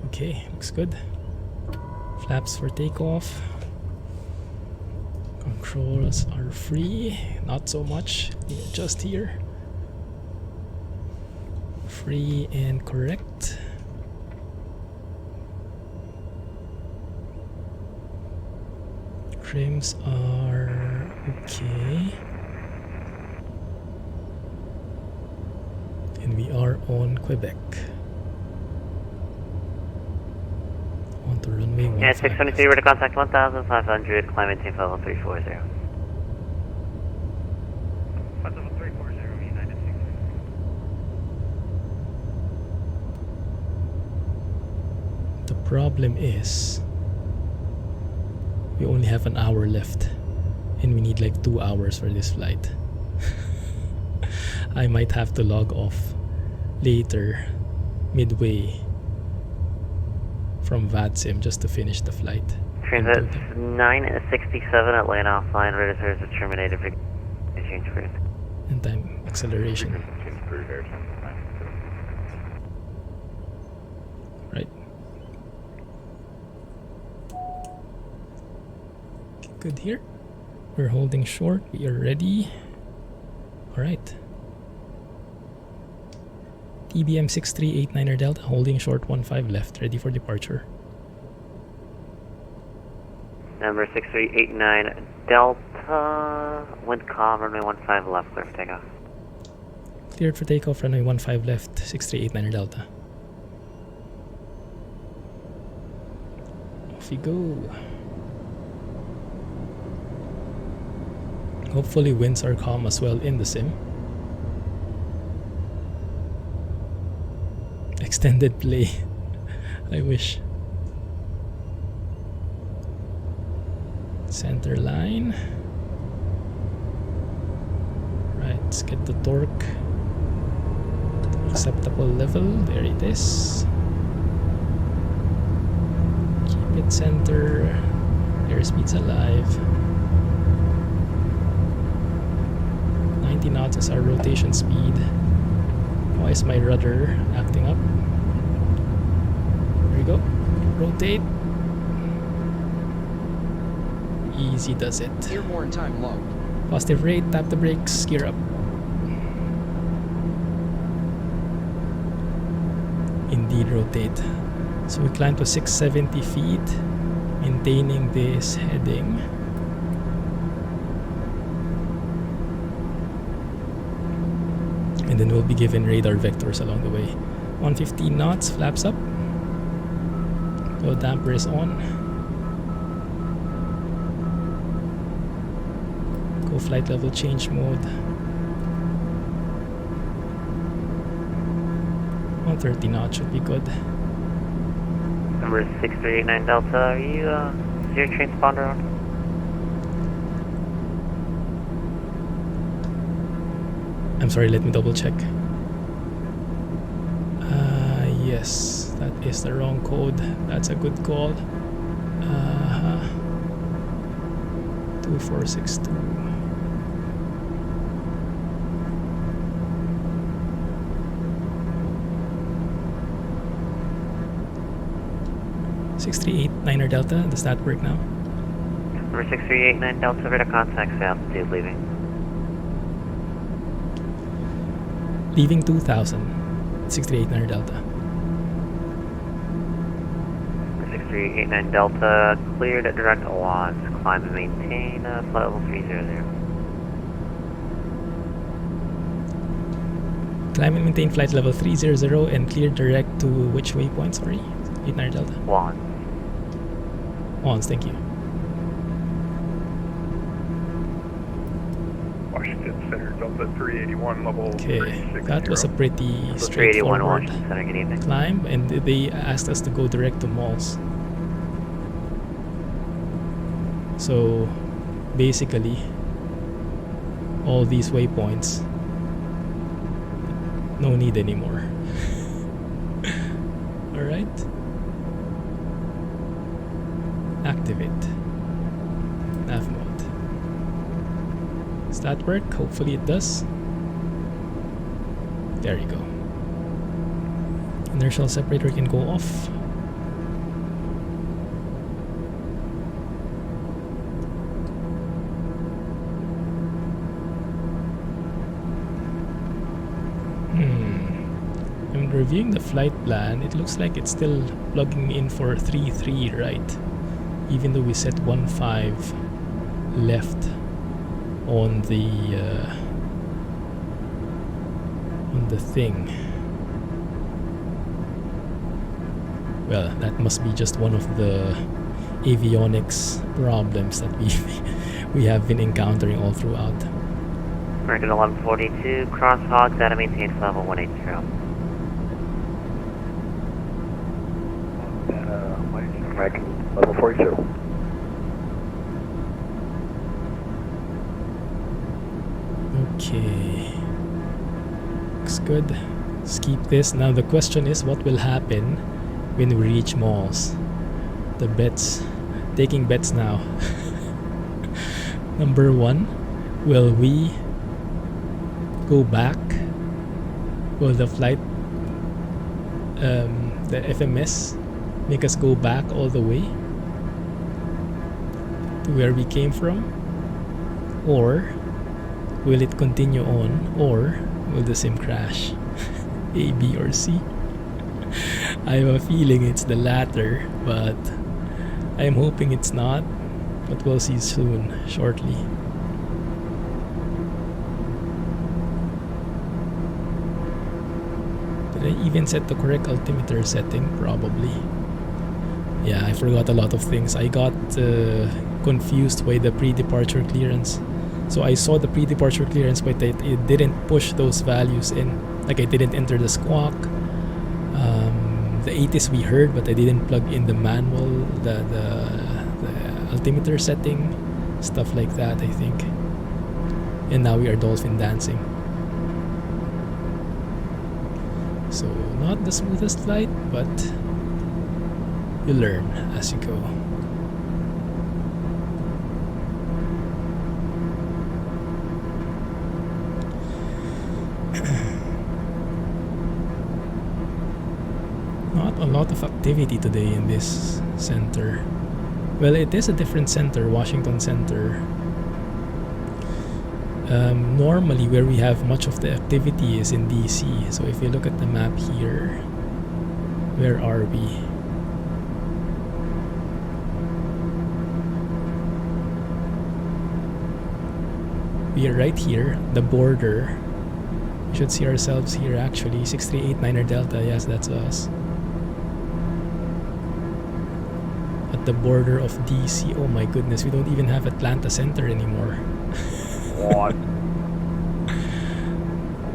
Okay, looks good. Flaps for takeoff. Controls are free, not so much. Just here. Free and correct. Trims are okay. And we are on Quebec. On to runway 15. Yeah, 623, we're to contact 1500, climb maintain level 340. 340, United 6. The problem is we only have an hour left and we need like 2 hours for this flight. I might have to log off later, midway from VATSIM just to finish the flight. Transit 967 at lane offline, register is terminated for change route. And time acceleration. Right. Okay, good here. We're holding short. We are ready. Alright. TBM 6389er Delta, holding short 15 left, ready for departure. Number 6389 Delta, wind calm, runway 15 left, clear for takeoff. Cleared for takeoff, runway 15 left, 6389er Delta. Off we go. Hopefully winds are calm as well in the sim. Extended play. I wish. Center line. Let's get the torque acceptable level. There it is. Keep it center. Airspeed's alive. 90 knots is our rotation speed. Why is my rudder acting up? There we go. Rotate. Easy does it. Airborne time logged. Positive rate, tap the brakes, gear up. Indeed, rotate. So we climb to 670 feet, maintaining this heading. And then we'll be given radar vectors along the way. 115 knots, flaps up. Low damper is on. Go flight level change mode. 130 knots should be good. Number 6389 Delta, are you, is your transponder on? I'm sorry, let me double check. Yes, that is the wrong code. That's a good call. 2462. (638-9er Delta). Does that work now? Number 6389 Delta, radar contacts altitude leaving. Leaving 2000. 638-9er Delta. 6389 Delta, cleared at direct ATIS. Climb and maintain flight level 300. Climb and maintain flight level 300 and clear direct to which waypoint? Sorry, 89er Delta. One. Once, thank you. Washington Center, Delta 381, level Okay, 360. that was a pretty 381 straightforward Washington Center, good evening. climb, and they asked us to go direct to malls. So basically, all these waypoints, no need anymore. Alright. Activate nav mode. Does that work? Hopefully it does. There you go. Inertial separator can go off. I'm reviewing the flight plan. It looks like it's still plugging me in for 3-3 right, even though we set 1-5 left on the thing. Well, that must be just one of the avionics problems that we have been encountering all throughout. American 1142, crosswalk, data maintain level 180. American level 42. Okay. Looks good. Let's keep this. Now the question is, what will happen when we reach malls? The bets. Taking bets now. Number 1, will we go back? Will the flight, the FMS, make us go back all the way to where we came from? Or will it continue on? Or will the sim crash? A, B, or C? I have a feeling it's the latter, but I'm hoping it's not. But we'll see soon, shortly. Did I even set the correct altimeter setting? Probably. Yeah, I forgot a lot of things. I got confused by the pre-departure clearance. So I saw the pre-departure clearance, but it didn't push those values in. Like, I didn't enter the squawk. The ATIS we heard, but I didn't plug in the manual, the altimeter setting, stuff like that, I think. And now we are dolphin dancing. So not the smoothest flight, but you learn as you go. Not a lot of activity today in this center. Well, it is a different center, Washington Center. Normally where we have much of the activity is in DC. So if you look at the map here, where are we? We are right here, the border. We should see ourselves here actually. 6389er Delta, yes, that's us. At the border of DC. Oh my goodness, we don't even have Atlanta Center anymore.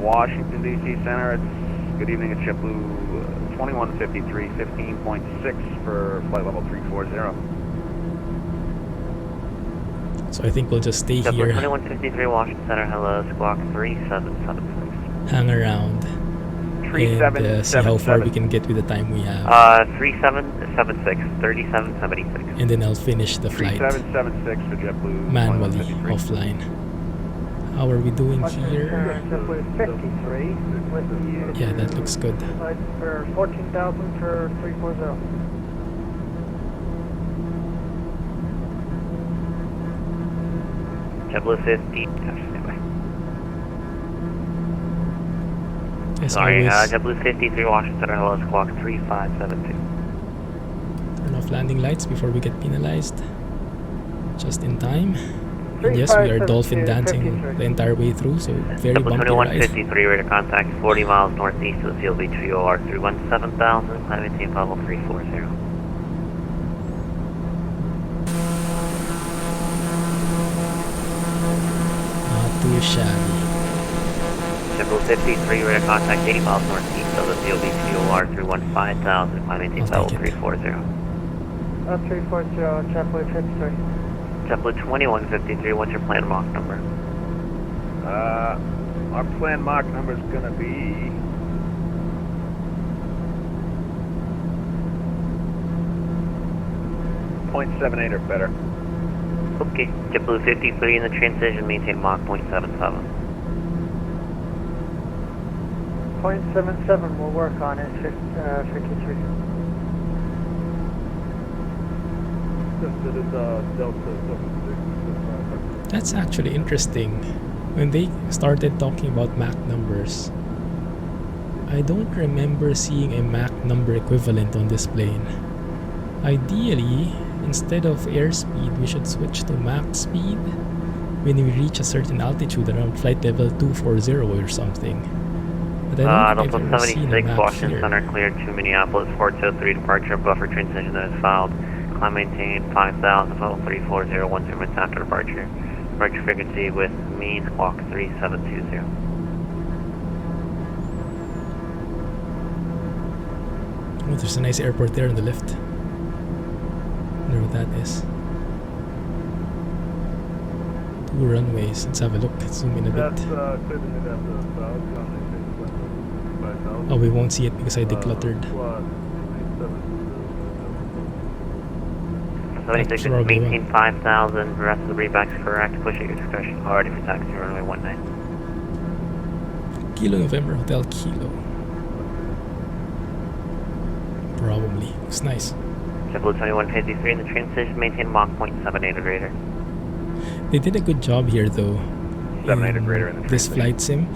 Washington, D.C. Center. It's good evening. It's JetBlue 2153, 15.6 for flight level 340. So I think we'll just stay JetBlue here. 2153 Washington Center. Hello, squawk 3776. Hang around. And see how far we can get with the time we have. 3776, 3776. And then I'll finish the flight 3776 for JetBlue manually, 2153. offline. How are we doing here? JetBlue 53 with you. Yeah, that looks good. Flight for 14,000 for 340. JetBlue 50. As Sorry, always, JetBlue 53 Washington Center. Hello, squawk 3572. turn off landing lights before we get penalized. Just in time. And yes, we are dolphin dancing the entire way through, so very JetBlue bumpy ride. 2153, radar contact 40 miles northeast of the CLB 3OR 317,000, climb maintain level 340. Not too shabby. JetBlue 53, radar contact 80 miles northeast of the CLB 3OR 315,000, climb maintain I'll level take it. 340. 340, JetBlue 53. JetBlue 2153, what's your planned Mach number? Our planned Mach number is going to be 0.78 or better. Okay, JetBlue 53 in the transition, maintain Mach 0.77. 0.77 will work on it, 53. That's actually interesting. When they started talking about Mach numbers, I don't remember seeing a Mach number equivalent on this plane. Ideally, instead of airspeed, we should switch to Mach speed when we reach a certain altitude around flight level 240 or something. But I don't think I've ever seen a 76 Mach Washington here. Center cleared to Minneapolis 4203 departure buffer transition that is filed. Climb maintain 5,000 level 340 1 2 minutes after departure. Departure frequency with mean squawk 3720. Oh, there's a nice airport there on the left. Wonder what that is. 2 runways. Let's have a look. Zoom in a bit. Oh, we won't see it because I decluttered. 76 Sure, I'll be maintain 5,000. The rest of the readback's correct. Push at your discretion. Already for taxi runway 19. Kilo November Hotel Kilo. Probably. Looks nice. JetBlue 2153 in the transition, maintain Mach 0.78 or greater. They did a good job here though. 7 or greater in the this transition. flight sim.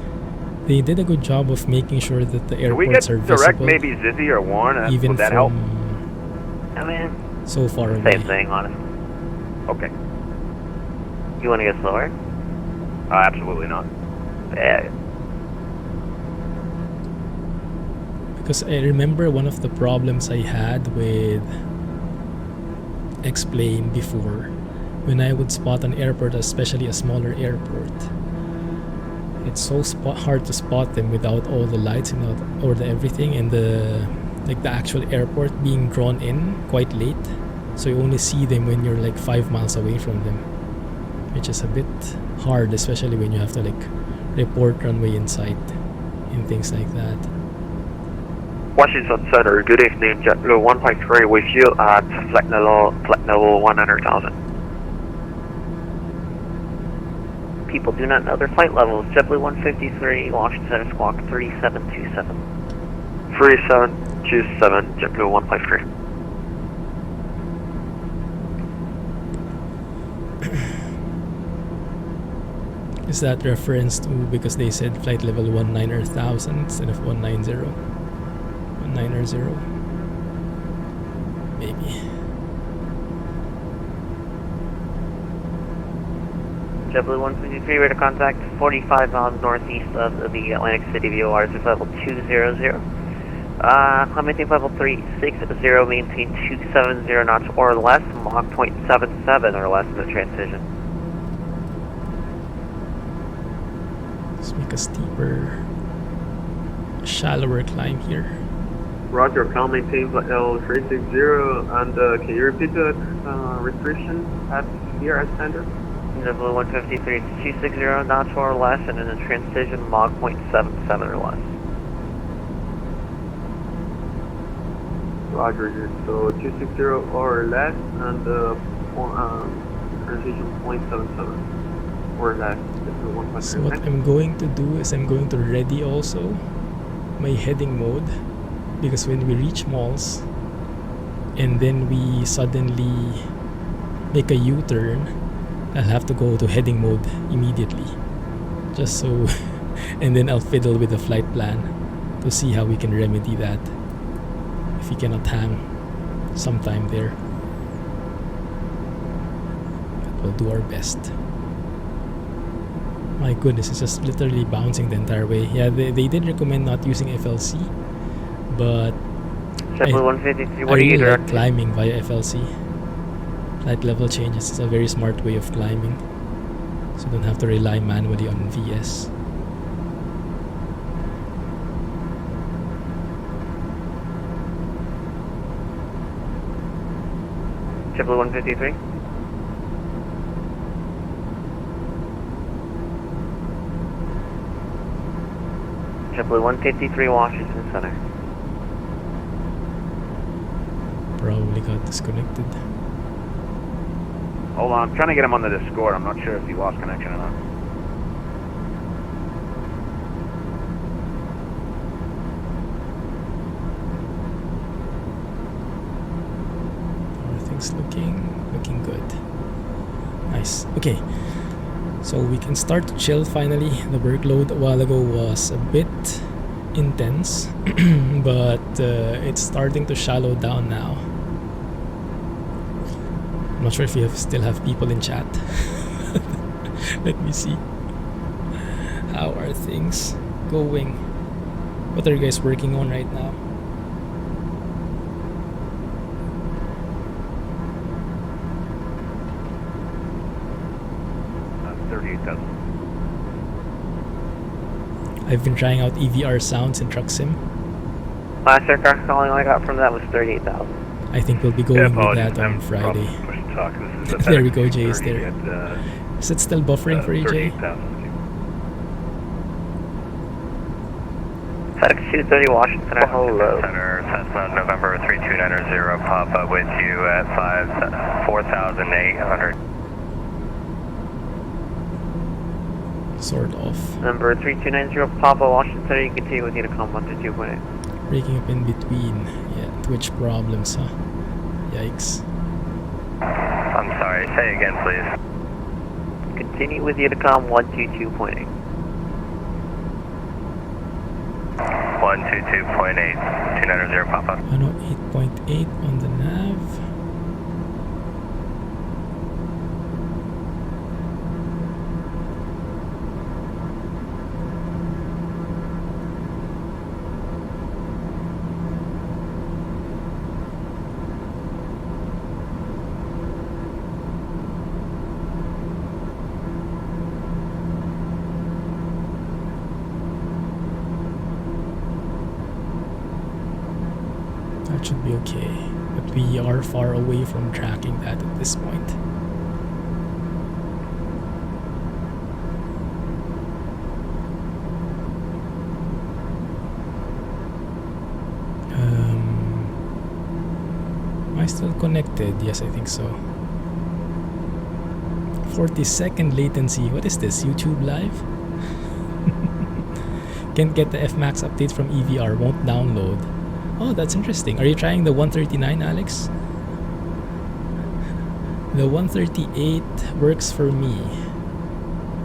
They did a good job of making sure that the Can we get airports are direct, visible maybe Zizzy or Warren? even Would that from help? I mean, so far away. same thing, honestly. Okay. You want to go slower? Absolutely not. Yeah. Because I remember one of the problems I had with X-Plane before, when I would spot an airport, especially a smaller airport, it's so hard to spot them without all the lights and or the everything, and the actual airport being drawn in quite late, so you only see them when you're like 5 miles away from them, which is a bit hard, especially when you have to like report runway in sight and things like that. Washington Center, good evening, JetBlue 153 with you at flight level 100,000. People do not know their flight levels. JetBlue 153, Washington Center, squawk 3727. 3727, JetBlue 153. Is that reference to because they said flight level 19,000 instead of 190? 190? Maybe. JetBlue 153, ready to contact 45 miles northeast of the Atlantic City VOR, is level 200. Maintain level 360, maintain 270 knots or less, Mach 0.77 or less in the transition. Let's make a steeper, shallower climb here. Roger, Cal maintain flight level 360, and can you repeat the restriction at here at standard? Level 153, 260 knots or less, and in the transition Mach 0.77 or less. Roger, so 260 or less, and transition 0.77 or less. So what I'm going to do is I'm going to ready also my heading mode, because when we reach malls and then we suddenly make a U-turn, I'll have to go to heading mode immediately, just so and then I'll fiddle with the flight plan to see how we can remedy that if we cannot hang sometime there. But we'll do our best. My goodness, it's just literally bouncing the entire way. Yeah, they did recommend not using FLC, but I really like climbing via FLC. Flight level changes is a very smart way of climbing, so you don't have to rely manually on VS. JetBlue 153. JetBlue 153, Washington Center. Probably got disconnected. Hold on, I'm trying to get him on the Discord. I'm not sure if he lost connection or not. Everything's looking good. Nice. Okay, so we can start to chill finally. The workload a while ago was a bit intense, but it's starting to shallow down now. I'm not sure if you still have people in chat. Let me see. How are things going? What are you guys working on right now? I've been trying out EVR sounds in Truck Sim. Last aircraft calling I got from that was 38,000. I think we'll be going with that on Friday. There we go, Jay is there. Is it still buffering for you, Jay? FedEx 230 Washington, hello. Center, Cessna November 3290, pop up with you at 4,800. Sort of. Number 3290 Papa Washington, you continue with Unicom 122.8. Breaking up in between. Yeah, Twitch problems, huh? Yikes. I'm sorry, say again, please. Continue with Unicom 122.8. 122.8, 290 Papa. 108.8 on the nav. Should be okay, but we are far away from tracking that at this point. I still connected? Yes, I think so. 40-second latency. What is this? YouTube Live? Can't get the FMAX update from EVR. Won't download. Oh, that's interesting. Are you trying the 139, Alex? The 138 works for me.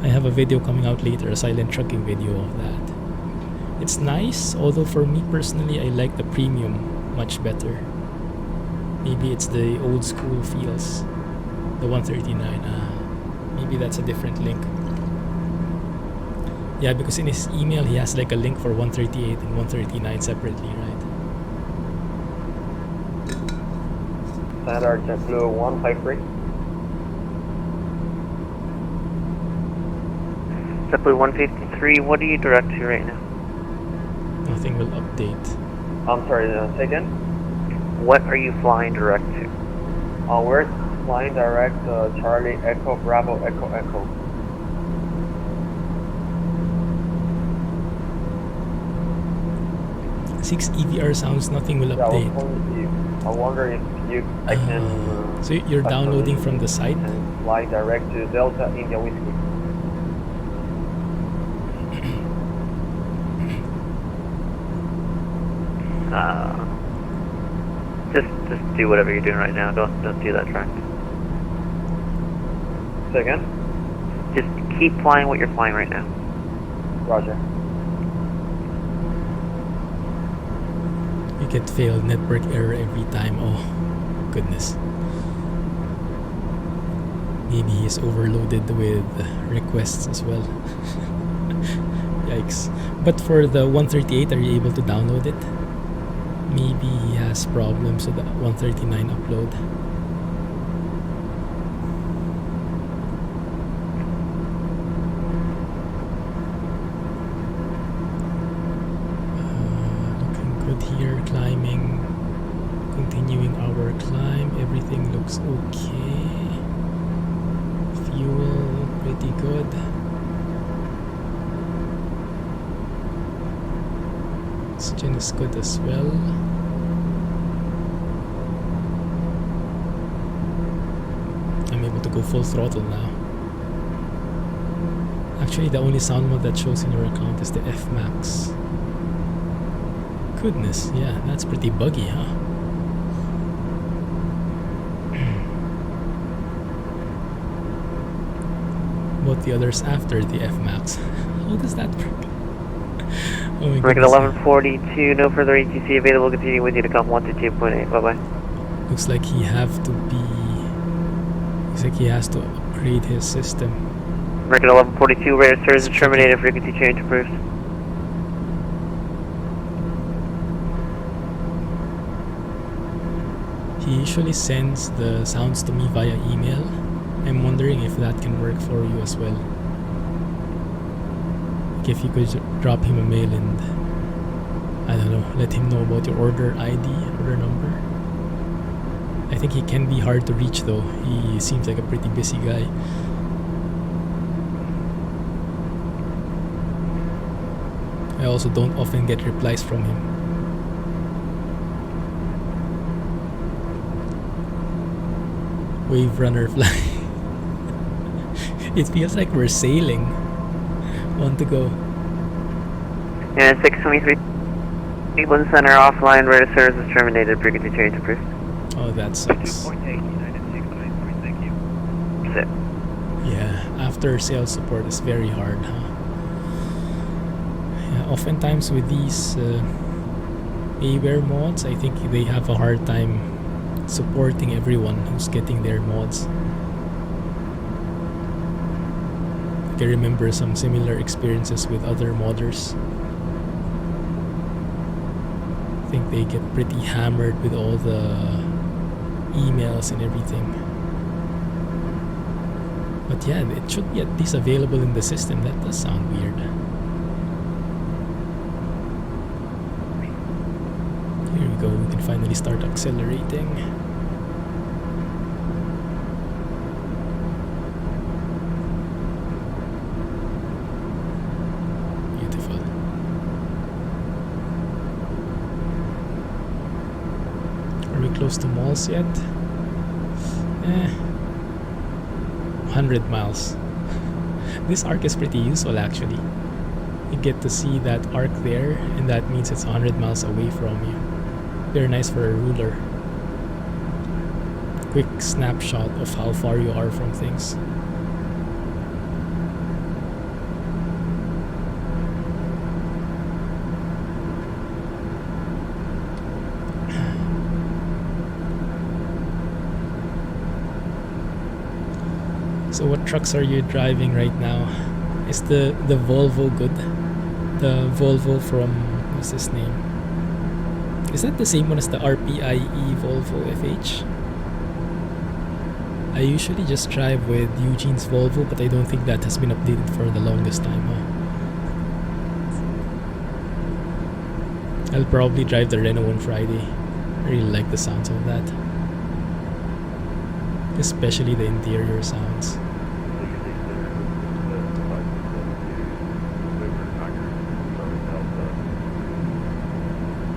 I have a video coming out later, a silent trucking video of that. It's nice, although for me personally, I like the premium much better. Maybe it's the old school feels. The 139. Maybe that's a different link. Yeah, because in his email, he has like a link for 138 and 139 separately, right? Standard JetBlue 153. JetBlue 153, what are you direct to right now? Nothing will update. I'm sorry, say again? What are you flying direct to? We're flying direct Charlie Echo Bravo Echo Echo. Six EVR sounds, nothing will update. I wonder if I can... so you're downloading from the site? And fly direct to Delta India Whiskey. Just do whatever you're doing right now. Don't do that track. Say again? Just keep flying what you're flying right now. Roger. You get failed network error every time. Oh, goodness. Maybe he's overloaded with requests as well. Yikes. But for the 138, are you able to download it? Maybe he has problems with the 139 upload. Looking good here, climbing, continuing our climb, everything looks okay. Fuel, pretty good. Oxygen is good as well. I'm able to go full throttle now. Actually, the only sound mode that shows in your account is the FMAX. Goodness, yeah, that's pretty buggy, huh? What the others after the FMAX? How does that work? Oh my Record goodness. 1142, no further ATC available. Continue with you to come 122.8. Bye bye. Looks like he have to be. Looks like he has to upgrade his system. Record 1142, radar service is terminated. Frequency change approved. He usually sends the sounds to me via email. I'm wondering if that can work for you as well. Like if you could drop him a mail and, I don't know, let him know about your order ID, order number. I think he can be hard to reach though. He seems like a pretty busy guy. I also don't often get replies from him. Wave runner fly. It feels like we're sailing. Want to go? And 623. Cleveland Center offline. Radar service is terminated. Frequency change approved. Oh, that sucks. 2.8, United 693, thank you. Sit. Yeah, after sales support is very hard, huh? Yeah, oftentimes with these Aware mods, I think they have a hard time supporting everyone who's getting their mods. I remember some similar experiences with other modders. I think they get pretty hammered with all the emails and everything. But yeah, it should be at least available in the system. That does sound weird. Here we go, we can finally start accelerating. Beautiful. Are we close close to malls yet. 100 miles. This arc is pretty useful actually. You get to see that arc there, and that means it's 100 miles away from you. Very nice for a ruler. Quick snapshot of how far you are from things. So what trucks are you driving right now? Is the Volvo good? The Volvo from, what's his name? Is that the same one as the RPIE Volvo FH? I usually just drive with Eugene's Volvo, but I don't think that has been updated for the longest time. I'll probably drive the Renault on Friday. I really like the sounds of that. Especially the interior sounds.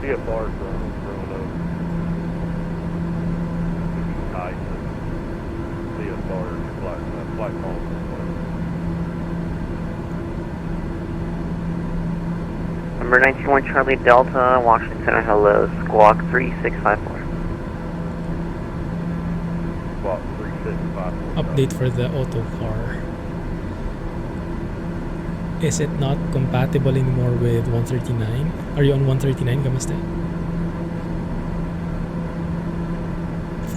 CFR from Roanoke. ATIS. CFR flight call. Number 91 Charlie Delta, Washington, hello, squawk 3654. Squawk 3654. Update for the auto car. Is it not compatible anymore with 139? Are you on 139, Kamusta?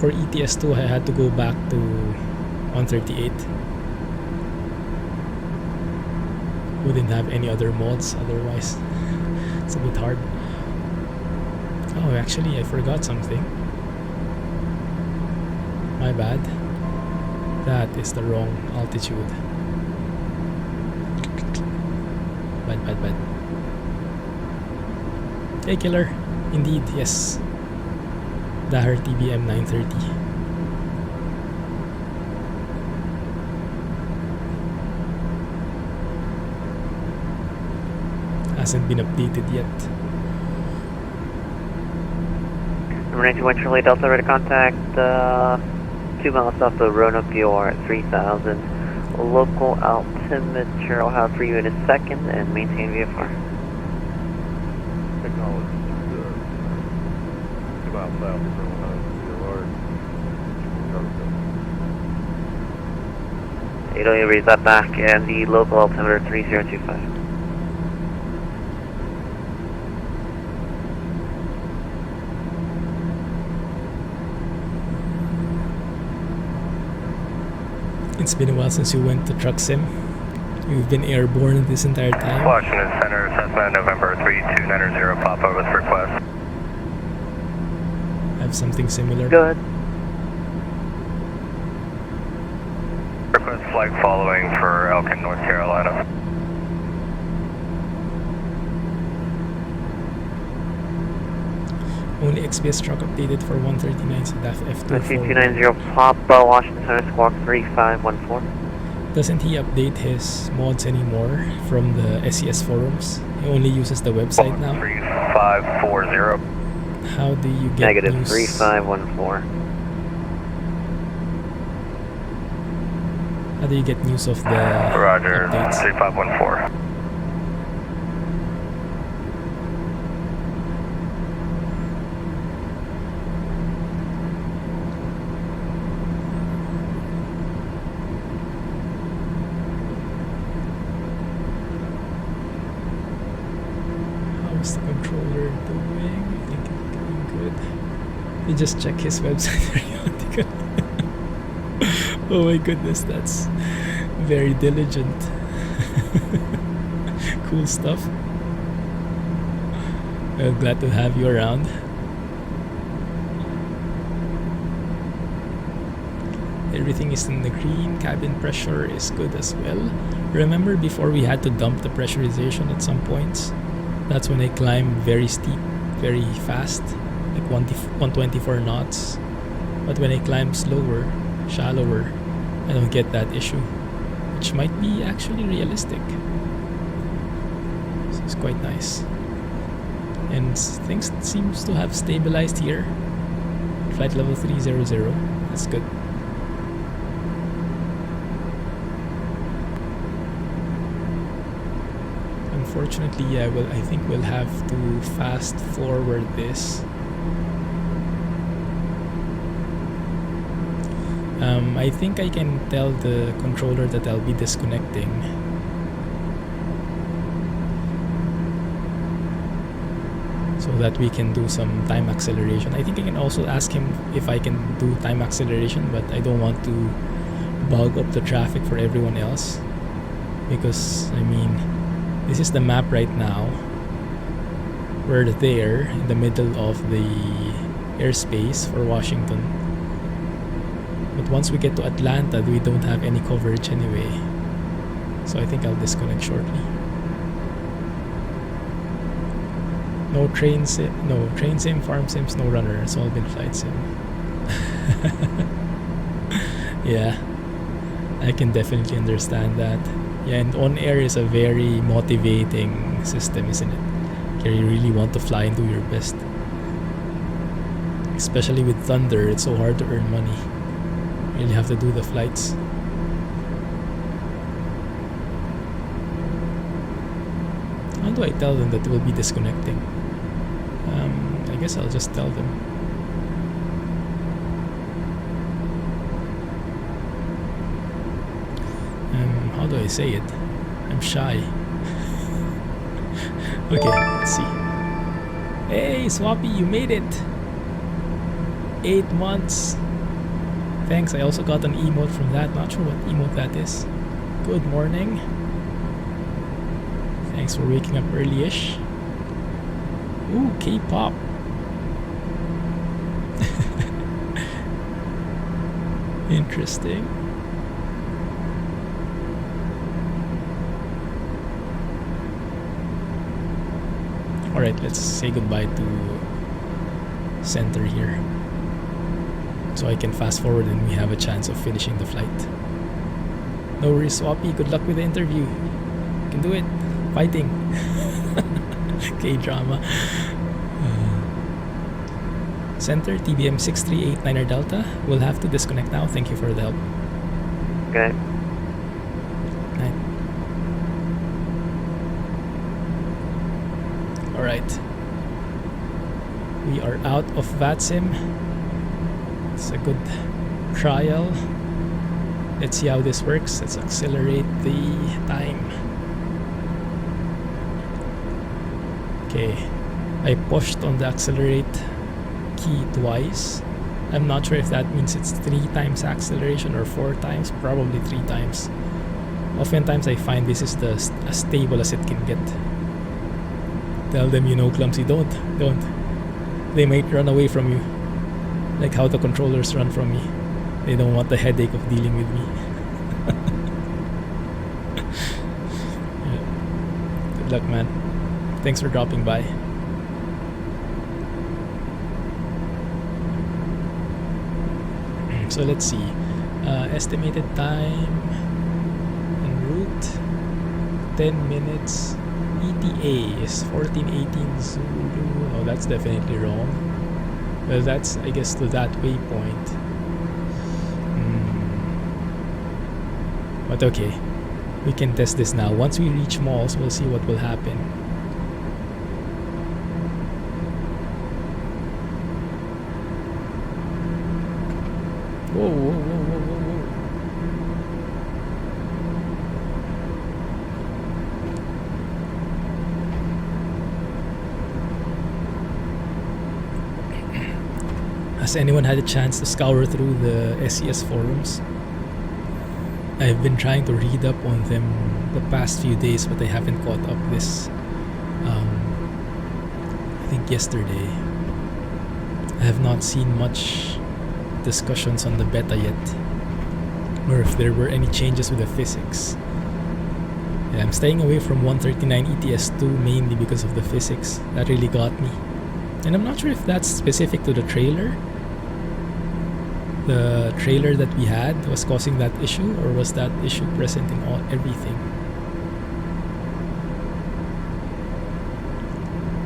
For ETS2, I had to go back to 138. Wouldn't have any other mods otherwise. It's a bit hard. Oh, actually, I forgot something. My bad. That is the wrong altitude. Bad. Hey killer, indeed, yes. Dahar TBM 930. Hasn't been updated yet. Number 91 Charlie Delta, ready to contact 2 miles south of Roanoke, VOR at 3000. Local altimeter I'll have for you in a second, and maintain VFR. Technology 2 miles south of Roanoke, VOR. You'll read that back, and the local altimeter 3025. It's been a while since you went to Truck Sim. You've been airborne this entire time. Washington Center, Cessna November 3290, pop over with request. I have something similar. Go ahead. Request flight following for Elkin, North Carolina. Only XPS truck updated for 139, so DAF F24. 2290 Papa, Washington Center, squawk 3514. Doesn't he update his mods anymore from the SES forums? He only uses the website now. 3540. How do you get Negative news? 3514. How do you get news of the Roger, updates? 3514. How's the controller doing? I think it's doing good. You just check his website periodically. Oh my goodness, that's very diligent. Cool stuff. Well, glad to have you around. Everything is in the green. Cabin pressure is good as well. Remember before we had to dump the pressurization at some points? That's when I climb very steep, very fast, like 124 knots. But when I climb slower, shallower, I don't get that issue, which might be actually realistic. So it's quite nice. And things seems to have stabilized here Flight level 300. That's good. Unfortunately, yeah, well, I think we'll have to fast forward this. I think I can tell the controller that I'll be disconnecting. So that we can do some time acceleration. I think I can also ask him if I can do time acceleration, but I don't want to bog up the traffic for everyone else. Because, I mean, this is the map right now. We're there in the middle of the airspace for Washington. But once we get to Atlanta, we don't have any coverage anyway. So I think I'll disconnect shortly. No train sim, farm sims, no runner. It's all been flight sim. Yeah, I can definitely understand that. Yeah, and OnAir is a very motivating system, isn't it? You really want to fly and do your best. Especially with Thunder, it's so hard to earn money. You really have to do the flights. How do I tell them that we'll be disconnecting? I guess I'll just tell them. How do I say it? I'm shy. Okay, let's see. Hey, Swappy, you made it! 8 months. Thanks, I also got an emote from that. Not sure what emote that is. Good morning. Thanks for waking up early-ish. Ooh, K-pop. Interesting. Alright, let's say goodbye to center here. So I can fast forward and we have a chance of finishing the flight. No worries, Swappy. Good luck with the interview. You can do it. Fighting. K-drama. Center, TBM 6389er Delta. We'll have to disconnect now. Thank you for the help. Okay. Night. Alright. We are out of VATSIM. It's a good trial. Let's see how this works. Let's accelerate the time. Okay. I pushed on the accelerate key twice. I'm not sure if that means it's 3 times acceleration or 4 times. Probably 3 times. Oftentimes I find this is as stable as it can get. Tell them, Clumsy, don't. They might run away from you. Like how the controllers run from me. They don't want the headache of dealing with me. Yeah. Good luck, man. Thanks for dropping by. So let's see. Estimated time en route 10 minutes. ETA is 1418 Zulu. Oh, that's definitely wrong. Well, that's, I guess, to that waypoint. But okay, we can test this now. Once we reach malls, we'll see what will happen. Whoa, whoa, whoa, whoa, whoa, whoa. Has anyone had a chance to scour through the SES forums? I've been trying to read up on them the past few days, but I haven't caught up this, I think yesterday. I have not seen much discussions on the beta yet, or if there were any changes with the physics. Yeah, I'm staying away from 139 ETS2 mainly because of the physics. That really got me. And I'm not sure if that's specific to the trailer. The trailer that we had was causing that issue, or was that issue present in everything?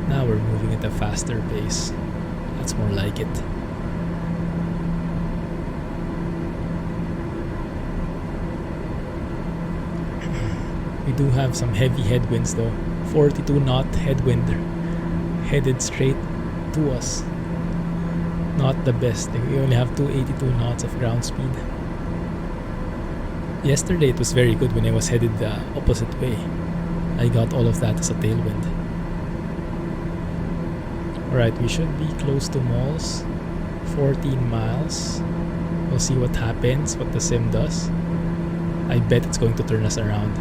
Now we're moving at a faster pace. That's more like it. We do have some heavy headwinds though. 42 knot headwind headed straight to us. Not the best. We only have 282 knots of ground speed. Yesterday it was very good when I was headed the opposite way. I got all of that as a tailwind. Alright, we should be close to malls. 14 miles. We'll see what happens, what the sim does. I bet it's going to turn us around.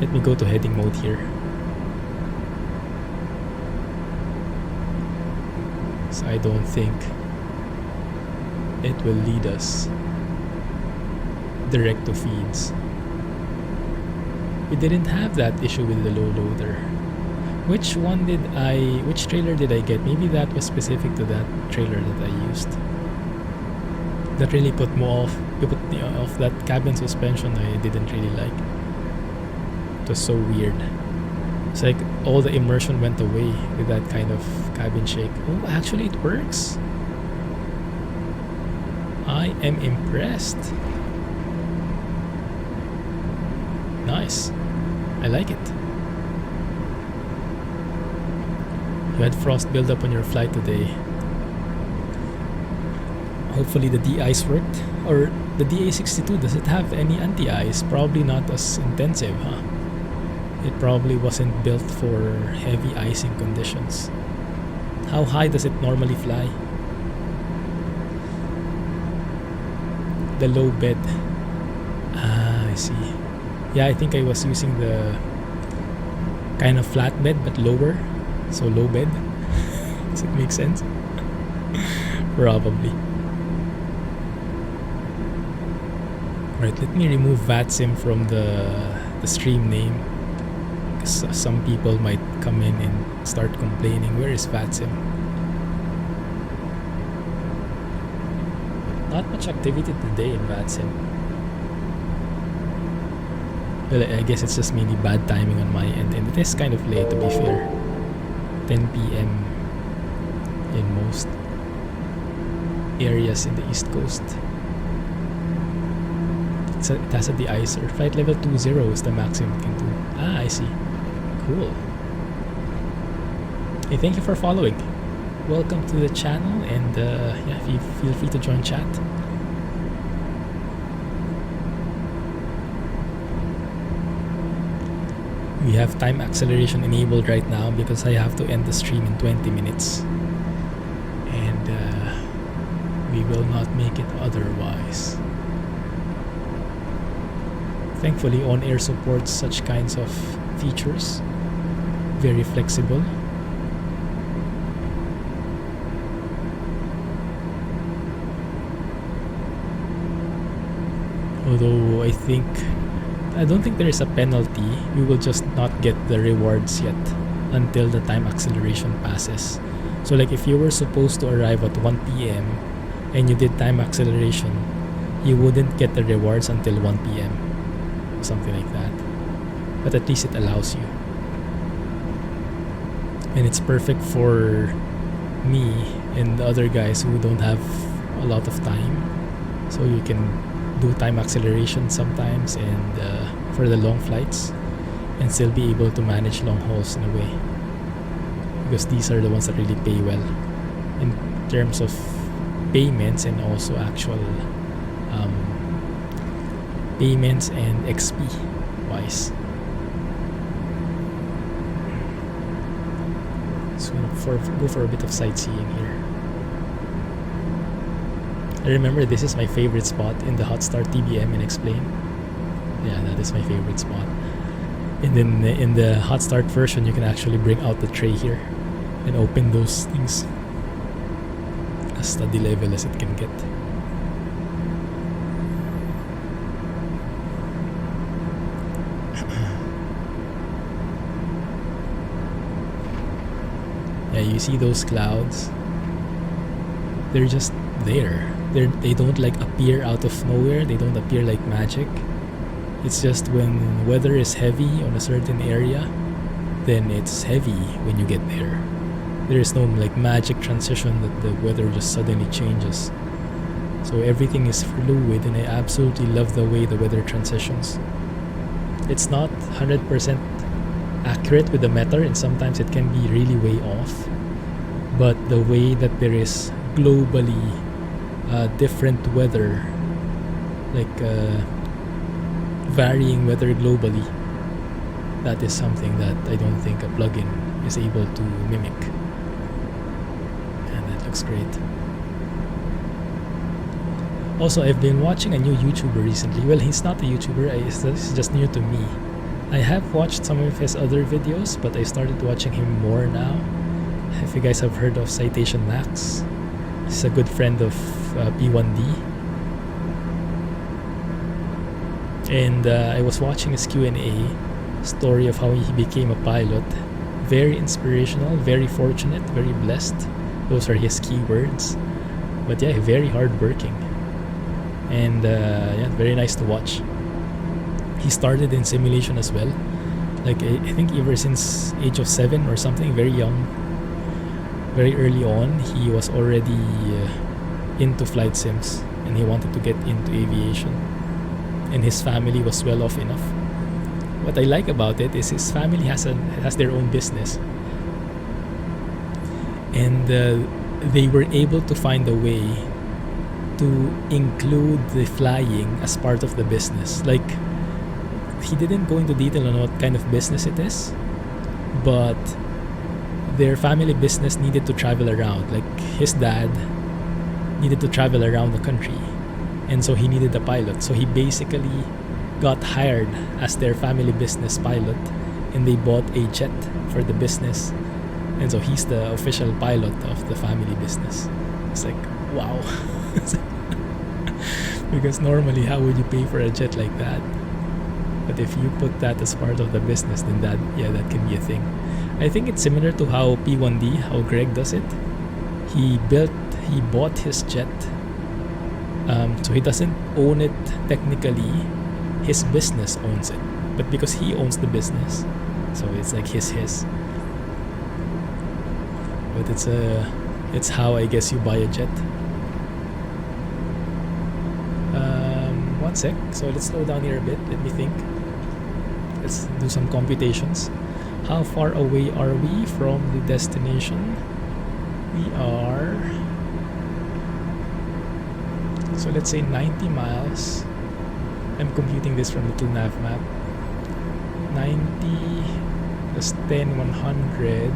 Let me go to heading mode here. So I don't think it will lead us direct to feeds. We didn't have that issue with the low loader. Which trailer did I get? Maybe that was specific to that trailer that I used. That really put me off. It put me off. That cabin suspension I didn't really like. It was so weird. It's like all the immersion went away with that kind of cabin shake. Oh, actually it works. I am impressed. Nice. I like it. You had frost buildup on your flight today. Hopefully the de-ice worked. Or the DA62, does it have any anti-ice? Probably not as intensive, huh? It probably wasn't built for heavy icing conditions. How high does it normally fly? The low bed. Ah, I see. Yeah, I think I was using the kind of flat bed but lower. So low bed. Does it make sense? Probably. Right, let me remove VATSIM from the stream name. Because some people might come in and start complaining. Where is VATSIM? Not much activity today in VATSIM. Well, I guess it's just mainly bad timing on my end. And it is kind of late, to be fair. 10 p.m. in most areas in the East Coast. It has a de-icer. Flight level 20 is the maximum it can do. Ah, I see. Cool. Hey, thank you for following. Welcome to the channel, and yeah, feel free to join chat. We have time acceleration enabled right now because I have to end the stream in 20 minutes. And we will not make it otherwise. Thankfully, OnAir supports such kinds of features. Very flexible. Although I don't think there is a penalty. We will just not get the rewards yet until the time acceleration passes. So like if you were supposed to arrive at 1 p.m. and you did time acceleration, you wouldn't get the rewards until 1 p.m. Something like that. But at least it allows you. And it's perfect for me and the other guys who don't have a lot of time. So you can do time acceleration sometimes and for the long flights and still be able to manage long hauls in a way. Because these are the ones that really pay well in terms of payments and also actual payments and XP wise. So go for a bit of sightseeing here. I remember this is my favorite spot in the Hot Start TBM and Explain. Yeah, that is my favorite spot. And then in the Hot Start version, you can actually bring out the tray here and open those things as study level as it can get. Yeah, you see those clouds? They're just there. They don't like appear out of nowhere. They don't appear like magic. It's just when weather is heavy on a certain area, then it's heavy when you get there. There is no like magic transition that the weather just suddenly changes. So everything is fluid, and I absolutely love the way the weather transitions. It's not 100% accurate with the meter, and sometimes it can be really way off. But the way that there is globally different weather, like varying weather globally, that is something that I don't think a plugin is able to mimic. And that looks great. Also, I've been watching a new YouTuber recently. Well, he's not a YouTuber, he's just new to me. I have watched some of his other videos, but I started watching him more now. If you guys have heard of Citation Max, he's a good friend of P1D. And I was watching his Q&A story of how he became a pilot. Very inspirational, very fortunate, very blessed. Those are his keywords. But yeah, very hardworking. And yeah, very nice to watch. He started in simulation as well. Like I think ever since age of 7 or something, very young. Very early on, he was already into flight sims, and he wanted to get into aviation. And his family was well off enough. What I like about it is his family has their own business, and they were able to find a way to include the flying as part of the business. Like, he didn't go into detail on what kind of business it is, but their family business needed to travel around. Like, his dad needed to travel around the country, and so he needed a pilot. So he basically got hired as their family business pilot, and they bought a jet for the business, and so he's the official pilot of the family business. It's like, wow. Because normally, how would you pay for a jet like that? But if you put that as part of the business, then that can be a thing. I think it's similar to how P1D, how Greg does it. He bought his jet. So he doesn't own it technically. His business owns it. But because he owns the business, so it's like his. But it's how I guess you buy a jet. One sec. So let's slow down here a bit. Let me think. Let's do some computations. How far away are we from the destination? We are, so let's say 90 miles. I'm computing this from Little Navmap. 90 plus 10, 100.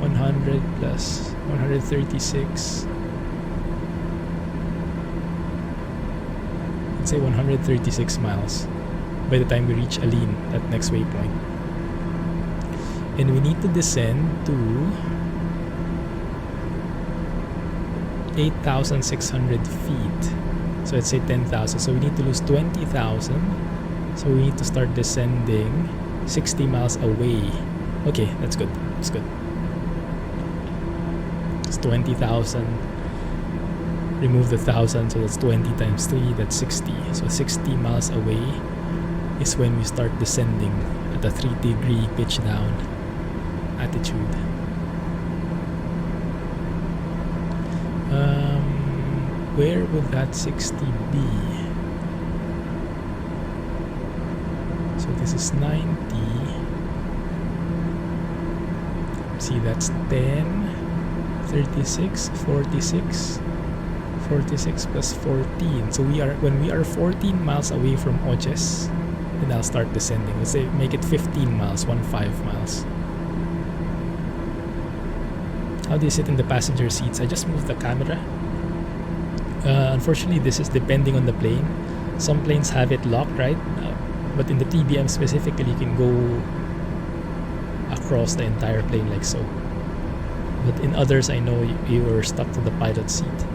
100 plus 136. Let's say 136 miles by the time we reach Aline, that next waypoint. And we need to descend to 8,600 feet. So let's say 10,000. So we need to lose 20,000. So we need to start descending 60 miles away. Okay, that's good. That's good. It's 20,000. Remove the 1,000, so that's 20 times 3, that's 60. So 60 miles away is when we start descending at a 3-degree pitch down attitude. Where would that 60 be? So this is 90. See, that's 10, 36, 46. 46 plus 14. So when we are 14 miles away from Oches, then I'll start descending. Let's say make it 15 miles, 15 miles. How do you sit in the passenger seats? I just moved the camera. Unfortunately, this is depending on the plane. Some planes have it locked, right? But in the TBM specifically, you can go across the entire plane like so. But in others, I know you are stuck to the pilot seat.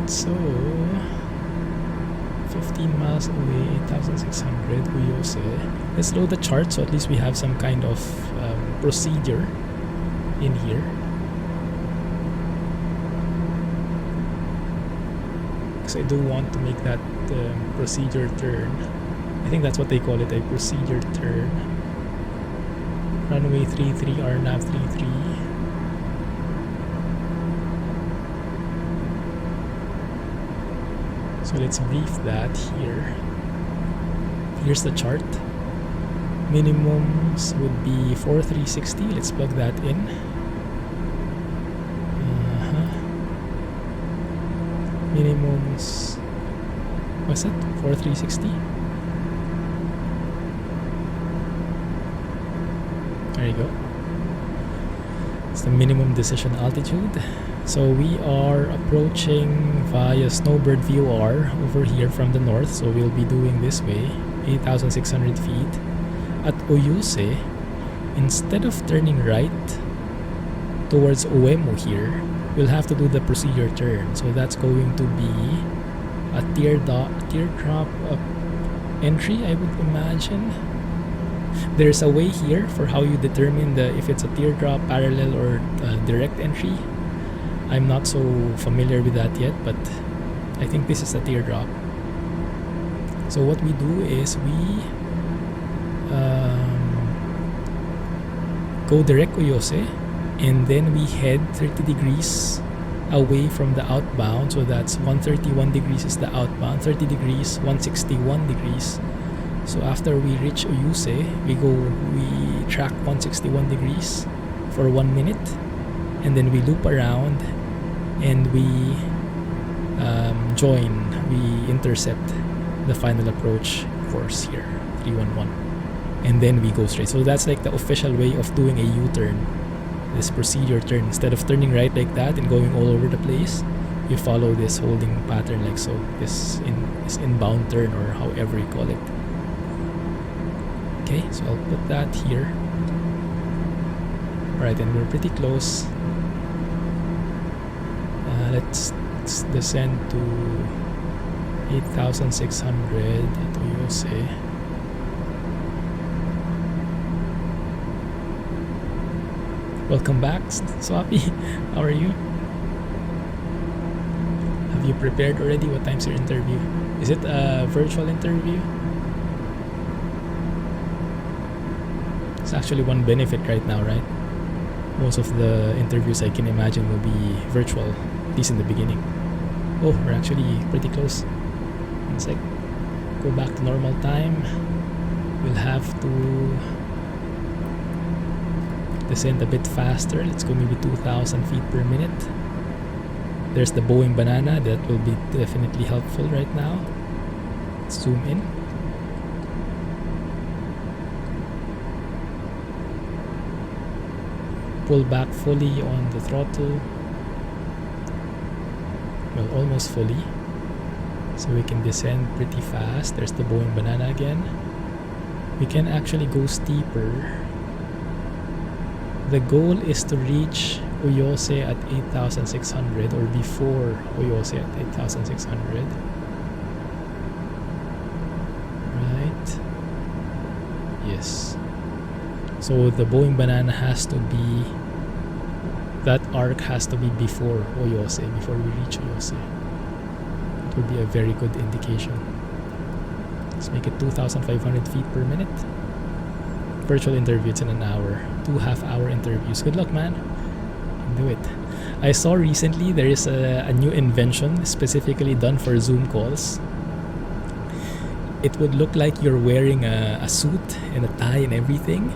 So 15 miles away, 8,600 Uyose. Let's load the chart so at least we have some kind of procedure in here. Because I do want to make that procedure turn. I think that's what they call it, a procedure turn. Runway 33, RNAV 33. So let's brief that here. Here's the chart. Minimums would be 4360. Let's plug that in. Minimums. What's that? 4360. There you go. It's the minimum decision altitude. So we are approaching via Snowbird VOR over here from the north. So we'll be doing this way, 8,600 feet. At Oyuse, instead of turning right towards Uemo here, we'll have to do the procedure turn. So that's going to be a teardrop entry, I would imagine. There's a way here for how you determine if it's a teardrop, parallel, or direct entry. I'm not so familiar with that yet, but I think this is a teardrop. So what we do is we go direct Oyose, and then we head 30 degrees away from the outbound. So that's 131 degrees is the outbound, 30 degrees, 161 degrees. So after we reach Oyuse, we track 161 degrees for 1 minute, and then we loop around and we we intercept the final approach course here, 311, and then we go straight. So that's like the official way of doing a U-turn, this procedure turn. Instead of turning right like that and going all over the place, you follow this holding pattern like so, this inbound turn, or however you call it. Okay, so I'll put that here. Alright, and we're pretty close. Let's descend to 8,600 at Oyose. Welcome back, Swappy. How are you? Have you prepared already? What time's your interview? Is it a virtual interview? It's actually one benefit right now, right? Most of the interviews I can imagine will be virtual, at least in the beginning. Oh, we're actually pretty close. One sec. Go back to normal time. We'll have to descend a bit faster. Let's go maybe 2,000 feet per minute. There's the Boeing banana. That will be definitely helpful right now. Let's zoom in. Pull back fully on the throttle. Well, almost fully. So we can descend pretty fast. There's the Boeing banana again. We can actually go steeper. The goal is to reach Oyose at 8,600, or before Oyose at 8,600. Right? Yes. So the Boeing banana has to be, that arc has to be before Oyose, before we reach Oyose. It will be a very good indication. Let's make it 2,500 feet per minute. Virtual interview, it's in an hour. 2 half-hour interviews. Good luck, man. You can do it. I saw recently there is a new invention specifically done for Zoom calls. It would look like you're wearing a suit and a tie and everything,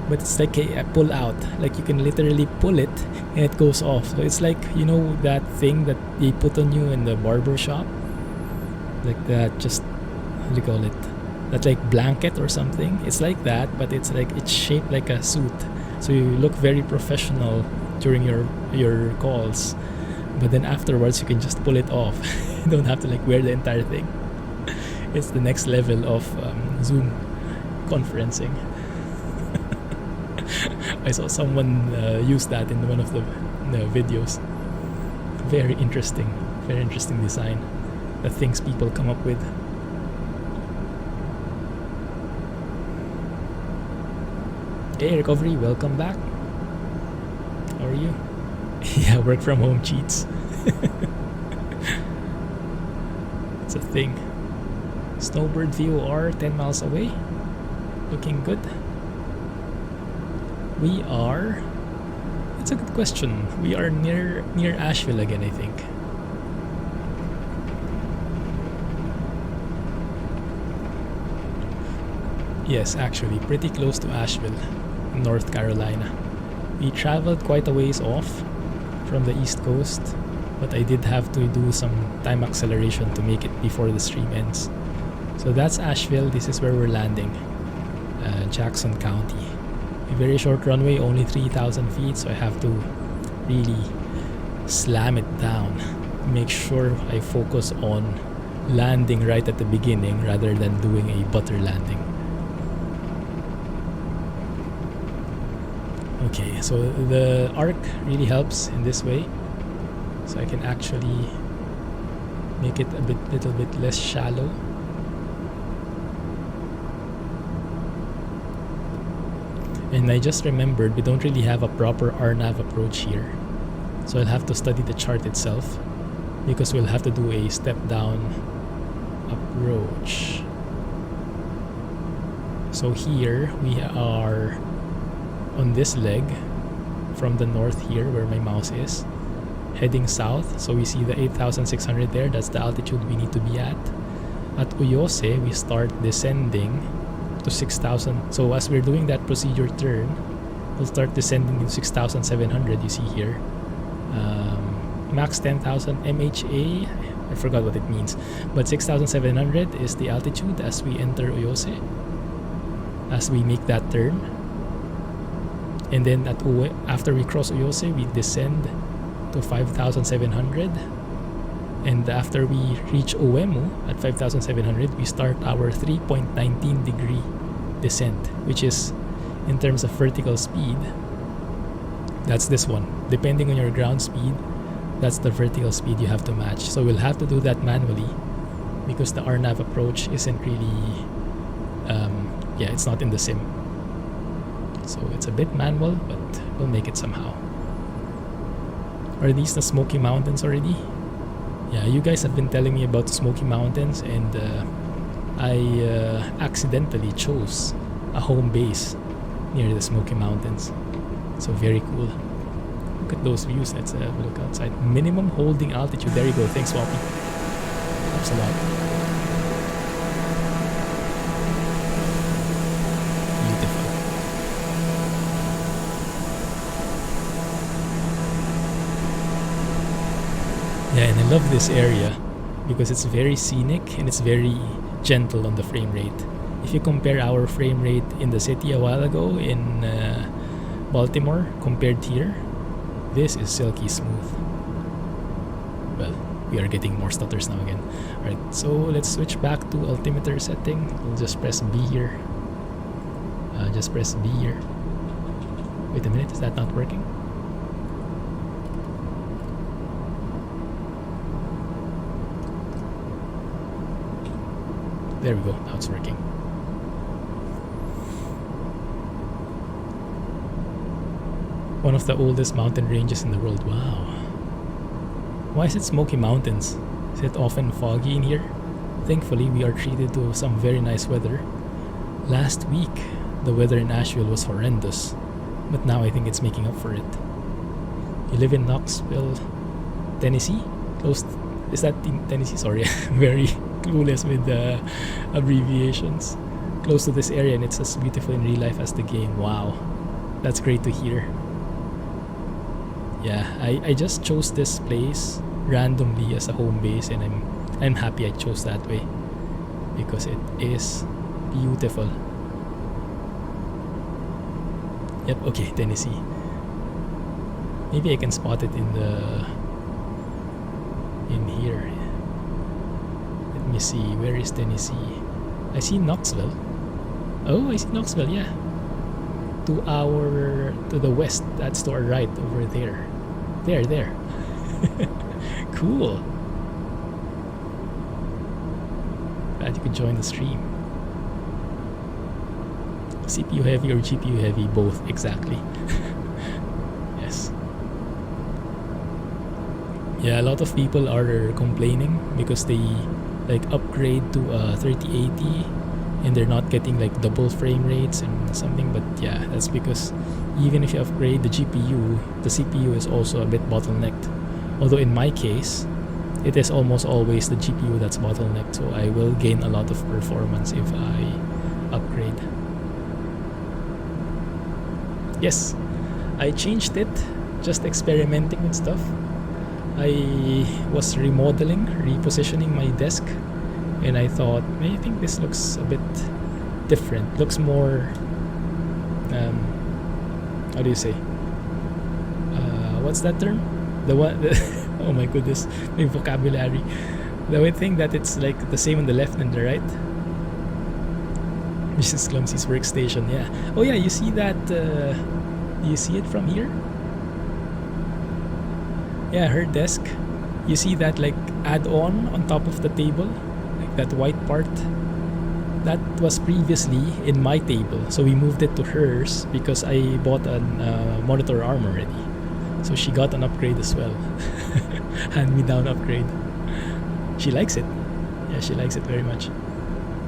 but it's like a pull out. Like you can literally pull it and it goes off. So it's like, you know, that thing that they put on you in the barber shop? Like that, just, how do you call it? That like blanket or something. It's like that, but it's like, it's shaped like a suit. So you look very professional during your calls. But then afterwards you can just pull it off. You don't have to like wear the entire thing. It's the next level of Zoom conferencing. I saw someone use that in one of the videos. Very interesting design. The things people come up with. Hey, Recovery, welcome back. How are you? Yeah, work from home cheats. It's a thing. Snowbird VOR 10 miles away. Looking good. We are... It's a good question. We are near Asheville again, I think. Yes, actually, pretty close to Asheville, North Carolina. We traveled quite a ways off from the East Coast, but I did have to do some time acceleration to make it before the stream ends. So that's Asheville. This is where we're landing. Jackson County. A very short runway, only 3,000 feet, so I have to really slam it down. Make sure I focus on landing right at the beginning rather than doing a butter landing. Okay, so the arc really helps in this way, so I can actually make it a little bit less shallow. And I just remembered we don't really have a proper RNAV approach here, so I'll have to study the chart itself, because we'll have to do a step down approach. So here we are on this leg from the north here where my mouse is, heading south. So we see the 8,600 there. That's the altitude we need to be at. At Uyose, we start descending to 6,000. So as we're doing that procedure turn, we'll start descending to 6,700. You see here, max 10,000 MHA. I forgot what it means, but 6,700 is the altitude as we enter Uyose, as we make that turn. And then after we cross Uyose, we descend to 5,700. And after we reach Uemu at 5,700, we start our 3.19 degree descent, which is, in terms of vertical speed, that's this one. Depending on your ground speed, that's the vertical speed you have to match. So we'll have to do that manually because the RNAV approach isn't really, it's not in the sim. So it's a bit manual, but we'll make it somehow. Are these the Smoky Mountains already? Yeah, you guys have been telling me about the Smoky Mountains, and I accidentally chose a home base near the Smoky Mountains. So very cool. Look at those views. Let's have a look outside. Minimum holding altitude. There you go. Thanks, Swappy. Helps a lot. Beautiful. Yeah, and I love this area because it's very scenic and it's very gentle on the frame rate. If you compare our frame rate in the city a while ago in Baltimore compared here, this is silky smooth. Well, we are getting more stutters now again. Alright, so let's switch back to altimeter setting. We'll just press B here. Just press B here. Wait a minute, is that not working? There we go, now it's working. One of the oldest mountain ranges in the world. Wow. Why is it Smoky Mountains? Is it often foggy in here? Thankfully, we are treated to some very nice weather. Last week, the weather in Asheville was horrendous, but now I think it's making up for it. You live in Knoxville, Tennessee? Is that in Tennessee? Sorry, very clueless with the abbreviations. Close to this area, and it's as beautiful in real life as the game. Wow, that's great to hear. Yeah, I just chose this place randomly as a home base, and I'm happy I chose that way because it is beautiful. Yep, okay, Tennessee. Maybe I can spot it in here. Let me see, where is Tennessee? I see Knoxville. Oh, I see Knoxville, yeah. To the west, that's to our right over there. There. Cool. Glad you could join the stream. CPU heavy or GPU heavy? Both, exactly. Yes. Yeah, a lot of people are complaining because they like upgrade to a 3080 and they're not getting like double frame rates and something. But yeah, that's because even if you upgrade the GPU, the CPU is also a bit bottlenecked. Although in my case, it is almost always the GPU that's bottlenecked, so I will gain a lot of performance if I upgrade. Yes, I changed it, just experimenting with stuff. I was remodeling, repositioning my desk, and I thought, I think this looks a bit different. Looks more, how do you say? What's that term? The one, oh my goodness, my vocabulary. The one thing that it's like the same on the left and the right. This is Clumsy's workstation, yeah. Oh yeah, you see that, you see it from here? Yeah, her desk. You see that like add-on on top of the table? Like that white part? That was previously in my table. So we moved it to hers because I bought a monitor arm already. So she got an upgrade as well. Hand-me-down upgrade. She likes it. Yeah, she likes it very much.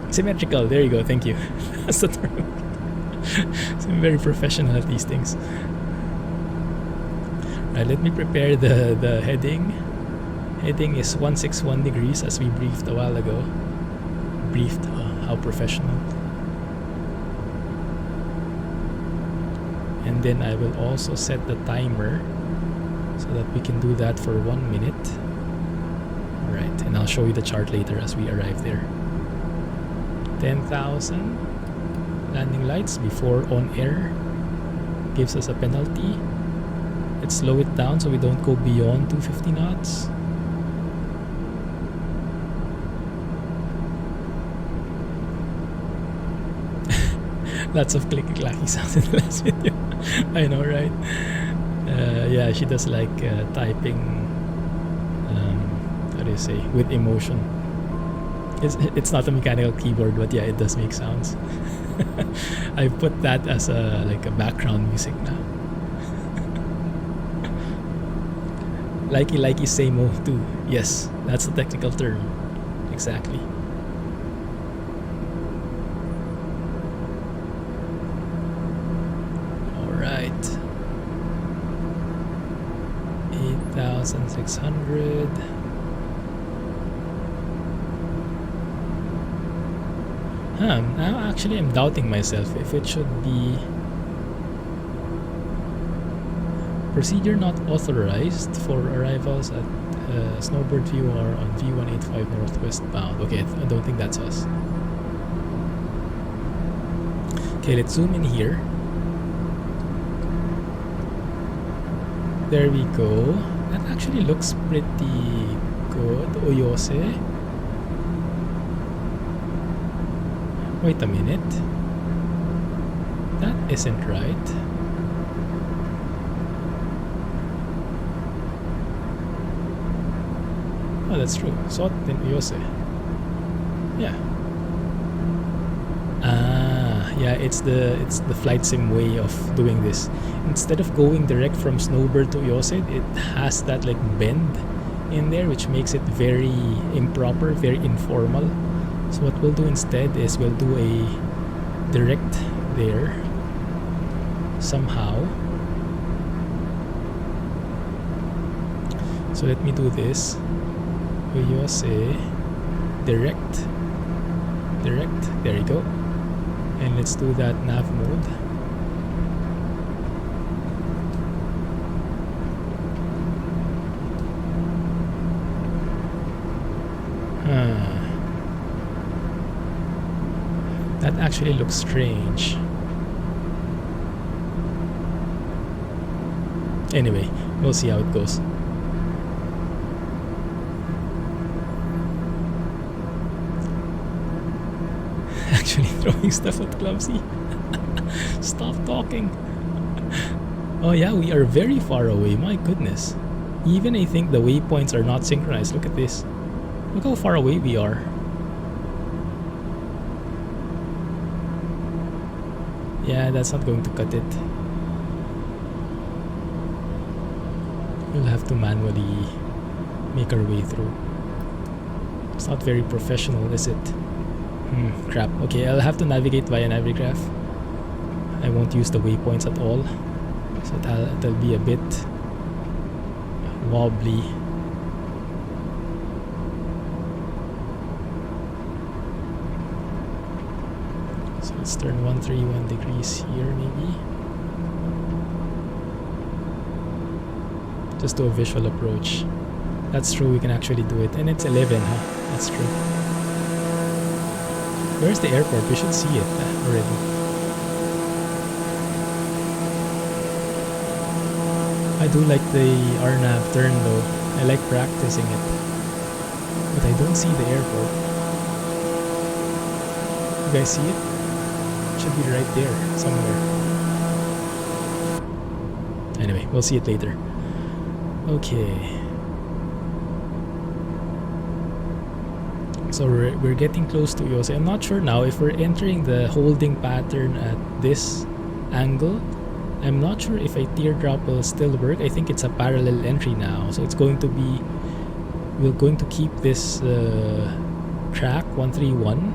Symmetrical, there you go, thank you. That's the term. So I'm very professional at these things. Right, let me prepare the heading. Heading is 161 degrees as we briefed a while ago. Briefed, how professional. And then I will also set the timer so that we can do that for 1 minute. Alright, and I'll show you the chart later as we arrive there. 10,000 landing lights before on air gives us a penalty. Let's slow it down so we don't go beyond 250 knots. Lots of clicky-clacky sounds in the last video. I know, right? Yeah, she does like typing, how do you say, with emotion. It's not a mechanical keyboard, but yeah, it does make sounds. I put that as a like a background music now. Likey same-o too. Yes, that's the technical term. Exactly. Alright. 8,600. Now actually I'm doubting myself if it should be procedure not authorized for arrivals at Snowbird View or on V185 northwest bound. Okay, I don't think that's us. Okay, let's zoom in here. There we go. That actually looks pretty good. Oyose. Wait a minute. That isn't right. Oh, that's true. Sot in Oyose. Yeah. Yeah, it's the flight sim way of doing this. Instead of going direct from Snowbird to Oyose, it has that like bend in there, which makes it very improper, very informal. So what we'll do instead is we'll do a direct there somehow. So let me do this. Oyose, direct, there you go. And let's do that nav mode. That actually looks strange. Anyway, we'll see how it goes. Actually throwing stuff at Clumsy. Stop talking. Oh yeah, we are very far away, my goodness. Even I think the waypoints are not synchronized. Look at this. Look how far away we are. Yeah, that's not going to cut it. We'll have to manually make our way through. It's not very professional, is it? Crap. Okay, I'll have to navigate via Navigraph. I won't use the waypoints at all, so it'll be a bit wobbly. So let's turn 131 degrees here, maybe. Just do a visual approach. That's true, we can actually do it. And it's 11, huh? That's true. Where's the airport? We should see it already. I do like the RNAV turn though. I like practicing it. But I don't see the airport. You guys see it? It should be right there, somewhere. Anyway, we'll see it later. Okay. So we're getting close to Uyose. I'm not sure now if we're entering the holding pattern at this angle. I'm not sure if a teardrop will still work. I think it's a parallel entry now. So it's going to be... We're going to keep this track 131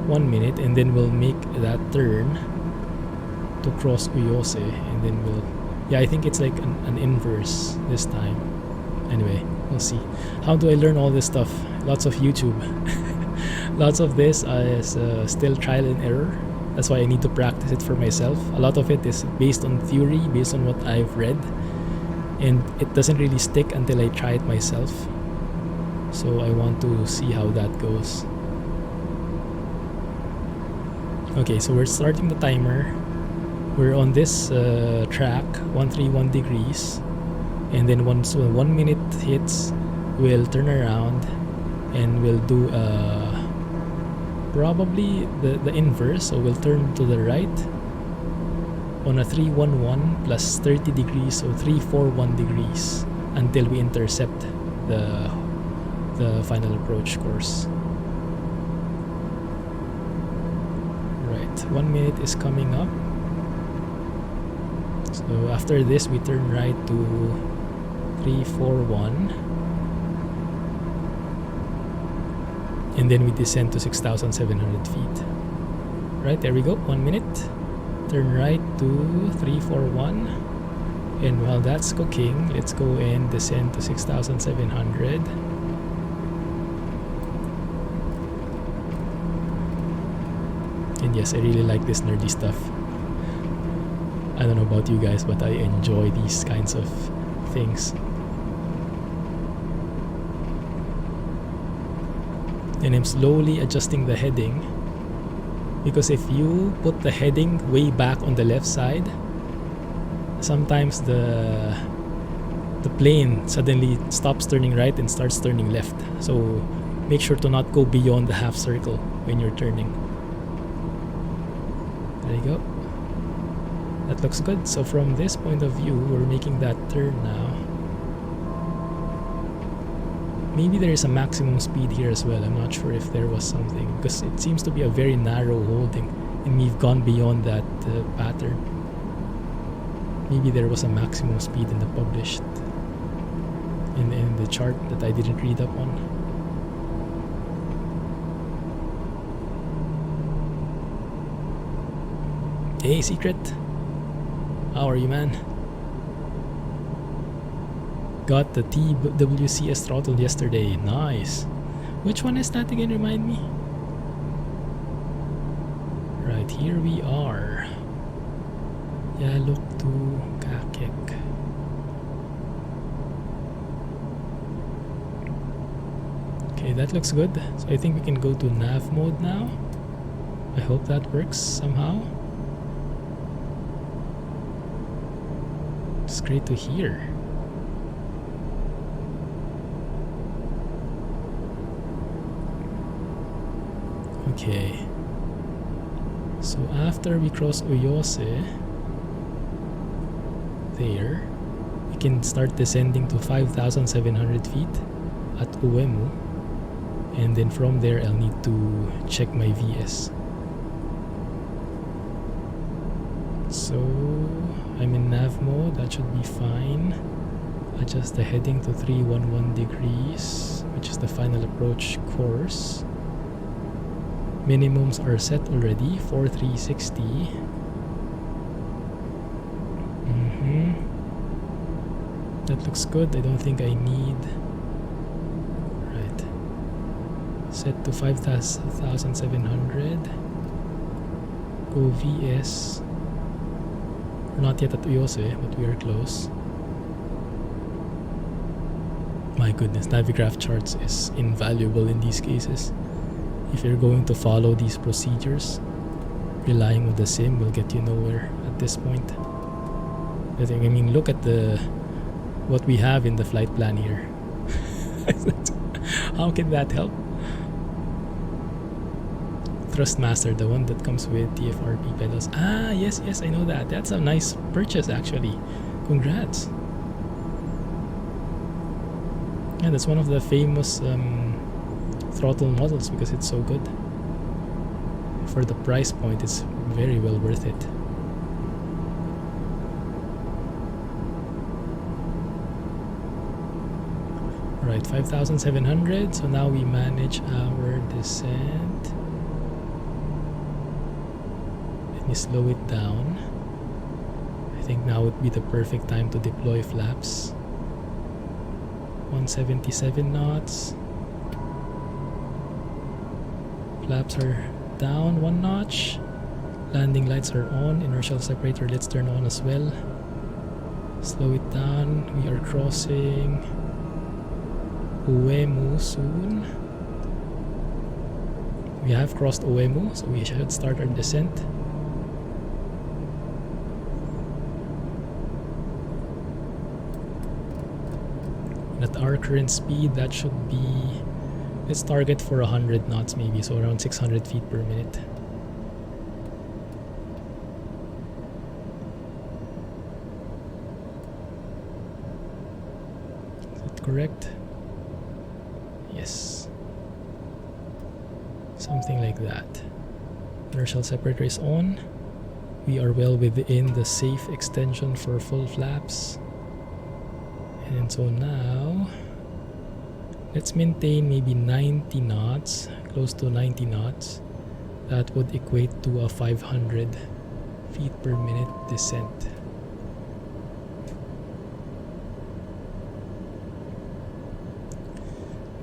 1 minute, and then we'll make that turn to cross Uyose, and then we'll... Yeah, I think it's like an inverse this time. Anyway, we'll see. How do I learn all this stuff? Lots of YouTube. Lots of this is still trial and error. That's why I need to practice it for myself. A lot of it is based on theory, based on what I've read. And it doesn't really stick until I try it myself. So I want to see how that goes. Okay, so we're starting the timer. We're on this track, 131 degrees. And then once 1 minute hits, we'll turn around and we'll do probably the inverse. So we'll turn to the right on a 311 plus 30 degrees, so 341 degrees until we intercept the final approach course. Right, 1 minute is coming up. So after this, we turn right to 341. And then we descend to 6,700 feet. Right, there we go, 1 minute. Turn right to 341. And while that's cooking, let's go and descend to 6,700. And yes, I really like this nerdy stuff. I don't know about you guys, but I enjoy these kinds of things. And I'm slowly adjusting the heading, because if you put the heading way back on the left side, sometimes the plane suddenly stops turning right and starts turning left. So make sure to not go beyond the half circle when you're turning. There you go. That looks good. So from this point of view, we're making that turn now. Maybe there is a maximum speed here as well. I'm not sure if there was something, because it seems to be a very narrow holding and we've gone beyond that pattern. Maybe there was a maximum speed in the published in the chart that I didn't read up on. Hey, Secret. How are you, man? Got the TWCS throttle yesterday. Nice. Which one is that again? Remind me. Right, here we are. Yalok to Kakek. Okay, that looks good. So I think we can go to nav mode now. I hope that works somehow. It's great to hear. Okay, so after we cross Uyose, there, we can start descending to 5,700 feet at Uemu, and then from there I'll need to check my VS. So I'm in nav mode, that should be fine. Adjust the heading to 311 degrees, which is the final approach course. Minimums are set already for 360. That looks good. I don't think I need. Right. Set to 5,700. Go VS. We're not yet at Uyose, but we are close. My goodness, Navigraph charts is invaluable in these cases. If you're going to follow these procedures, relying on the sim will get you nowhere at this point. I mean, look at what we have in the flight plan here. How can that help? Thrustmaster, the one that comes with TFRP pedals. Ah, yes, I know that. That's a nice purchase actually. Congrats. Yeah, that's one of the famous throttle models because it's so good. For the price point, it's very well worth it. Alright, 5,700. So now we manage our descent. Let me slow it down. I think now would be the perfect time to deploy flaps. 177 knots. Flaps are down 1 notch. Landing lights are on. Inertial separator, let's turn on as well. Slow it down. We are crossing Uemu soon. We have crossed Uemu, so we should start our descent. At our current speed, that should be, let's target for 100 knots maybe, so around 600 feet per minute. Is that correct? Yes. Something like that. Inertial separator is on. We are well within the safe extension for full flaps. And so now, let's maintain maybe 90 knots, close to 90 knots. That would equate to a 500 feet per minute descent.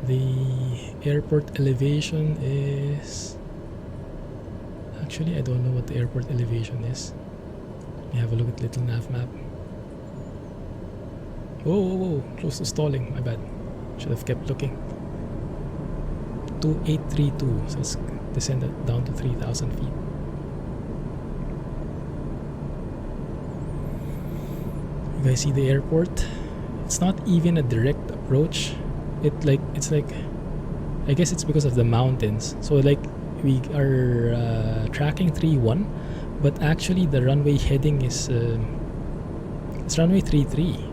The airport elevation is... Actually, I don't know what the airport elevation is. Let me have a look at Little Navmap. Whoa, close to stalling, my bad. Should have kept looking. 2832, so let's descend it down to 3,000 feet. You guys see the airport? It's not even a direct approach. It's like, I guess it's because of the mountains. So like we are tracking 3-1, but actually the runway heading is it's runway 33.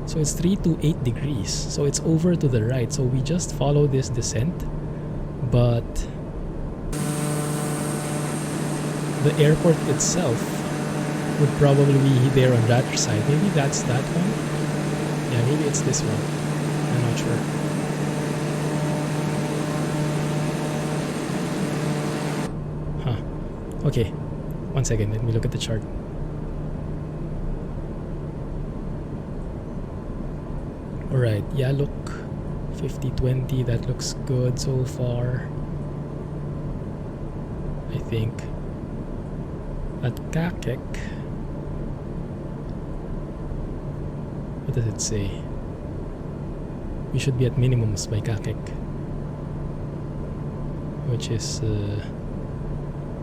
So it's 3 to 8 degrees. So it's over to the right. So we just follow this descent, but the airport itself would probably be there on that side. Maybe that's that one. Yeah, maybe it's this one. I'm not sure. Huh. Okay. 1 second. Let me look at the chart. Alright, yeah, look, 50-20, that looks good so far. I think. At Kakek, what does it say? We should be at minimums by Kakek, which is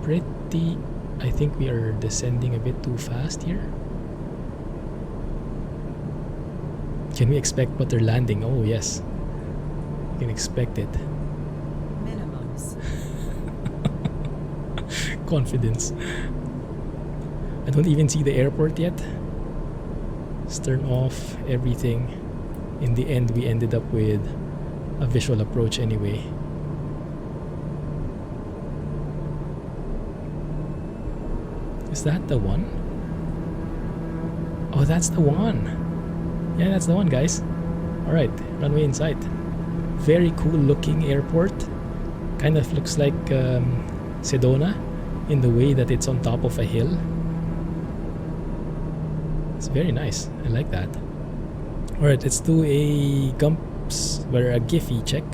pretty... I think we are descending a bit too fast here. Can we expect butter landing? Oh yes, you can expect it. Minimums. Confidence. I don't even see the airport yet. Let's turn off everything. In the end, we ended up with a visual approach anyway. Is that the one? Oh, that's the one. Yeah, that's the one, guys. Alright, runway in sight. Very cool looking airport. Kind of looks like Sedona in the way that it's on top of a hill. It's very nice. I like that. Alright, let's do a GUMPS, where a Giphy check.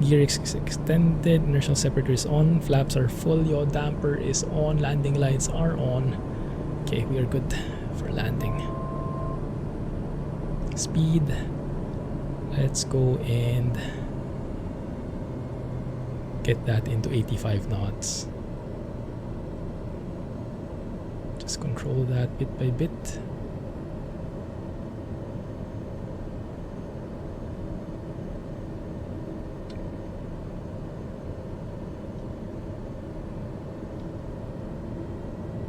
Gear extended, inertial separator is on, flaps are full, yaw damper is on, landing lights are on. Okay, we are good for landing. Speed. Let's go and get that into 85 knots. Just control that bit by bit.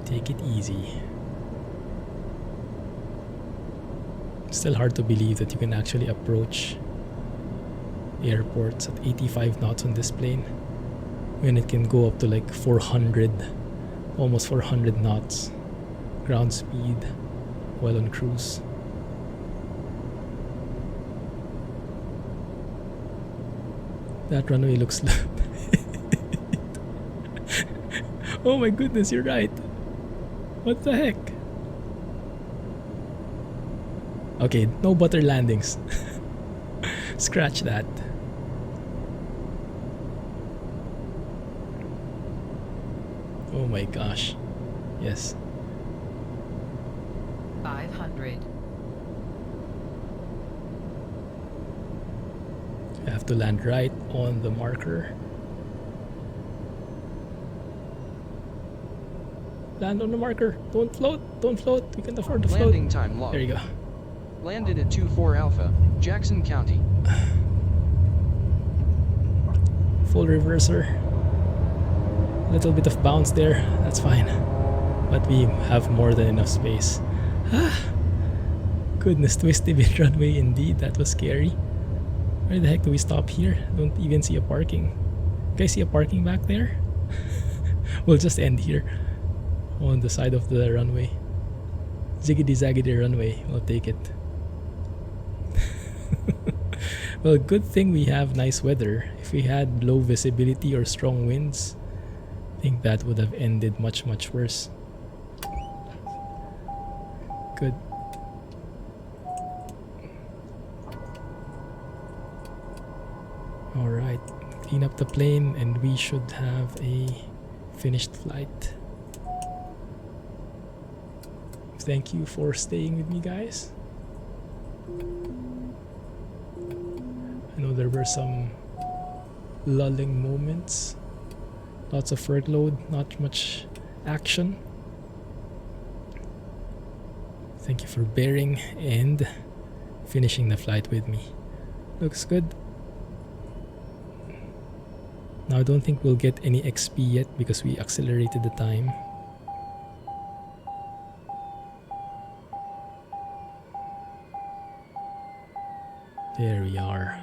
Take it easy. Still hard to believe that you can actually approach airports at 85 knots on this plane when it can go up to like 400, almost 400 knots ground speed while on cruise. That runway looks oh my goodness, you're right. What the heck? Okay, no butter landings. Scratch that. Oh my gosh. Yes. 500. You have to land right on the marker. Land on the marker. Don't float. Don't float. We can afford to float. Landing time log. There you go. Landed at 24 Alpha, Jackson County. Full reverser. Little bit of bounce there. That's fine. But we have more than enough space. Goodness, twisty bit runway indeed. That was scary. Where the heck do we stop here? Don't even see a parking. You guys see a parking back there? We'll just end here on the side of the runway. Ziggedy zaggedy runway. We'll take it. Well, good thing we have nice weather. If we had low visibility or strong winds, I think that would have ended much worse. Good. Alright, clean up the plane and we should have a finished flight. Thank you for staying with me, guys. I know there were some lulling moments. Lots of workload, not much action. Thank you for bearing and finishing the flight with me. Looks good. Now I don't think we'll get any XP yet because we accelerated the time. There we are.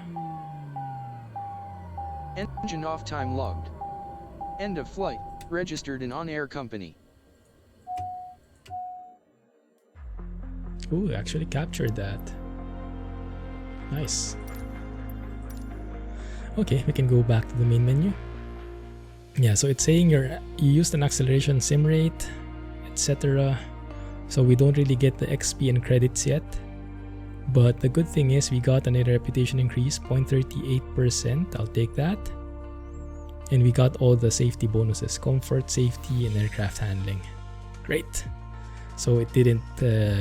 Engine off time logged. End of flight, registered in OnAir company. Ooh, actually captured that. Nice. Okay, we can go back to the main menu. Yeah, so it's saying you used an acceleration sim rate, etc. So we don't really get the XP and credits yet. But the good thing is we got an air reputation increase, 0.38%. I'll take that. And we got all the safety bonuses, comfort, safety, and aircraft handling. Great. So it didn't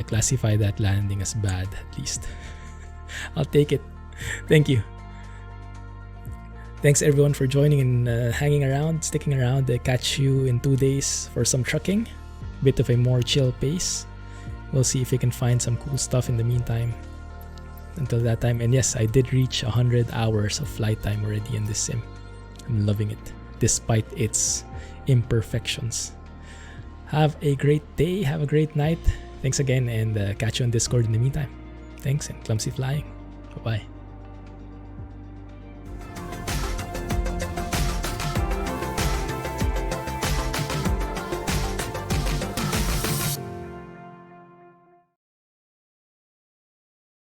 classify that landing as bad, at least. I'll take it. Thank you. Thanks everyone for joining and hanging around, sticking around. I'll catch you in 2 days for some trucking. Bit of a more chill pace. We'll see if we can find some cool stuff in the meantime. Until that time. And yes, I did reach 100 hours of flight time already in this sim. I'm loving it, despite its imperfections. Have a great day. Have a great night. Thanks again, and catch you on Discord in the meantime. Thanks, and clumsy flying. Bye-bye.